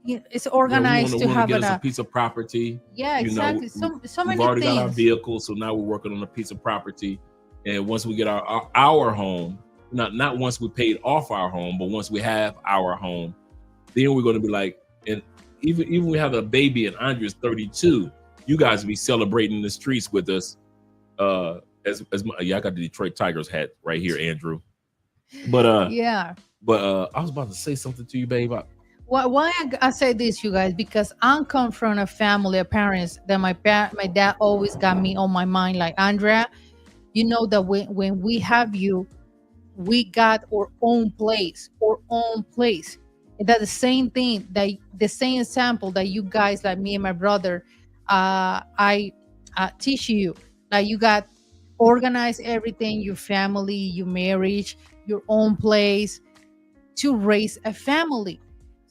It's Yeah, we organized want to to have get us a a piece of property. yeah, You know, exactly. So we've many already got our things. vehicle, so now we're working on a piece of property. And once we get our home, not once we paid off our home, but once we have our home, then we're going to be like, and even we have a baby and Andrea's 32, you guys will be celebrating in the streets with us. Yeah, I got the Detroit Tigers hat right here, Andrew. But Yeah. I was about to say something to you, babe. Why I say this, you guys, because I'm come from a family of parents that my dad always got me on my mind. Like, Andrea, you know that when we have you, we got our own place, And that's the same thing, that the same example that you guys, like me and my brother, I teach you. Like, you got organize everything, your family, your marriage, your own place to raise a family.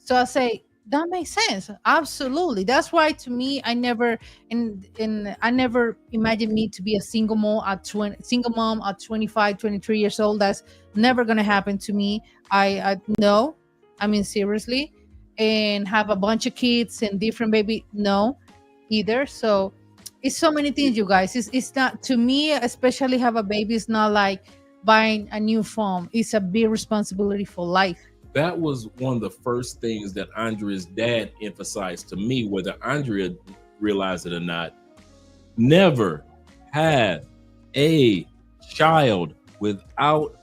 So I say that makes sense. Absolutely. That's why to me, I never and I never imagined me to be a single mom at 25, 23 years old. That's never gonna happen to me. I no, I mean seriously, and have a bunch of kids and different baby. No, either. So it's so many things, you guys. It's not, to me, especially have a baby. It's not like buying a new phone. It's a big responsibility for life. That was one of the first things that Andrea's dad emphasized to me, whether Andrea realized it or not. Never have a child without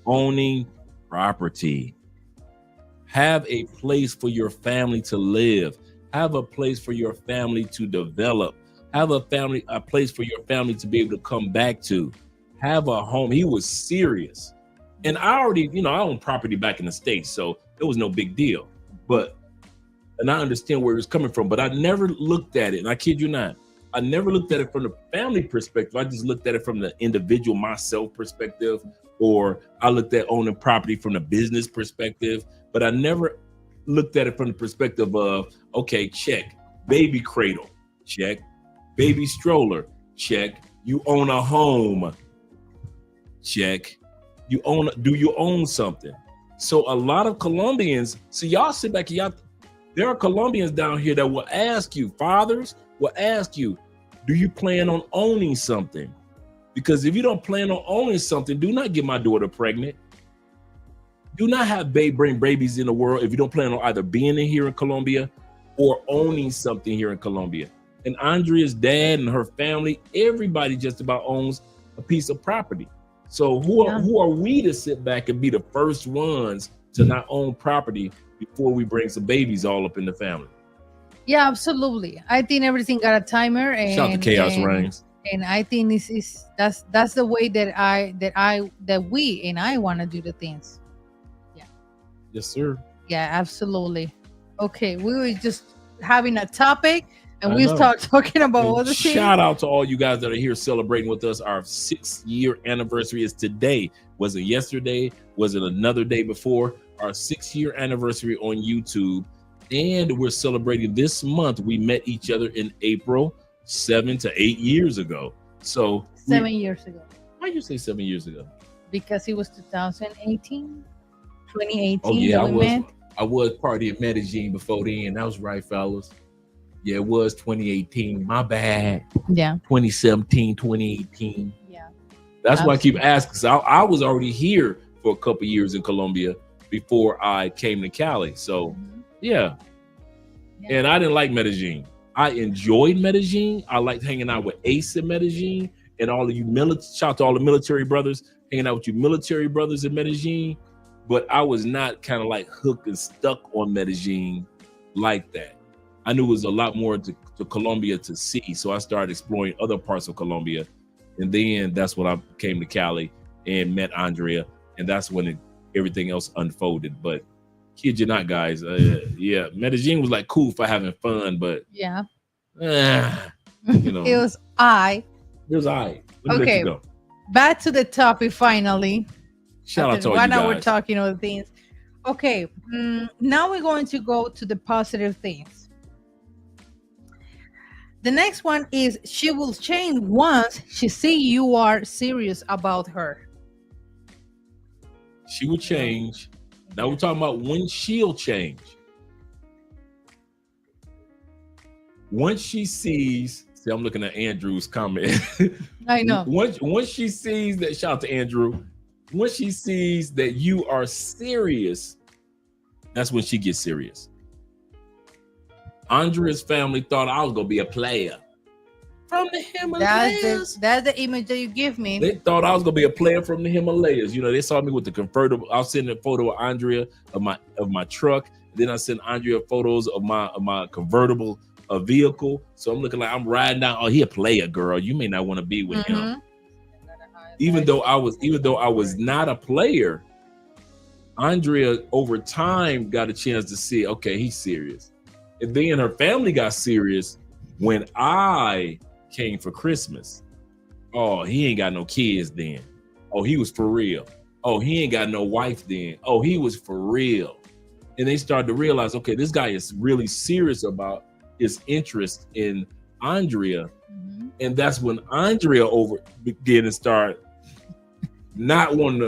owning property. Have a place for your family to live. Have a place for your family to develop. Have a place for your family to be able to come back to. Have a home. He was serious. And I already, I own property back in the States, so it was no big deal. And I understand where it's coming from, but I never looked at it, and I kid you not, I never looked at it from the family perspective. I just looked at it from the individual myself perspective, or I looked at owning property from the business perspective, but I never looked at it from the perspective of, okay, check, baby cradle, check, baby stroller, check, you own a home, check. Do you own something? So a lot of Colombians, so y'all sit back and there are Colombians down here that will ask you, fathers will ask you, do you plan on owning something? Because if you don't plan on owning something, do not get my daughter pregnant. Do not bring babies in the world if you don't plan on either being in here in Colombia or owning something here in Colombia. And Andrea's dad and her family, everybody just about owns a piece of property. So who are we to sit back and be the first ones to not own property before we bring some babies all up in the family? Yeah, absolutely. I think everything got a timer, and shout out to Chaos Reigns. And I think that's the way that we and I want to do the things. Yeah. Yes, sir. Yeah, absolutely. Okay, we were just having a topic, and we start talking about other things. Shout out to all you guys that are here celebrating with us. Our 6-year anniversary is today. Was it yesterday? Was it another day before? Our 6-year anniversary on YouTube. And we're celebrating this month. We met each other in April 7 to 8 years ago. So 7 years ago. Why you say 7 years ago? Because it was 2018. 2018. Oh yeah, that we met. I was party at Medellin before then. That was right, fellas. Yeah, it was 2018. My bad. Yeah. 2017, 2018. Yeah. That's why I keep asking. Cause I was already here for a couple years in Colombia before I came to Cali. So yeah. And I didn't like Medellin. I enjoyed Medellin. I liked hanging out with Ace in Medellin and all of you shout out to all the military brothers, hanging out with you military brothers in Medellin. But I was not kind of like hooked and stuck on Medellin like that. I knew it was a lot more to Colombia to see. So I started exploring other parts of Colombia. And then that's when I came to Cali and met Andrea. And that's when everything else unfolded. But kid you not, guys. Yeah, Medellin was like cool for having fun. But yeah, you know, it was I. It was I. Okay, back to the topic finally. Shout out to all you 1 hour guys. talking all the things. Okay, now we're going to go to the positive things. The next one is she will change once she see you are serious about her. She will change. Now we're talking about when she'll change. Once she sees, see, I'm looking at Andrew's comment. I know. Once she sees that, shout out to Andrew. Once she sees that you are serious, that's when she gets serious. Andrea's family thought I was gonna be a player from the Himalayas. That's the image that you give me. They thought I was gonna be a player from the Himalayas. You know, they saw me with the convertible. I was sending a photo of Andrea of my truck. Then I sent Andrea photos of my convertible vehicle. So I'm looking like I'm riding down. Oh, he a player, girl. You may not want to be with him. Even though I was not a player, Andrea over time got a chance to see, okay, he's serious. And then her family got serious when I came for Christmas. Oh, he ain't got no kids then. Oh, he was for real. Oh, he ain't got no wife then. Oh, he was for real. And they started to realize, okay, this guy is really serious about his interest in Andrea. And that's when Andrea began to start not wanting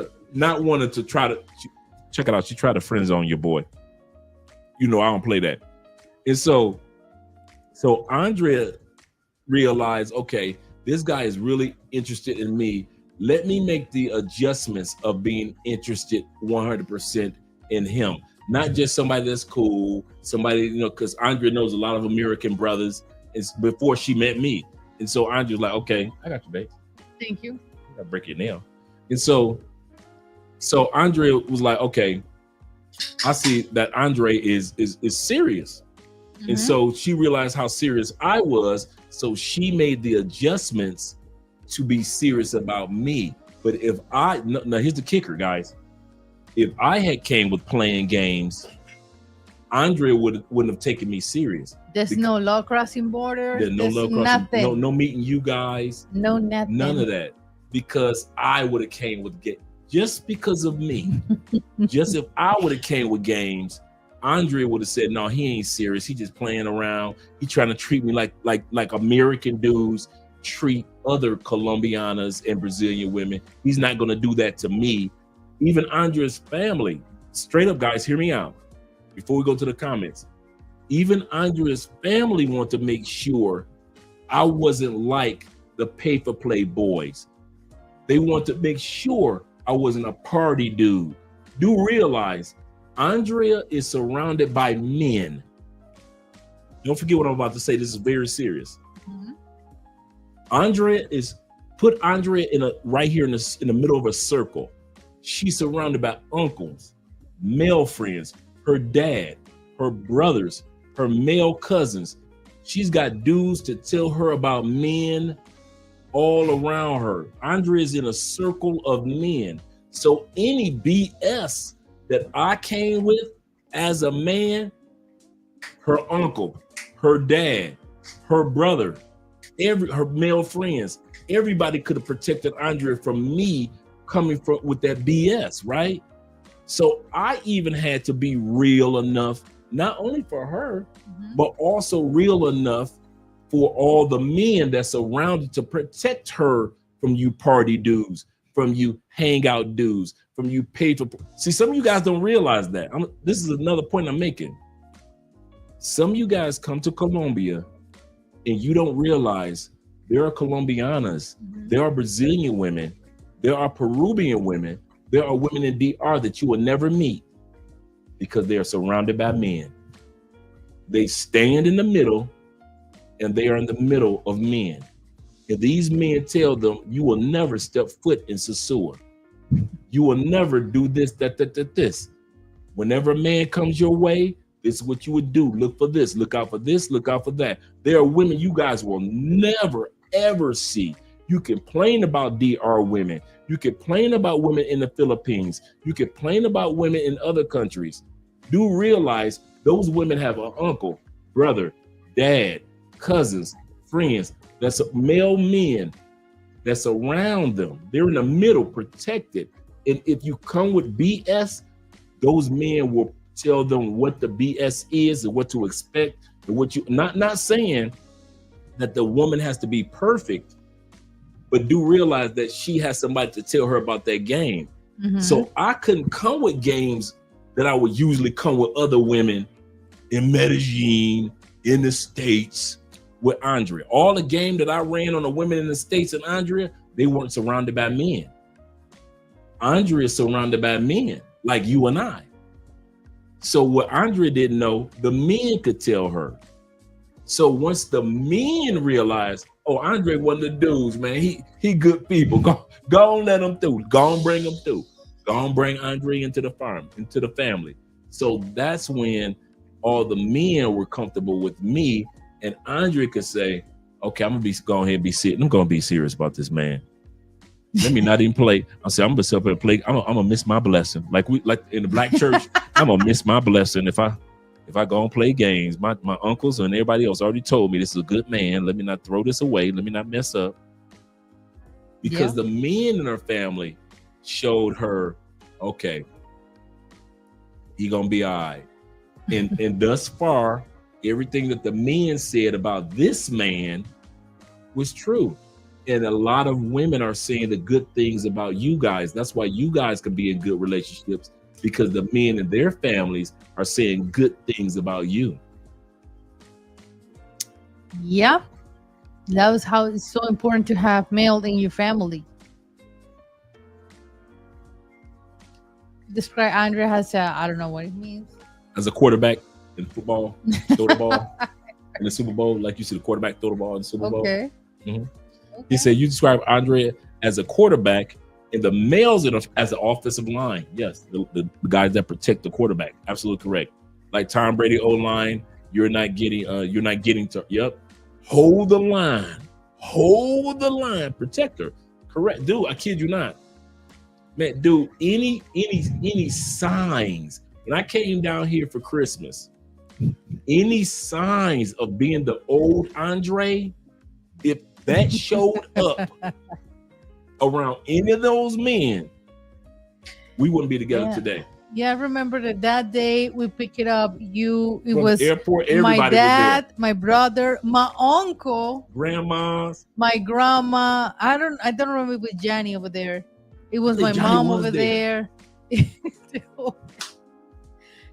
to try to check it out. She tried to friend zone your boy. You know, I don't play that. And so Andrea realized, okay, this guy is really interested in me. Let me make the adjustments of being interested 100% in him. Not just somebody that's cool, somebody, you know, because Andrea knows a lot of American brothers. It's before she met me. And so Andrea's like, okay, I got you, babe. Thank you. I gotta break your nail. And so Andrea was like, okay, I see that Andre is serious. And so she realized how serious I was. So she made the adjustments to be serious about me. But if now here's the kicker, guys. If I had came with playing games, Andrea wouldn't have taken me serious. There's no love crossing borders. There's no love crossing. Nothing. No meeting you guys. No, nothing. None of that. Because I would have came with just because of me. Just if I would have came with games, Andrea would have said, no, he ain't serious. He just playing around. He trying to treat me like American dudes treat other Colombianas and Brazilian women. He's not going to do that to me. Even Andrea's family, straight up, guys, hear me out before we go to the comments. Even Andrea's family want to make sure I wasn't like the pay-for-play boys. They want to make sure I wasn't a party dude. Do realize Andrea is surrounded by men. Don't forget what I'm about to say. This is very serious. Put Andrea right here in the middle of a circle. She's surrounded by uncles, male friends, her dad, her brothers, her male cousins. She's got dudes to tell her about men all around her. Andrea is in a circle of men. So any BS that I came with as a man, her uncle, her dad, her brother, her male friends, everybody could have protected Andrea from me coming from with that BS, right? So I even had to be real enough, not only for her, but also real enough for all the men that surrounded to protect her from you party dudes, from you hangout dudes, from you paid for. See, some of you guys don't realize that. This is another point I'm making. Some of you guys come to Colombia and you don't realize there are Colombianas, there are Brazilian women, there are Peruvian women, there are women in DR that you will never meet because they are surrounded by men. They stand in the middle and they are in the middle of men. If these men tell them, you will never step foot in Sosua. You will never do this, this. Whenever a man comes your way, this is what you would do. Look for this, look out for this, look out for that. There are women you guys will never, ever see. You complain about DR women. You complain about women in the Philippines. You complain about women in other countries. Do realize those women have an uncle, brother, dad, cousins, friends, that's male men that's around them. They're in the middle, protected. And if you come with BS, those men will tell them what the BS is and what to expect and what you not saying that the woman has to be perfect, but do realize that she has somebody to tell her about that game. So I couldn't come with games that I would usually come with other women in Medellin, in the States, with Andrea. All the game that I ran on the women in the States and Andrea, they weren't surrounded by men. Andrea is surrounded by men like you and I. So what Andrea didn't know, the men could tell her. So once the men realized, oh, Andre one of the dudes, man, he good people. Go on, let him through. Go on, bring him through. Go on, bring Andre into the farm, into the family. So that's when all the men were comfortable with me, and Andre could say, okay, I'm gonna be going ahead and be serious. I'm gonna be serious about this man. Let me not even play. I said, I'm gonna sit up and play. I'm gonna miss my blessing. Like in the black church, I'm gonna miss my blessing if I go and play games. My uncles and everybody else already told me this is a good man. Let me not throw this away. Let me not mess up. Because the men in her family showed her, okay, he gonna be all right. And thus far, everything that the men said about this man was true. And a lot of women are saying the good things about you guys. That's why you guys can be in good relationships, because the men in their families are saying good things about you. Yeah. That was how it's so important to have male in your family. Describe Andre as I don't know what it means. As a quarterback in football, throw the ball in the Super Bowl, like you see the quarterback throw the ball in the Super Bowl. Okay. Okay. He said you describe Andre as a quarterback and the males as an offensive line. Yes, the guys that protect the quarterback. Absolutely correct. Like Tom Brady O-line, you're not getting to. Yep. Hold the line, protector. Correct, dude. I kid you not, man. Dude, any signs when I came down here for Christmas, any signs of being the old Andre, if that showed up around any of those men, we wouldn't be together today. Yeah, I remember that day we pick it up. It From was the airport, everybody my dad, was there. my brother, my uncle, Grandmas, my grandma. I don't remember with Johnny over there. It was my Johnny mom was over there.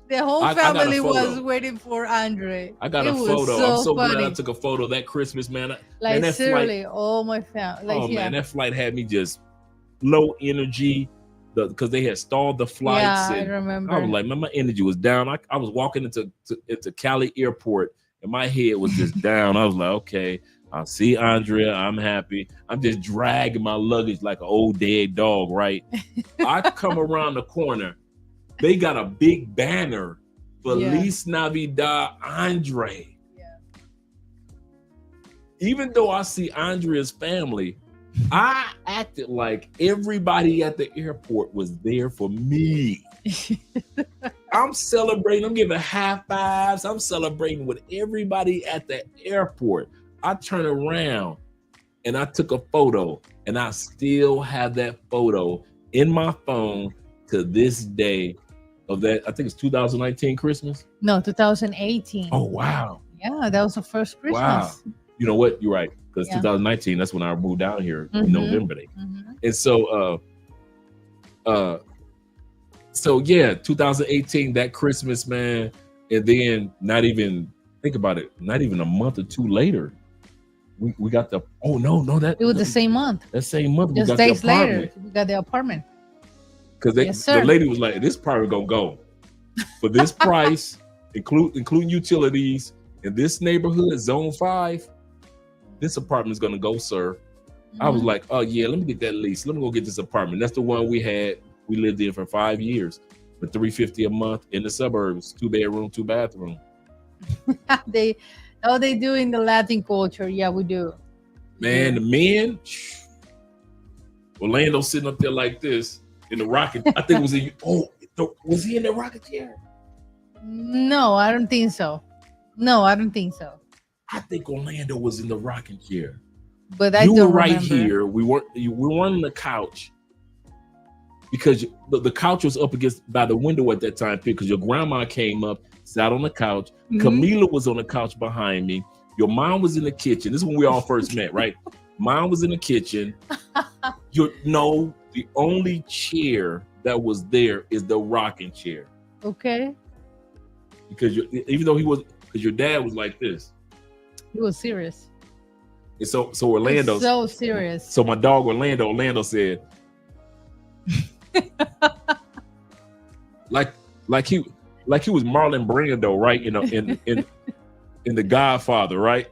The whole I got a family photo. was waiting for Andre. I got It a was photo. so I'm so funny. glad I took a photo of that Christmas, man. Like man, seriously, all my family. Like, man, that flight had me just low energy because they had stalled the flights. Yeah, I and remember. I was like, man, my energy was down. I was walking into Cali Airport and my head was just down. I was like, okay, I see Andrea. I'm happy. I'm just dragging my luggage like an old dead dog, right? I come around the corner. They got a big banner. Feliz Navidad, Andre. Yeah. Even though I see Andrea's family, I acted like everybody at the airport was there for me. I'm celebrating. I'm giving high fives. I'm celebrating with everybody at the airport. I turn around and I took a photo, and I still have that photo in my phone to this day of that. I think it's 2019 Christmas. No, 2018. Oh wow. Yeah, that was the first Christmas. Wow. You know what? You're right. Because Yeah. 2019, that's when I moved down here in Mhm. November. Mhm. And so yeah, 2018, that Christmas, man. And then not even, think about it, not even a month or two later, we got the, that It was the same month. that same month we Just got the days later, apartment. we got the apartment. Because Yes, sir. the lady was like, this apartment gonna go for this price, including utilities in this neighborhood, zone 5. This apartment's gonna go, sir. I was Mhm. like, oh yeah, let me get that lease. Let me go get this apartment. That's the one we lived in for 5 years for $350 a month in the suburbs, 2-bedroom, 2-bathroom. they do in the Latin culture. Yeah, we do. Man, the men, Orlando sitting up there like this in the rocket. I think it was was he in the rocket chair? No, I don't think so. I think Orlando was in the rocking chair. But I You were don't right remember. here. We weren't on the couch because the couch was up against by the window at that time because your grandma came up, sat on the couch. Mhm. Camila was on the couch behind me. Your mom was in the kitchen. This is when we all first met, right? Mom was in the kitchen. The only chair that was there is the rocking chair. Okay, Because your dad was like this. he was serious. And so Orlando, So serious. so my dog Orlando said, like he was Marlon Brando, right? In The Godfather, right?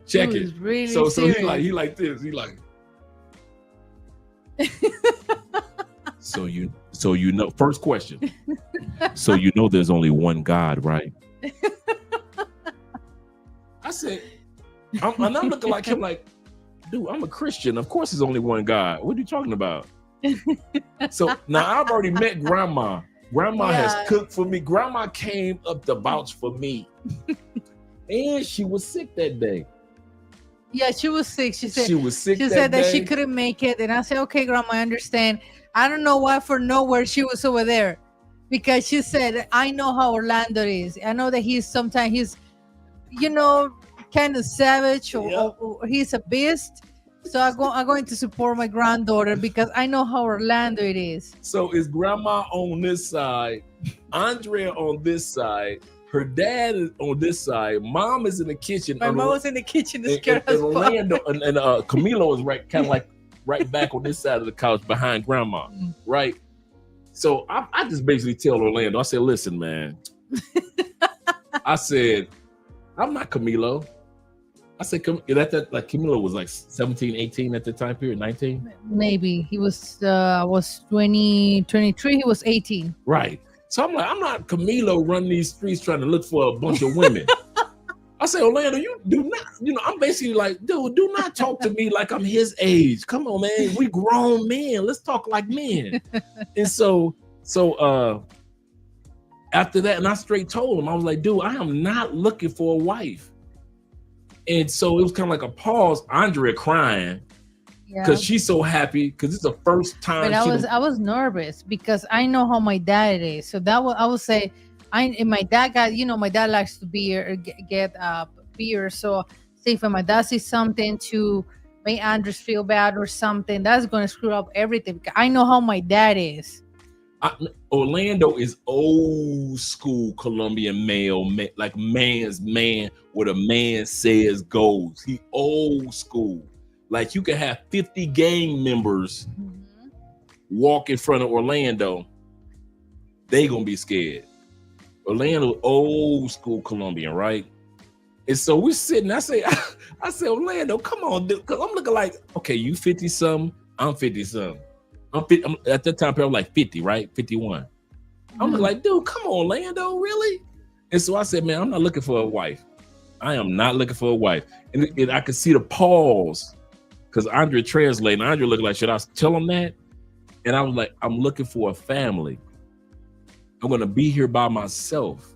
Check He it. was really So serious. he like this. He like. So you know. First question. So you know there's only one God, right? I said, I'm looking like him, like, dude, I'm a Christian. Of course, there's only one God. What are you talking about? So now I've already met Grandma. Grandma Yeah. has cooked for me. Grandma came up to vouch for me, and she was sick that day. Yeah, she was sick. She said She was sick. she said that she day. couldn't make it, and I said, "Okay, Grandma, I understand." I don't know why for nowhere she was over there, because she said, "I know how Orlando is. I know that he's kind of savage, or he's a beast. So I'm going to support my granddaughter because I know how Orlando it is." So is Grandma on this side, Andrea on this side, her dad is on this side, Mom is in the kitchen. My mom was in the kitchen to and, scare and us. Orlando and Camilo is kind of like right back on this side of the couch behind Grandma, right? So I just basically tell Orlando, I said, listen, man. I said, I'm not Camilo. I said, Camilo was like 17, 18 at the time period, 19? Maybe he was 23, he was 18. Right. So I'm like, I'm not Camilo running these streets trying to look for a bunch of women. I say, Orlando, you do not, I'm basically like, dude, do not talk to me like I'm his age. Come on, man. We grown men. Let's talk like men. And so after that, and I straight told him, I was like, dude, I am not looking for a wife. And so it was kind of like a pause. Andrea crying because she's so happy because it's the first time. But I was nervous because I know how my dad is. So I would say, my dad got, my dad likes to get beer. So say if my dad says something to make Andres feel bad or something, that's going to screw up everything. Because I know how my dad is. Orlando is old school Colombian male, like man's man. What a man says goes. He old school. Like you can have 50 gang members walk in front of Orlando. They gonna be scared. Orlando old school Colombian, right? And so we're sitting. I say, Orlando, come on, dude. Cause I'm looking like, okay, you 50 something, I'm 50 something. I'm at that time, I'm like 50, right? 51. I'm like, dude, come on, Orlando, really? And so I said, man, I'm not looking for a wife. I am not looking for a wife. And I could see the pause because Andrea translating. Andrea looked like, should I tell him that? And I was like, I'm looking for a family. I'm going to be here by myself.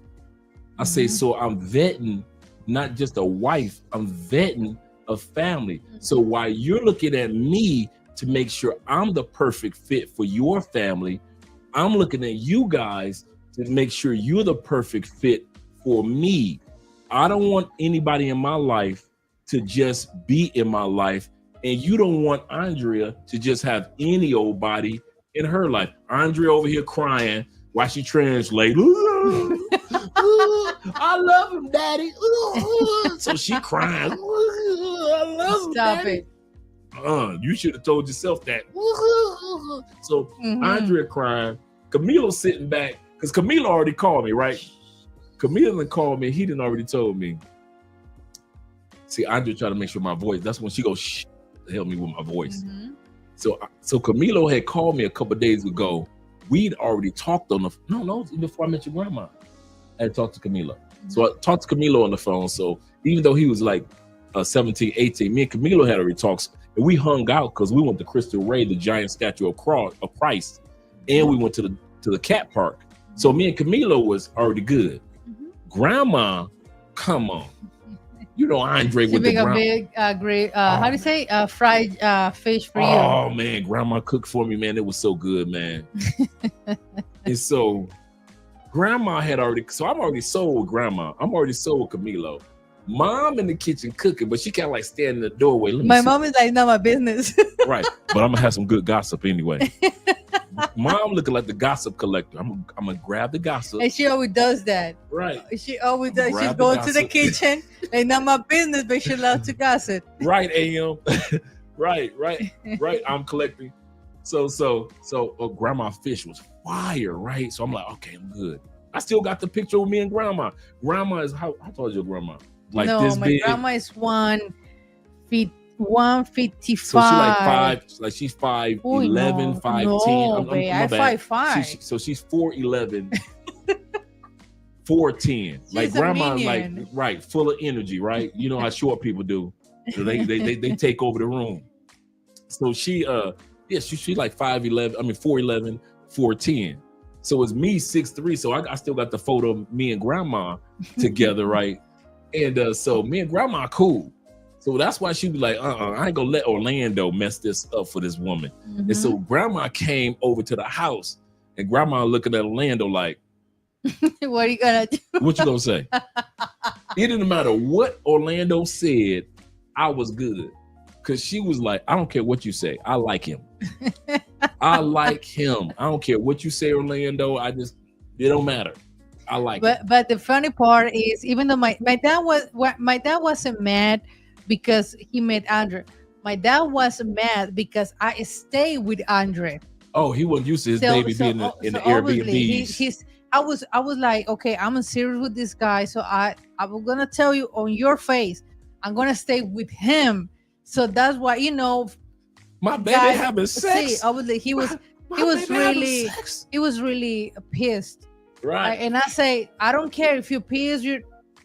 I say, so I'm vetting not just a wife, I'm vetting a family. So while you're looking at me to make sure I'm the perfect fit for your family. I'm looking at you guys to make sure you're the perfect fit for me. I don't want anybody in my life to just be in my life, and you don't want Andrea to just have any old body in her life. Andrea over here crying while she translates. I love him, Daddy. So she crying. I love him, Stop Daddy. it. You should have told yourself that. So Andrea crying. Camilo sitting back because Camilo already called me, right? Camilo didn't call me. He didn't already told me. See, Andrea trying to make sure my voice. That's when she goes, shh, to help me with my voice. So Camilo had called me a couple of days ago. We'd already talked on the no, before I met your grandma. I had talked to Camilo. So I talked to Camilo on the phone. So even though he was like 17, 18, me and Camilo had already talked. And we hung out because we went to Crystal Ray, the giant statue of Christ, and we went to the cat park. So me and Camilo was already good. Grandma, come on. You know Andre with the grandma. Big, great, how do you say, fried fish for you? Oh man, grandma cooked for me, man. It was so good, man. And so grandma had already, so I'm already sold with grandma. I'm already sold with Camilo. Mom in the kitchen cooking, but she kind of like standing in the doorway. My mom is like, not my business. Right, but I'm gonna have some good gossip anyway. Mom looking like the gossip collector. I'm gonna grab the gossip. And she always does that. Right. She always does. She's going to the kitchen, like not my business, but she loves to gossip. Right, AM. right. I'm collecting. So grandma fish was fire, right? So I'm like, okay, I'm good. I still got the picture of me and grandma. Grandma is how told your grandma? Like no, this my big. grandma is 155. So she like five, like she's 5'11", 5'10". No, babe, I'm 5'5". So she's 4'11", 4'10". Like grandma, like right, full of energy, right? You know how short people do. So they take over the room. So she she's like 5'11", 4'11", 4'10". So it's me 6'3". So I still got the photo of me and grandma together, right? And so me and grandma cool. So that's why she was like, I ain't gonna let Orlando mess this up for this woman. And so grandma came over to the house and grandma looking at Orlando like, what are you gonna do? What you gonna say? It didn't matter what Orlando said, I was good. Cause she was like, I don't care what you say. I like him. I like him. I don't care what you say, Orlando. It don't matter. I like him. But the funny part is, even though my dad wasn't mad because he met Andre. My dad was mad because I stayed with Andre. Oh, he wasn't used to his baby being in the Airbnb. I was like, okay, I'm serious with this guy, so I'm gonna tell you on your face, I'm gonna stay with him. So that's why, my baby having sex. See, obviously he was really pissed. Right. And I say, I don't care if you're pissed,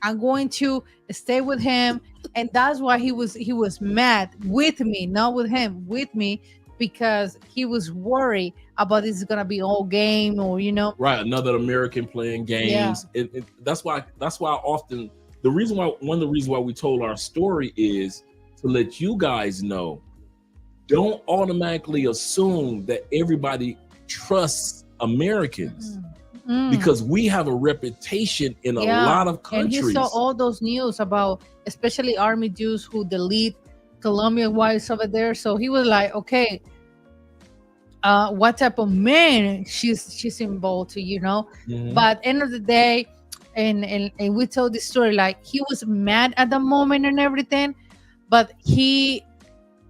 I'm going to stay with him. And that's why he was mad with me, not with him, with me, because he was worried about this is gonna be all game or right, another American playing games. Yeah. That's why often one of the reasons why we told our story is to let you guys know, don't automatically assume that everybody trusts Americans. Because we have a reputation in a lot of countries. And he saw all those news about, especially army Jews who delete Colombian wives over there. So he was like, okay, what type of man she's involved to, But end of the day, and we told this story, like he was mad at the moment and everything, but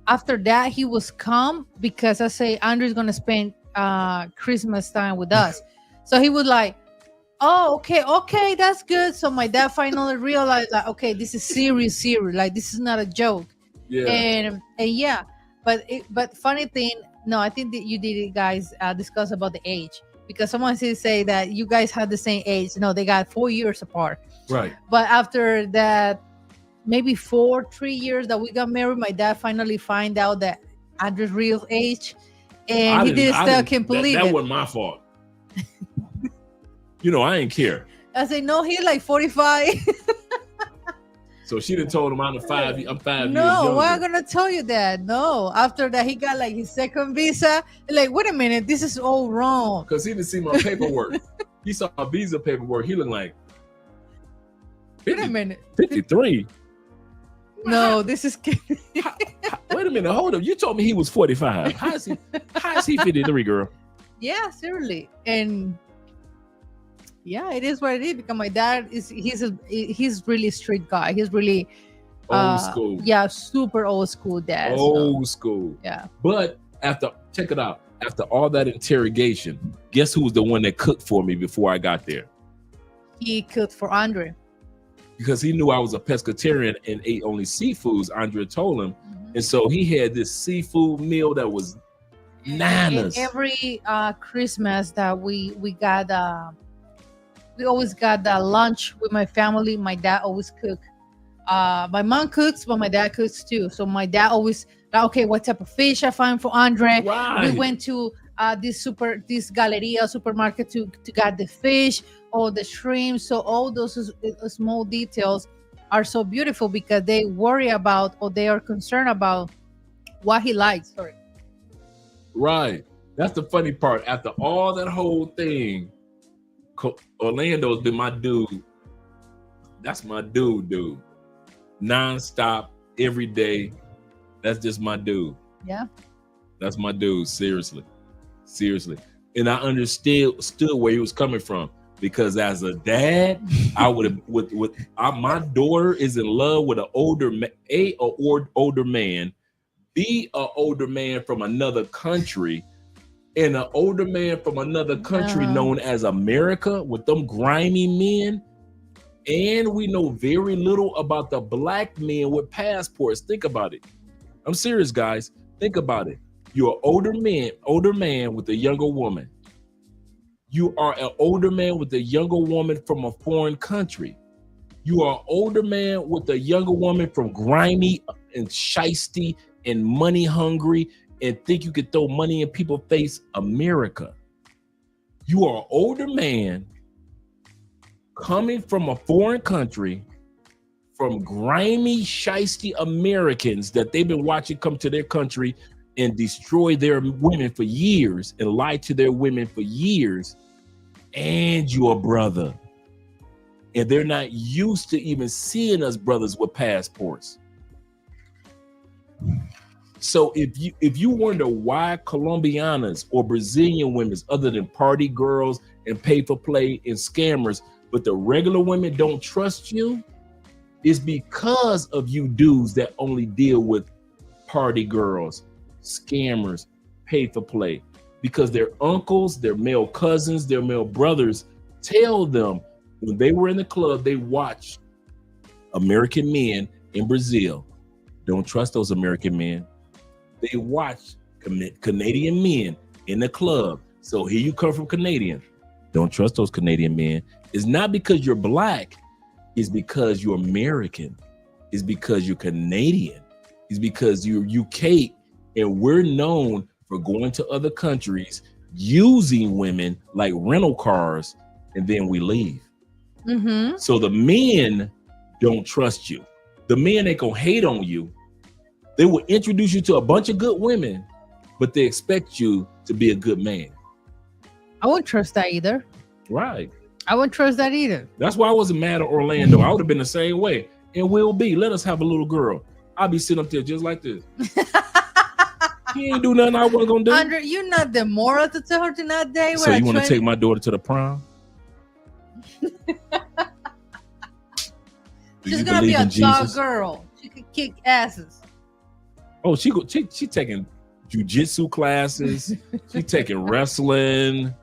after that he was calm because I say Andrew's gonna spend Christmas time with us. So he was like, oh, okay, that's good. So my dad finally realized, like, okay, this is serious. Like, this is not a joke. Yeah. And yeah, but funny thing, no, I think that you did guys discuss about the age, because someone say that you guys had the same age. No, they got 4 years apart. Right. But after that, maybe 3 years that we got married, my dad finally find out that Andrew's real age, and he can't believe it. That wasn't my fault. I ain't care. I said, no, he's like 45. So she done told him I'm 5 years No, younger. why am I gonna tell you that? No. After that, he got like his second visa. Like, wait a minute, this is all wrong. Because he didn't see my paperwork. He saw my visa paperwork. He looked like Wait a minute. 53. No, this is Wait a minute, hold up. You told me he was 45. How is he 53, girl? yeah, seriously. And yeah, it is what it is because my dad he's really strict guy. He's really old school. Yeah, super old school dad. Old school. Yeah. But check it out. After all that interrogation, guess who was the one that cooked for me before I got there? He cooked for Andre. Because he knew I was a pescatarian and ate only seafoods, Andre told him. And so he had this seafood meal that was bananas. And every Christmas that we got we always got lunch with my family. My dad always cook. My mom cooks, but my dad cooks too. So my dad always okay, what type of fish I find for Andre? Right. We went to this Galleria supermarket to get the fish or the shrimp. So all those small details are so beautiful because they worry about or they are concerned about what he likes. Sorry. Right. That's the funny part. After all that whole thing, Orlando's been my dude. That's my dude. Non-stop, every day. That's just my dude. Yeah. That's my dude. Seriously. And I understood where he was coming from because as a dad, I would have my daughter is in love with an older man, older man, B, an older man from another country, and an older man from another country known as America with them grimy men. And we know very little about the black men with passports. Think about it. I'm serious, guys. Think about it. You're an older man with a younger woman. You are an older man with a younger woman from a foreign country. You are an older man with a younger woman from grimy and shisty and money hungry and think you could throw money in people's face, America. You are an older man coming from a foreign country, from grimy, shisty Americans that they've been watching come to their country and destroy their women for years and lie to their women for years, and your brother. And they're not used to even seeing us brothers with passports. So if you wonder why Colombianas or Brazilian women, other than party girls and pay for play and scammers, but the regular women don't trust you, is because of you dudes that only deal with party girls, scammers, pay for play, because their uncles, their male cousins, their male brothers tell them when they were in the club, they watched American men in Brazil. Don't trust those American men. They watch Canadian men in the club. So here you come from Canadian. Don't trust those Canadian men. It's not because you're black. It's because you're American. It's because you're Canadian. It's because you're UK. And we're known for going to other countries, using women like rental cars, and then we leave. Mm-hmm. So the men don't trust you. The men ain't gonna hate on you. They will introduce you to a bunch of good women, but they expect you to be a good man. I wouldn't trust that either. Right. I wouldn't trust that either. That's why I wasn't mad at Orlando. I would have been the same way. And will be. Let us have a little girl. I'll be sitting up there just like this. He ain't do nothing I wasn't gonna do. Andre, you're not the moral to tell her to not date. So you want to take my daughter to the prom? She's gonna be a tall girl. She could kick asses. Oh, she taking jujitsu classes. She taking wrestling.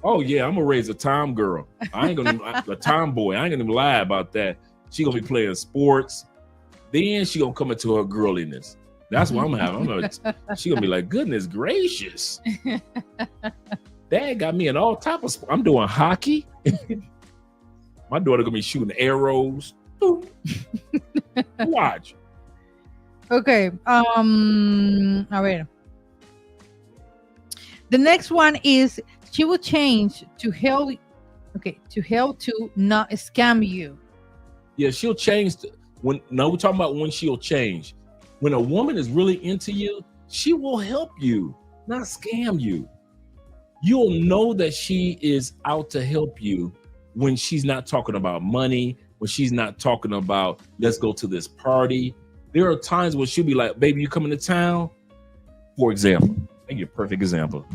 Oh yeah, I'm gonna raise a tom girl. I ain't gonna a tomboy. I ain't gonna even lie about that. She gonna be playing sports. Then she gonna come into her girliness. That's what I'm having. She gonna be like, goodness gracious. Dad got me in all type of sports. I'm doing hockey. My daughter gonna be shooting arrows. Watch. Okay. A ver. The next one is she will change to help. Okay, to help to not scam you. Yeah, she'll change We're talking about when she'll change. When a woman is really into you, she will help you, not scam you. You'll know that she is out to help you when she's not talking about money, when she's not talking about let's go to this party. There are times when she'll be like, baby, you coming to town? For example, I'll give you a perfect example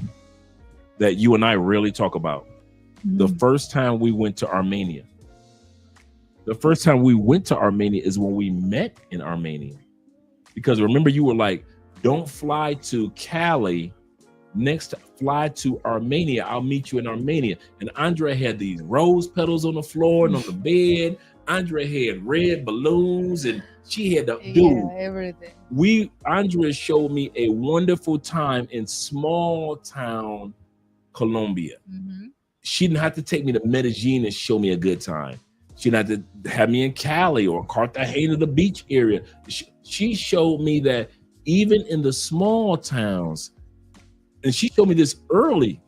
that you and I really talk about. The first time we went to Armenia. The first time we went to Armenia is when we met in Armenia. Because remember, you were like, don't fly to Cali. Next, fly to Armenia. I'll meet you in Armenia. And Andre had these rose petals on the floor and on the bed. Andre had red balloons and she had the everything. Andre showed me a wonderful time in small town Colombia. She didn't have to take me to Medellin and show me a good time. She didn't have to have me in Cali or Cartagena, the beach area. She showed me that even in the small towns, and she showed me this early,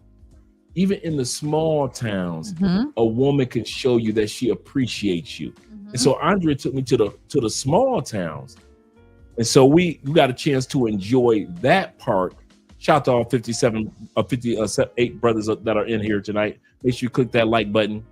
even in the small towns, a woman can show you that she appreciates you. And so Andre took me to the small towns. And so we got a chance to enjoy that part. Shout out to all 58 brothers that are in here tonight. Make sure you click that like button.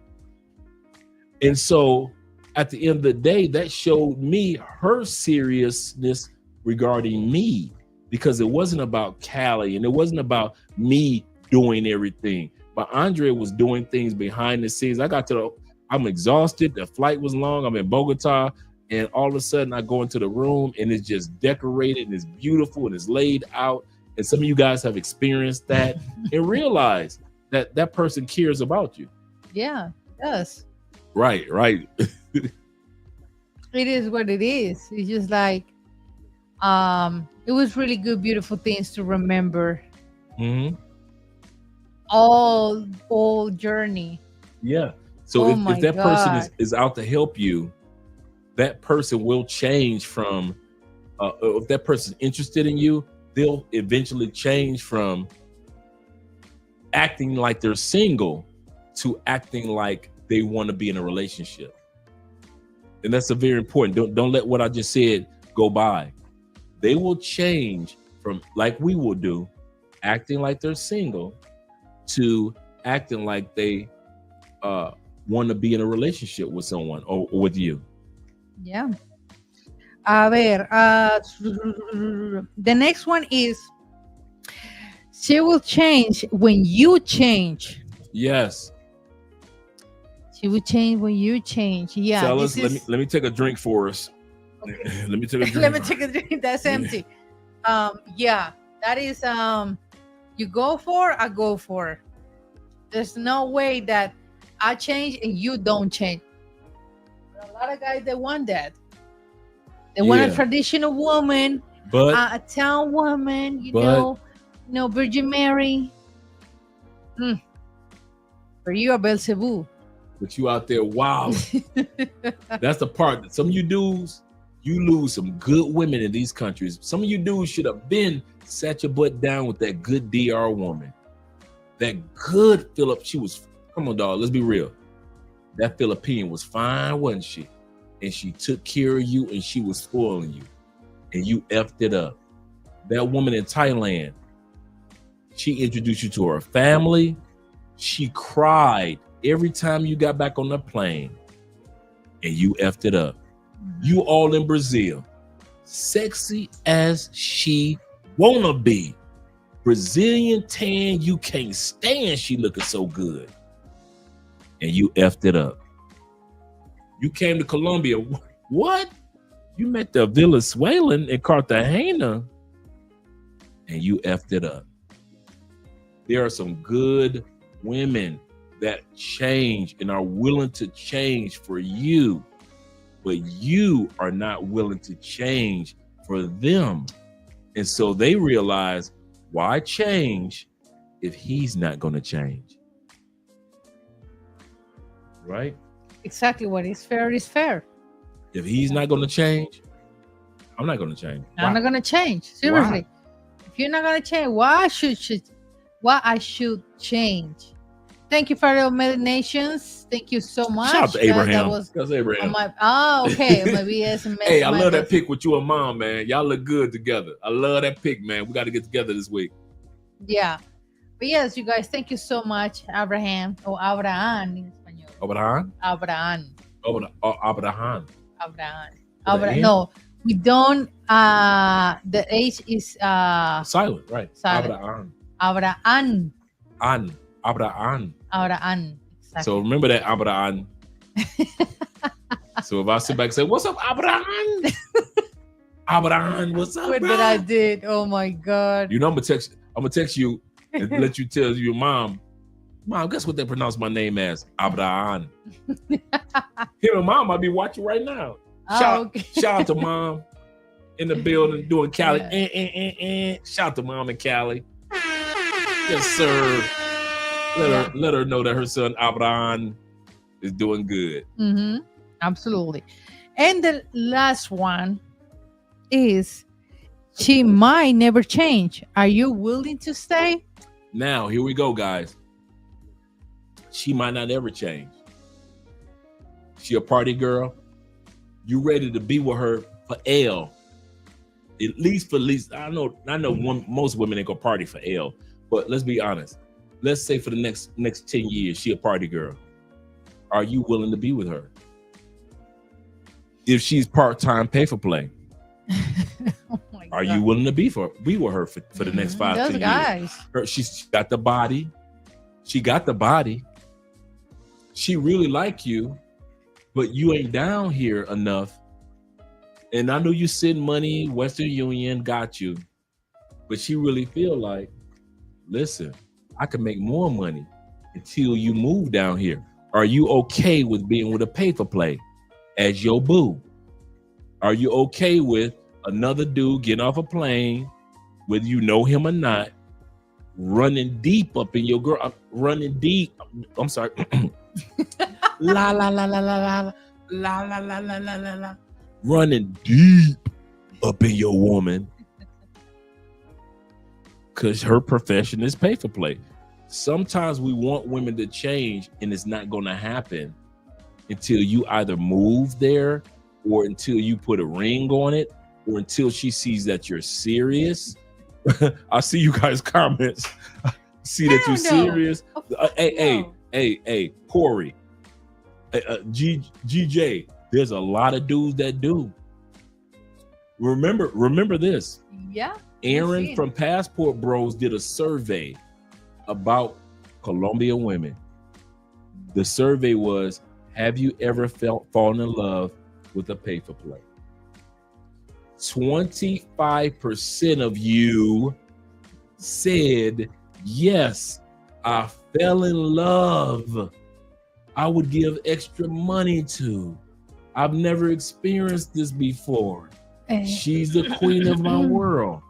And so at the end of the day, that showed me her seriousness regarding me, because it wasn't about Cali and it wasn't about me doing everything. But Andre was doing things behind the scenes. I'm exhausted. The flight was long. I'm in Bogota. And all of a sudden I go into the room and it's just decorated and it's beautiful and it's laid out. And some of you guys have experienced that and realize that that person cares about you. Yeah, it does. Right. It is what it is. It's just like, it was really good, beautiful things to remember. All journey. Yeah. So if that person is out to help you, that person will change from, if that person's interested in you, they'll eventually change from acting like they're single to acting like they want to be in a relationship. And that's a very important. Don't let what I just said go by. They will change from, like we will do, acting like they're single to acting like they want to be in a relationship with someone or with you. Yeah. A ver, the next one is, she will change when you change. Yes. She will change when you change. Yeah. Fellas, let me take a drink for us. Okay. Let me take a drink. Let me take a drink. That's empty. Yeah, that is you go for, I go for. There's no way that I change and you don't change. But a lot of guys, they want that. They want a traditional woman, but a town woman, you know, Virgin Mary. For you, a Beelzebub. But you out there, wow. That's the part that some of you dudes, you lose some good women in these countries. Some of you dudes should have been sat your butt down with that good DR woman. That good Philip, she was, come on, dog, let's be real. That Philippine was fine, wasn't she? And she took care of you and she was spoiling you. And you effed it up. That woman in Thailand, she introduced you to her family. She cried every time you got back on the plane. And you effed it up. You all in Brazil, sexy as she wanna be. Brazilian tan, you can't stand she looking so good. And you effed it up. You came to Colombia. What? You met the Venezuelan in Cartagena and you effed it up. There are some good women that change and are willing to change for you, but you are not willing to change for them. And so they realize, why change if he's not going to change? Right? Exactly. What is fair is fair. If he's not going to change, I'm not going to change. I'm not going to change. Seriously. Why? If you're not going to change, why I should change? Thank you for the meditations. Thank you so much. Shout out to Abraham. That was That's Abraham. okay. Maybe yes. Hey, I love that pic with you and mom, man. Y'all look good together. I love that pic, man. We got to get together this week. Yeah. But yes, you guys, thank you so much, Abraham or Abraham in español. Abraham? Abraham. Abraham. Abraham. No, we don't. The H is silent, right? Silent. Abraham. Abraham. Abraham. Abraham. Exactly. So remember that, Abraham. So if I sit back and say, "What's up, Abraham?" Abraham, what's up? What bro? did I did? Oh my God. You know, I'm gonna text you and let you tell your mom. Mom, guess what they pronounce my name as? Abraham. Here, mom might be watching right now. Shout out to mom in the building doing Cali. Yeah. Shout out to mom in Cali. Yes, sir. Let her know that her son Abraham is doing good. Mm-hmm. Absolutely. And the last one is she might never change. Are you willing to stay? Now, here we go, guys. She might not ever change. She a party girl. You ready to be with her for L? At least, I know most women ain't gonna party for L, but let's be honest. Let's say for the next 10 years, she a party girl. Are you willing to be with her? If she's part-time pay for play, are you willing to be with her for the next 5 Those 10 guys. years? She's got the body. She got the body. She really like you, but you ain't down here enough. And I know you send money, Western Union got you, but she really feel like, listen, I can make more money until you move down here. Are you okay with being with a pay for play as your boo? Are you okay with another dude getting off a plane, whether you know him or not, running deep up in your girl, running deep? I'm sorry. La la la la la la la la la la la la la, running deep up in your woman, because her profession is pay for play. Sometimes we want women to change, and it's not going to happen until you either move there, or until you put a ring on it, or until she sees that you're serious. I see you guys' comments. See that you're serious. Hey, Corey, GJ. There's a lot of dudes that do. Remember this. Yeah. Aaron from Passport Bros did a survey about Colombian women. The survey was, have you ever fallen in love with a pay for play? 25% of you said, yes, I fell in love. I would give extra money to. I've never experienced this before. She's the queen of my world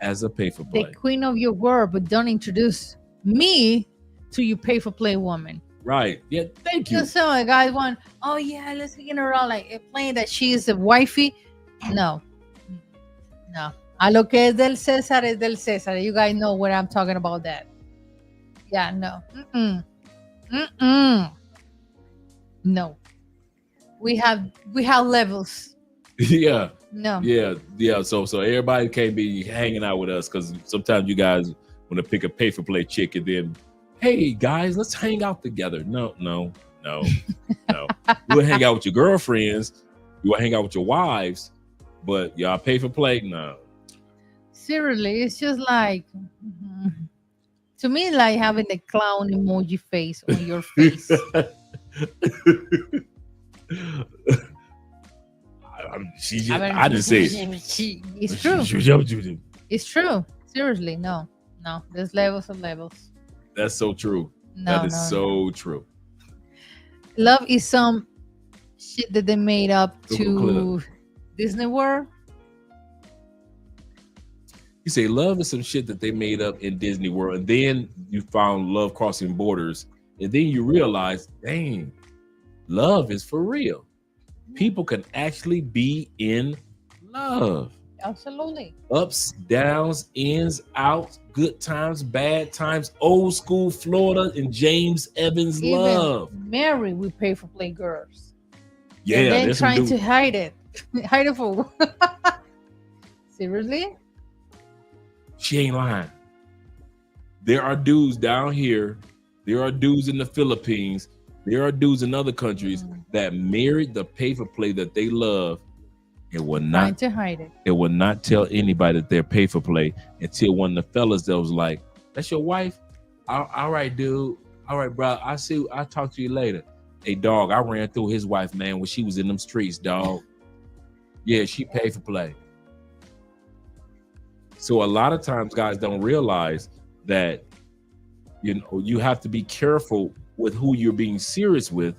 as a pay for play. The queen of your world, but don't introduce me to your pay for play woman. Right. Yeah, thank you. Just some guys want, oh yeah, let's get around like playing that she is a wifey. No. A lo que es del César es del César. You guys know what I'm talking about that. Yeah, no. No. We have levels. Yeah. No. Yeah. So everybody can't be hanging out with us, because sometimes you guys want to pick a pay for play chick and then, hey guys, let's hang out together. No. We'll hang out with your girlfriends. You will hang out with your wives, but y'all pay for play? No. Seriously, it's just like, to me, like having the clown emoji face on your face. I didn't say it. It's true. It's true. Seriously, no. There's levels of levels. That's so true. That is so true. Love is some shit that they made up to Disney World. You say love is some shit that they made up in Disney World, and then you found love crossing borders, and then you realize, dang, love is for real. People can actually be in love. Absolutely. Ups, downs, ins, outs, good times, bad times, old school Florida and James Evans Even love. Mary, we pay for playgirls. Yeah, And then there's some trying dudes. to hide it. Hide it for seriously? She ain't lying. There are dudes down here. There are dudes in the Philippines. There are dudes in other countries that married the pay for play that they love and will Trying not. to hide it. It will not tell anybody that they're pay for play until one of the fellas that was like, "That's your wife? All right, dude. All right, bro. I'll talk to you later." Hey, dog, I ran through his wife, man, when she was in them streets, dog. Yeah, she paid for play. So a lot of times guys don't realize that, you know, you have to be careful with who you're being serious with,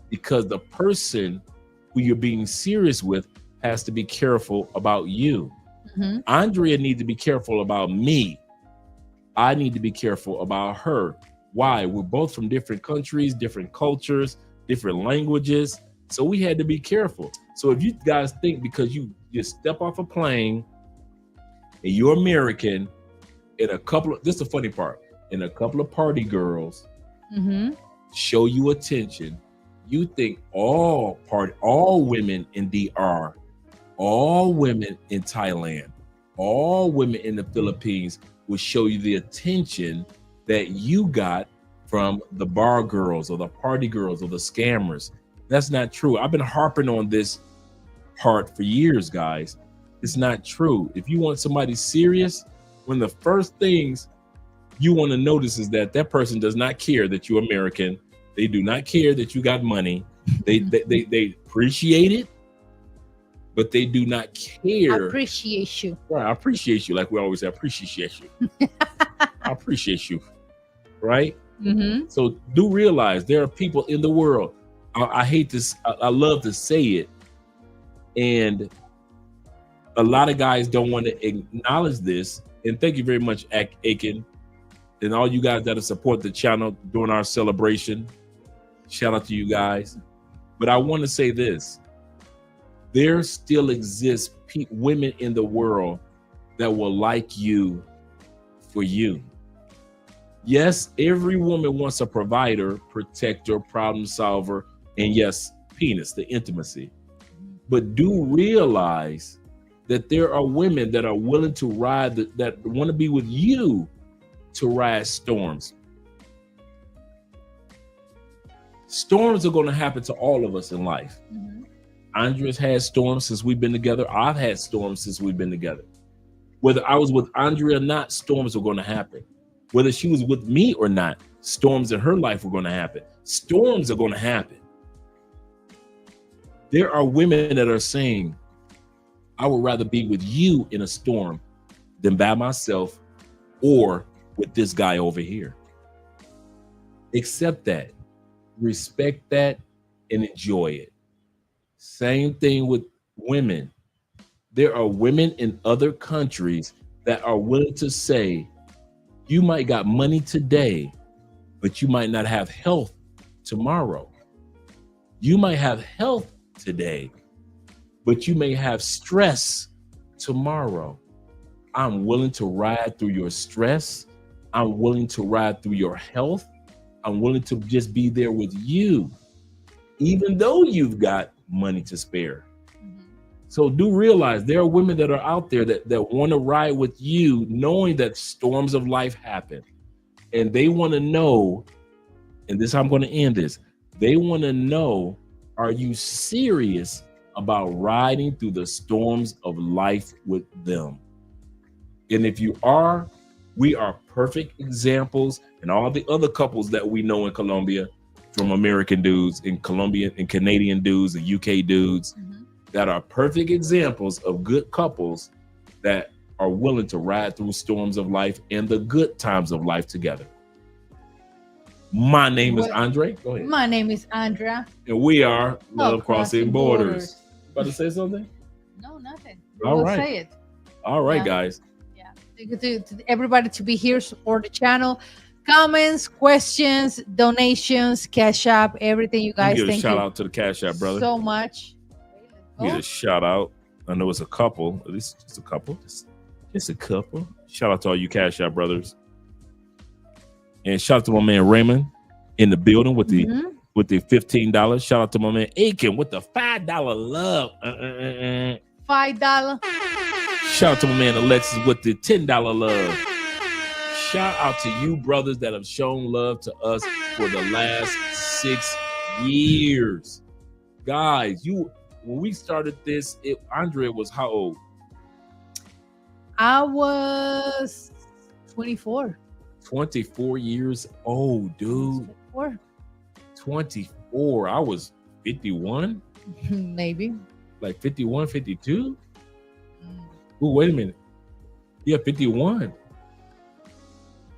because the person who you're being serious with has to be careful about you. Mm-hmm. Andrea needs to be careful about me. I need to be careful about her. Why? We're both from different countries, different cultures, different languages. So we had to be careful. So if you guys think because you step off a plane and you're American, in a couple of, this is the funny part, and a couple of party girls show you attention, you think all women in DR, all women in Thailand, all women in the Philippines will show you the attention that you got from the bar girls or the party girls or the scammers. That's not true. I've been harping on this part for years, guys. It's not true. If you want somebody serious, one of the first things you want to notice is that that person does not care that you're American. They do not care that you got money. They appreciate it, but they do not care. Appreciate you. Right, I appreciate you. Like we always say, I appreciate you. I appreciate you. Right? Mm-hmm. So do realize there are people in the world. I hate this. I love to say it. And a lot of guys don't want to acknowledge this. And thank you very much, Aiken, and all you guys that have supported the channel during our celebration. Shout out to you guys. But I want to say this. There still exists women in the world that will like you for you. Yes, every woman wants a provider, protector, problem solver, and yes, penis, the intimacy. But do realize that there are women that are willing to ride, that want to be with you to ride storms. Storms are going to happen to all of us in life. Mm-hmm. Andrea's had storms since we've been together. I've had storms since we've been together. Whether I was with Andrea or not, storms are going to happen. Whether she was with me or not, storms in her life were going to happen. Storms are going to happen. There are women that are saying, I would rather be with you in a storm than by myself or with this guy over here. Accept that, respect that, and enjoy it. Same thing with women. There are women in other countries that are willing to say, you might got money today, but you might not have health tomorrow. You might have health today, but you may have stress tomorrow. I'm willing to ride through your stress. I'm willing to ride through your health. I'm willing to just be there with you, even though you've got money to spare. So do realize there are women that are out there that want to ride with you, knowing that storms of life happen. And they want to know, and this is how I'm going to end this. They want to know, are you serious about riding through the storms of life with them? And if you are, we are perfect examples. And all the other couples that we know in Colombia, from American dudes, and Colombian and Canadian dudes, and UK dudes, that are perfect examples of good couples that are willing to ride through storms of life and the good times of life together. My name is Andre. Go ahead. My name is Andrea. And we are Love Crossing Borders. About to say something? No, nothing. All We'll right. say it. All right, Yeah. guys. Yeah. Thank you to everybody to be here, support the channel. Comments, questions, donations, Cash App, everything, you guys. Give a Thank shout you out to the Cash App, brother. so much. Give a shout out. I know it's a couple, at least just a couple, just a couple. Shout out to all you Cash App brothers. And shout out to my man Raymond in the building with the $15. Shout out to my man Aiken with the $5 love. $5. Shout out to my man Alexis with the $10 love. Shout out to you brothers that have shown love to us for the last 6 years. Guys, when we started this, Andrea was how old? I was 24. 24 years old, dude. 24. I was 51. Maybe. Like 51, 52? Ooh, wait a minute. Yeah, 51.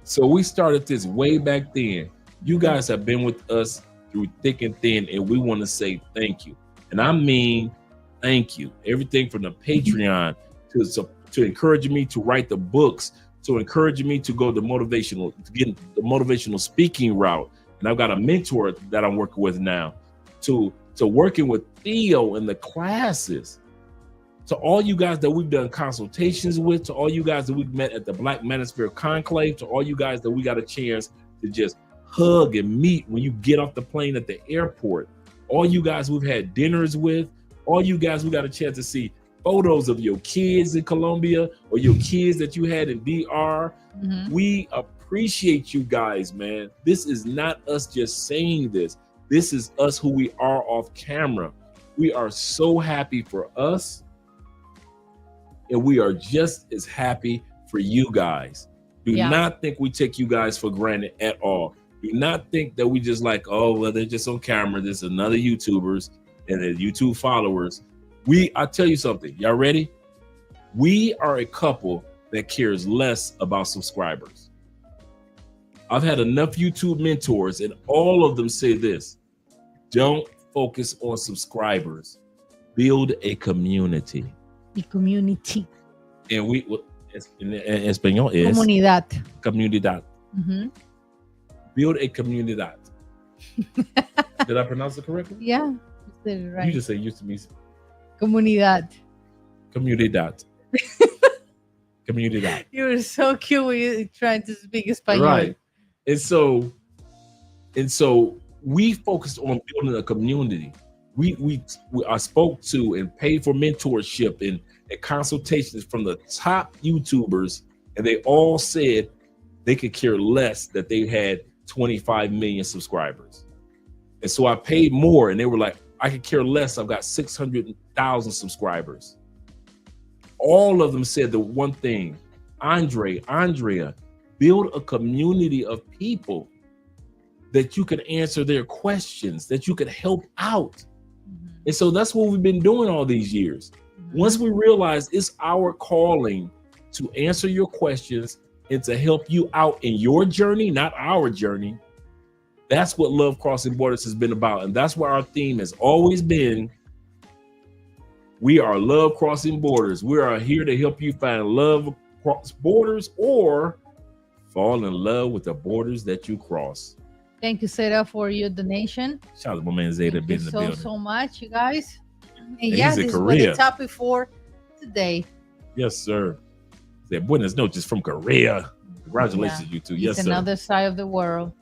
So we started this way back then. You guys have been with us through thick and thin, and we want to say thank you. And I mean, thank you. Everything from the Patreon to encouraging me to write the books, to encouraging me to go to get the motivational speaking route. And I've got a mentor that I'm working with now, to working with Theo in the classes, to all you guys that we've done consultations with, to all you guys that we've met at the Black Manosphere Conclave, to all you guys that we got a chance to just hug and meet when you get off the plane at the airport, all you guys we've had dinners with, all you guys we got a chance to see photos of your kids in Colombia or your kids that you had in DR. We appreciate you guys, man. This is not us just saying this. This is us who we are off camera. We are so happy for us, and we are just as happy for you guys. Do not think we take you guys for granted at all. Do not think that we just like, oh, well, they're just on camera. There's another YouTubers and the YouTube followers. I'll tell you something. Y'all ready? We are a couple that cares less about subscribers. I've had enough YouTube mentors, and all of them say this: don't focus on subscribers. Build a community. The community. And in español is comunidad. Build a comunidad. Did I pronounce it correctly? Yeah, you said it right. You just say used to be comunidad. Comunidad. Comunidad. You were so cute when you trying to speak Spanish. Right. And so we focused on building a community. I spoke to and paid for mentorship and consultations from the top YouTubers, and they all said they could care less that they had 25 million subscribers. And so I paid more, and they were like, I could care less. I've got 600,000 subscribers. All of them said the one thing: Andrea, build a community of people that you can answer their questions, that you can help out. And so that's what we've been doing all these years. Once we realize it's our calling to answer your questions and to help you out in your journey, not our journey, that's what Love Crossing Borders has been about. And that's where our theme has always been. We are Love Crossing Borders. We are here to help you find love across borders or fall in love with the borders that you cross. Thank you, Sarah, for your donation. Shout out to my man Zeta. Thank you so much, you guys. And He's yeah, in this Korea. is what the topic for today. Yes, sir. Buenas noches from Korea. Congratulations, you two. Yes, it's sir. Another side of the world.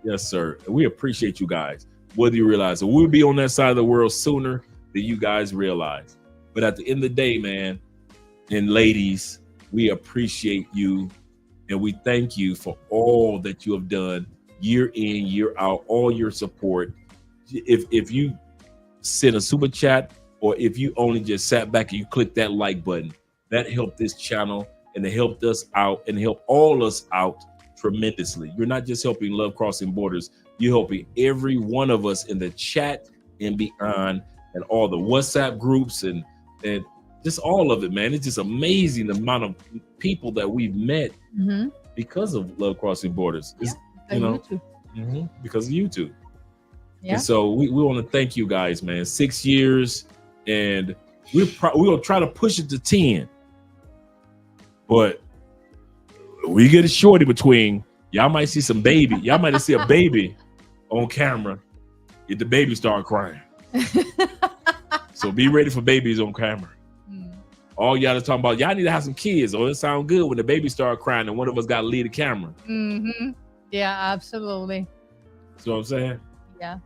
Yes, sir. And we appreciate you guys, whether you realize it. We'll be on that side of the world sooner than you guys realize. But at the end of the day, man, and ladies, we appreciate you, and we thank you for all that you have done year in, year out, all your support. If you send a super chat, or if you only just sat back and you clicked that like button, that helped this channel, and it helped us out, and helped all us out tremendously. You're not just helping Love Crossing Borders, you're helping every one of us in the chat and beyond, and all the WhatsApp groups and just all of it, man. It's just amazing the amount of people that we've met because of Love Crossing Borders. It's, because of YouTube. Yeah. And so we want to thank you guys, man. 6 years, and we're gonna try to push it to 10. But we get a shorty between. Y'all might see some baby. Y'all might see a baby on camera if the baby start crying. So be ready for babies on camera. All y'all are talking about, y'all need to have some kids. Or it sound good when the baby start crying and one of us got to lead the camera. Mm-hmm. Yeah, absolutely. See what I'm saying? Yeah.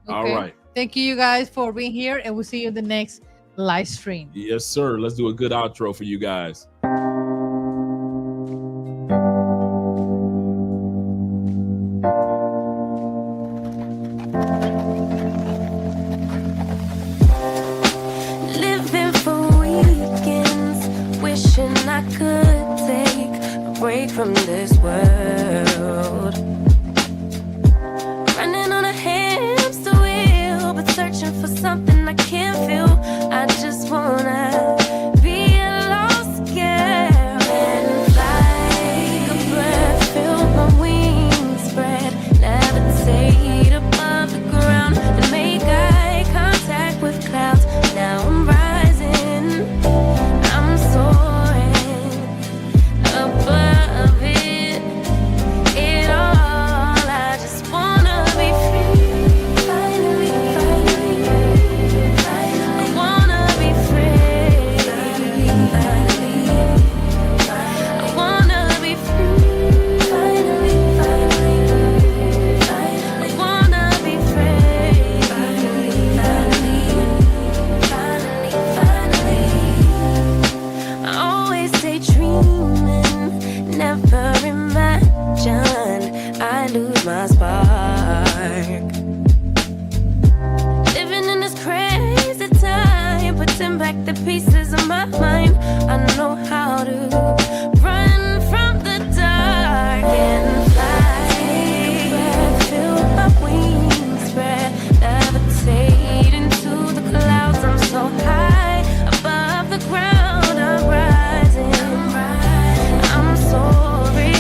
All right. Thank you guys for being here, and we'll see you in the next live stream. Yes, sir. Let's do a good outro for you guys. Living for weekends, wishing I could take a break from this world. Running on a hamster wheel, but searching for something I can't feel. I just wanna be a lost girl and fly. Take a breath, feel my wings spread, levitate above the ground and make eye contact with clouds. Now I'm rising, I'm soaring above it all. I just wanna be free. Finally, finally, I wanna be free. I wanna be free. Finally, I wanna be free. Finally, I always stay dreaming, never imagine I lose my spark. Living in this crazy time, putting back the pieces of my mind. I know how to run from the dark and fly. Take a breath, feel my wings spread, levitate into the clouds. I'm so high above the ground. I'm rising, I'm soaring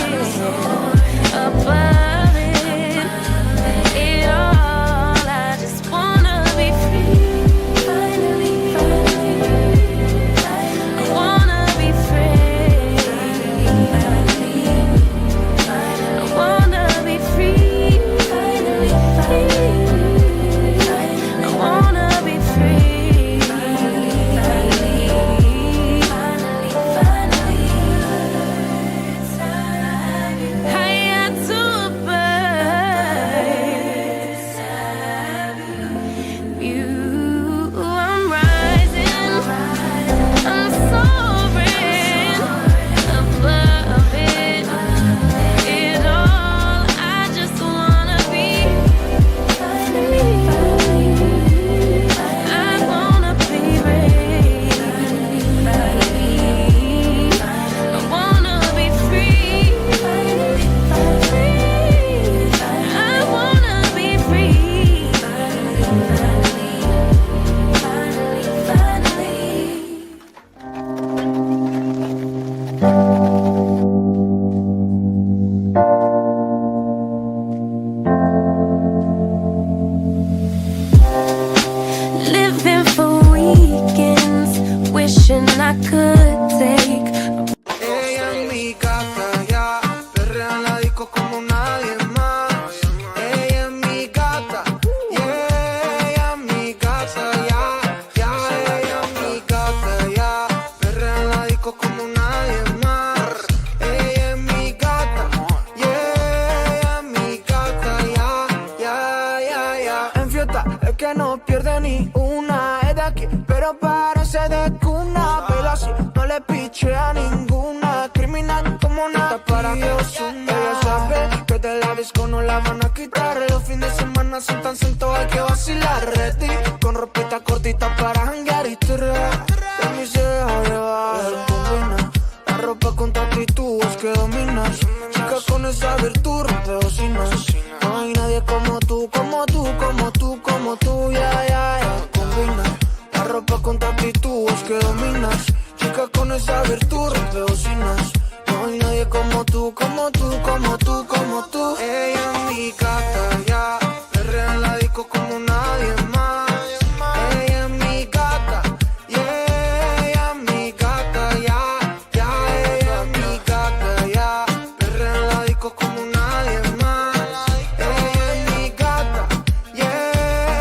above it all. I just wanna be free. Finally, I wanna be free. I wanna be free. Finally, I wanna be free. I had to burn you. I'm rising, I'm soaring above it all. I just wanna be. I wanna be free. I wanna be free. I wanna be free. Living for weekends, wishing I could take. Ella es mi gata, ya, perrea en la disco como nadie más. Ella es mi gata, yeah, ella es mi gata, ya, ella es mi gata, ya, perrea en la disco como nadie más. Ella es mi gata, yeah, ella es mi gata, ya. En fiesta es que no pierde ni una, es de aquí, pero parece de cuna. Pero así no le piche a ninguna, criminal como nada para que os una. Ella sabe que de la disco no la van a quitar. Los fines de semana son tan santos, hay que vacilar. Ready, con ropita cortita para janguear y tirar. De mí se deja llevar, combina la ropa con tu actitud, es que dominas. Chica con esa virtud, rompe bocinas. No hay nadie como tú, como tú, como tú, como tú, ya. Combina la ropa con tu actitud, es que dominas. Chica con esa virtud, rompe bocinas. No hay nadie como tú, como tú, como tú, como tú. Ella es mi gata, ya, perrea en la disco como nadie más. Ella es mi gata, yeah, ella es mi gata, ya, ella es mi gata, ya, perrea en la disco como nadie más. Ella es mi gata, yeah,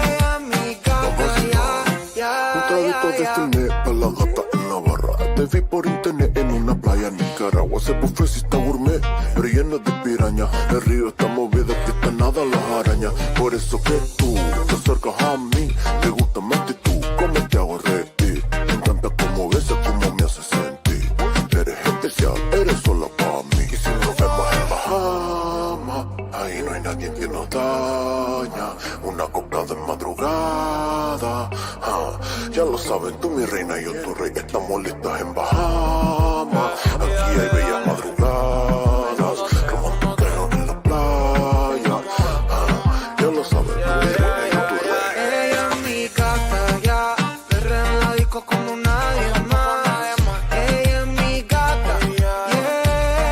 ella es mi gata, ya. grito de cine pa' la gata en la barra. Te vi por internet en una playa en Nicaragua. Ese buffet sí está gourmet, pero lleno de piraña. El río está movido, que está nada las arañas. Por eso que tú te acercas a mí. Te gusta más que tú, como te hago reír. Me encanta cómo besas, cómo me haces sentir. Eres especial, eres sola para mí. Y si nos vemos en Bahamas, ahí no hay nadie que nos daña. Una copa de madrugada, ya lo saben, tú mi reina y yo tu rey. Estamos listas en Bahamas. Aquí hay bellas madrugadas, romántico en la playa. Ya lo saben, tú mi reina y yo tu rey. Ella es mi gata, ya, perrea en la disco como nadie más. Ella es mi gata, yeah,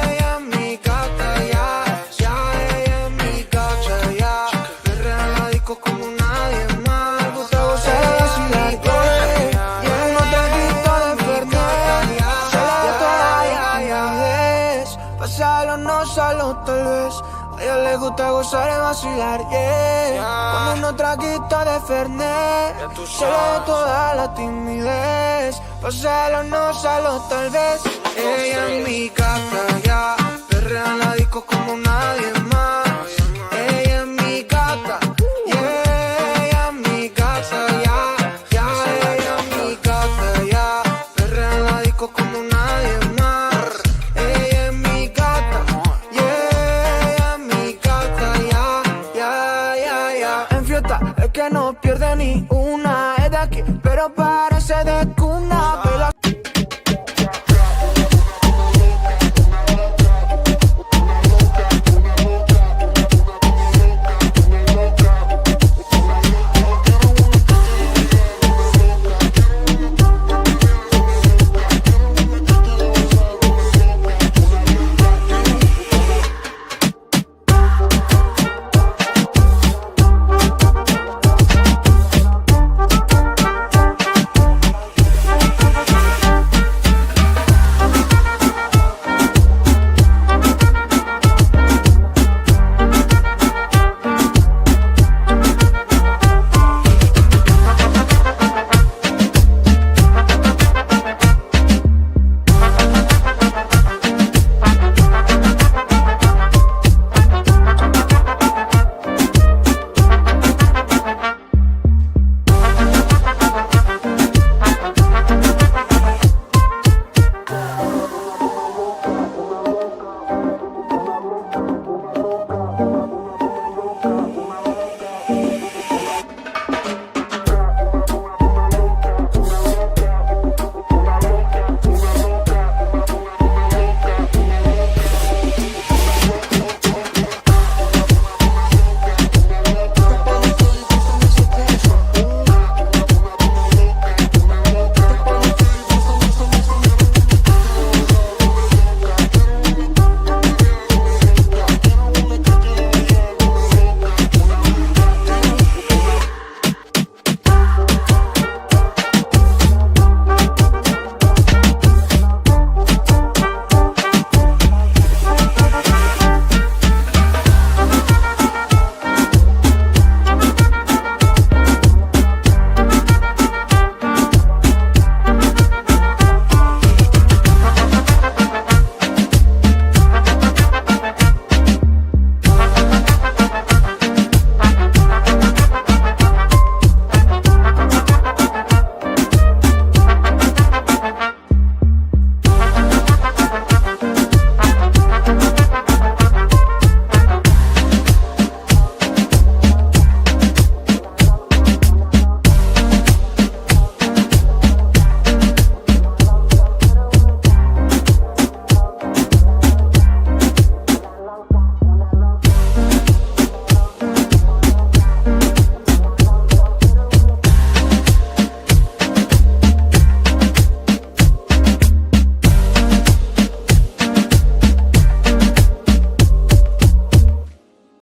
ella es mi gata, ya, ella es mi gata, ya, perrea en la disco como nadie más. Me gusta gozar así la calle, y unos traguitos de Fernet, solo todavía es, pasarlo no solo tal vez. A ella le gusta gozar y vacilar, yeah. Con unos traguitos de Fernet, se le toda la timidez. Pasarlo no solo tal vez. Ella es mi gata, ya, perrea en la disco como nadie más. Ella es mi gata, yeah, ella es mi gata, ya, ella es mi gata, ya, perrea en la disco como nadie más. Ella es mi gata, yeah, mi gata, ya. En fiesta es que no pierde ni una. Es de aquí, pero parece de cuna.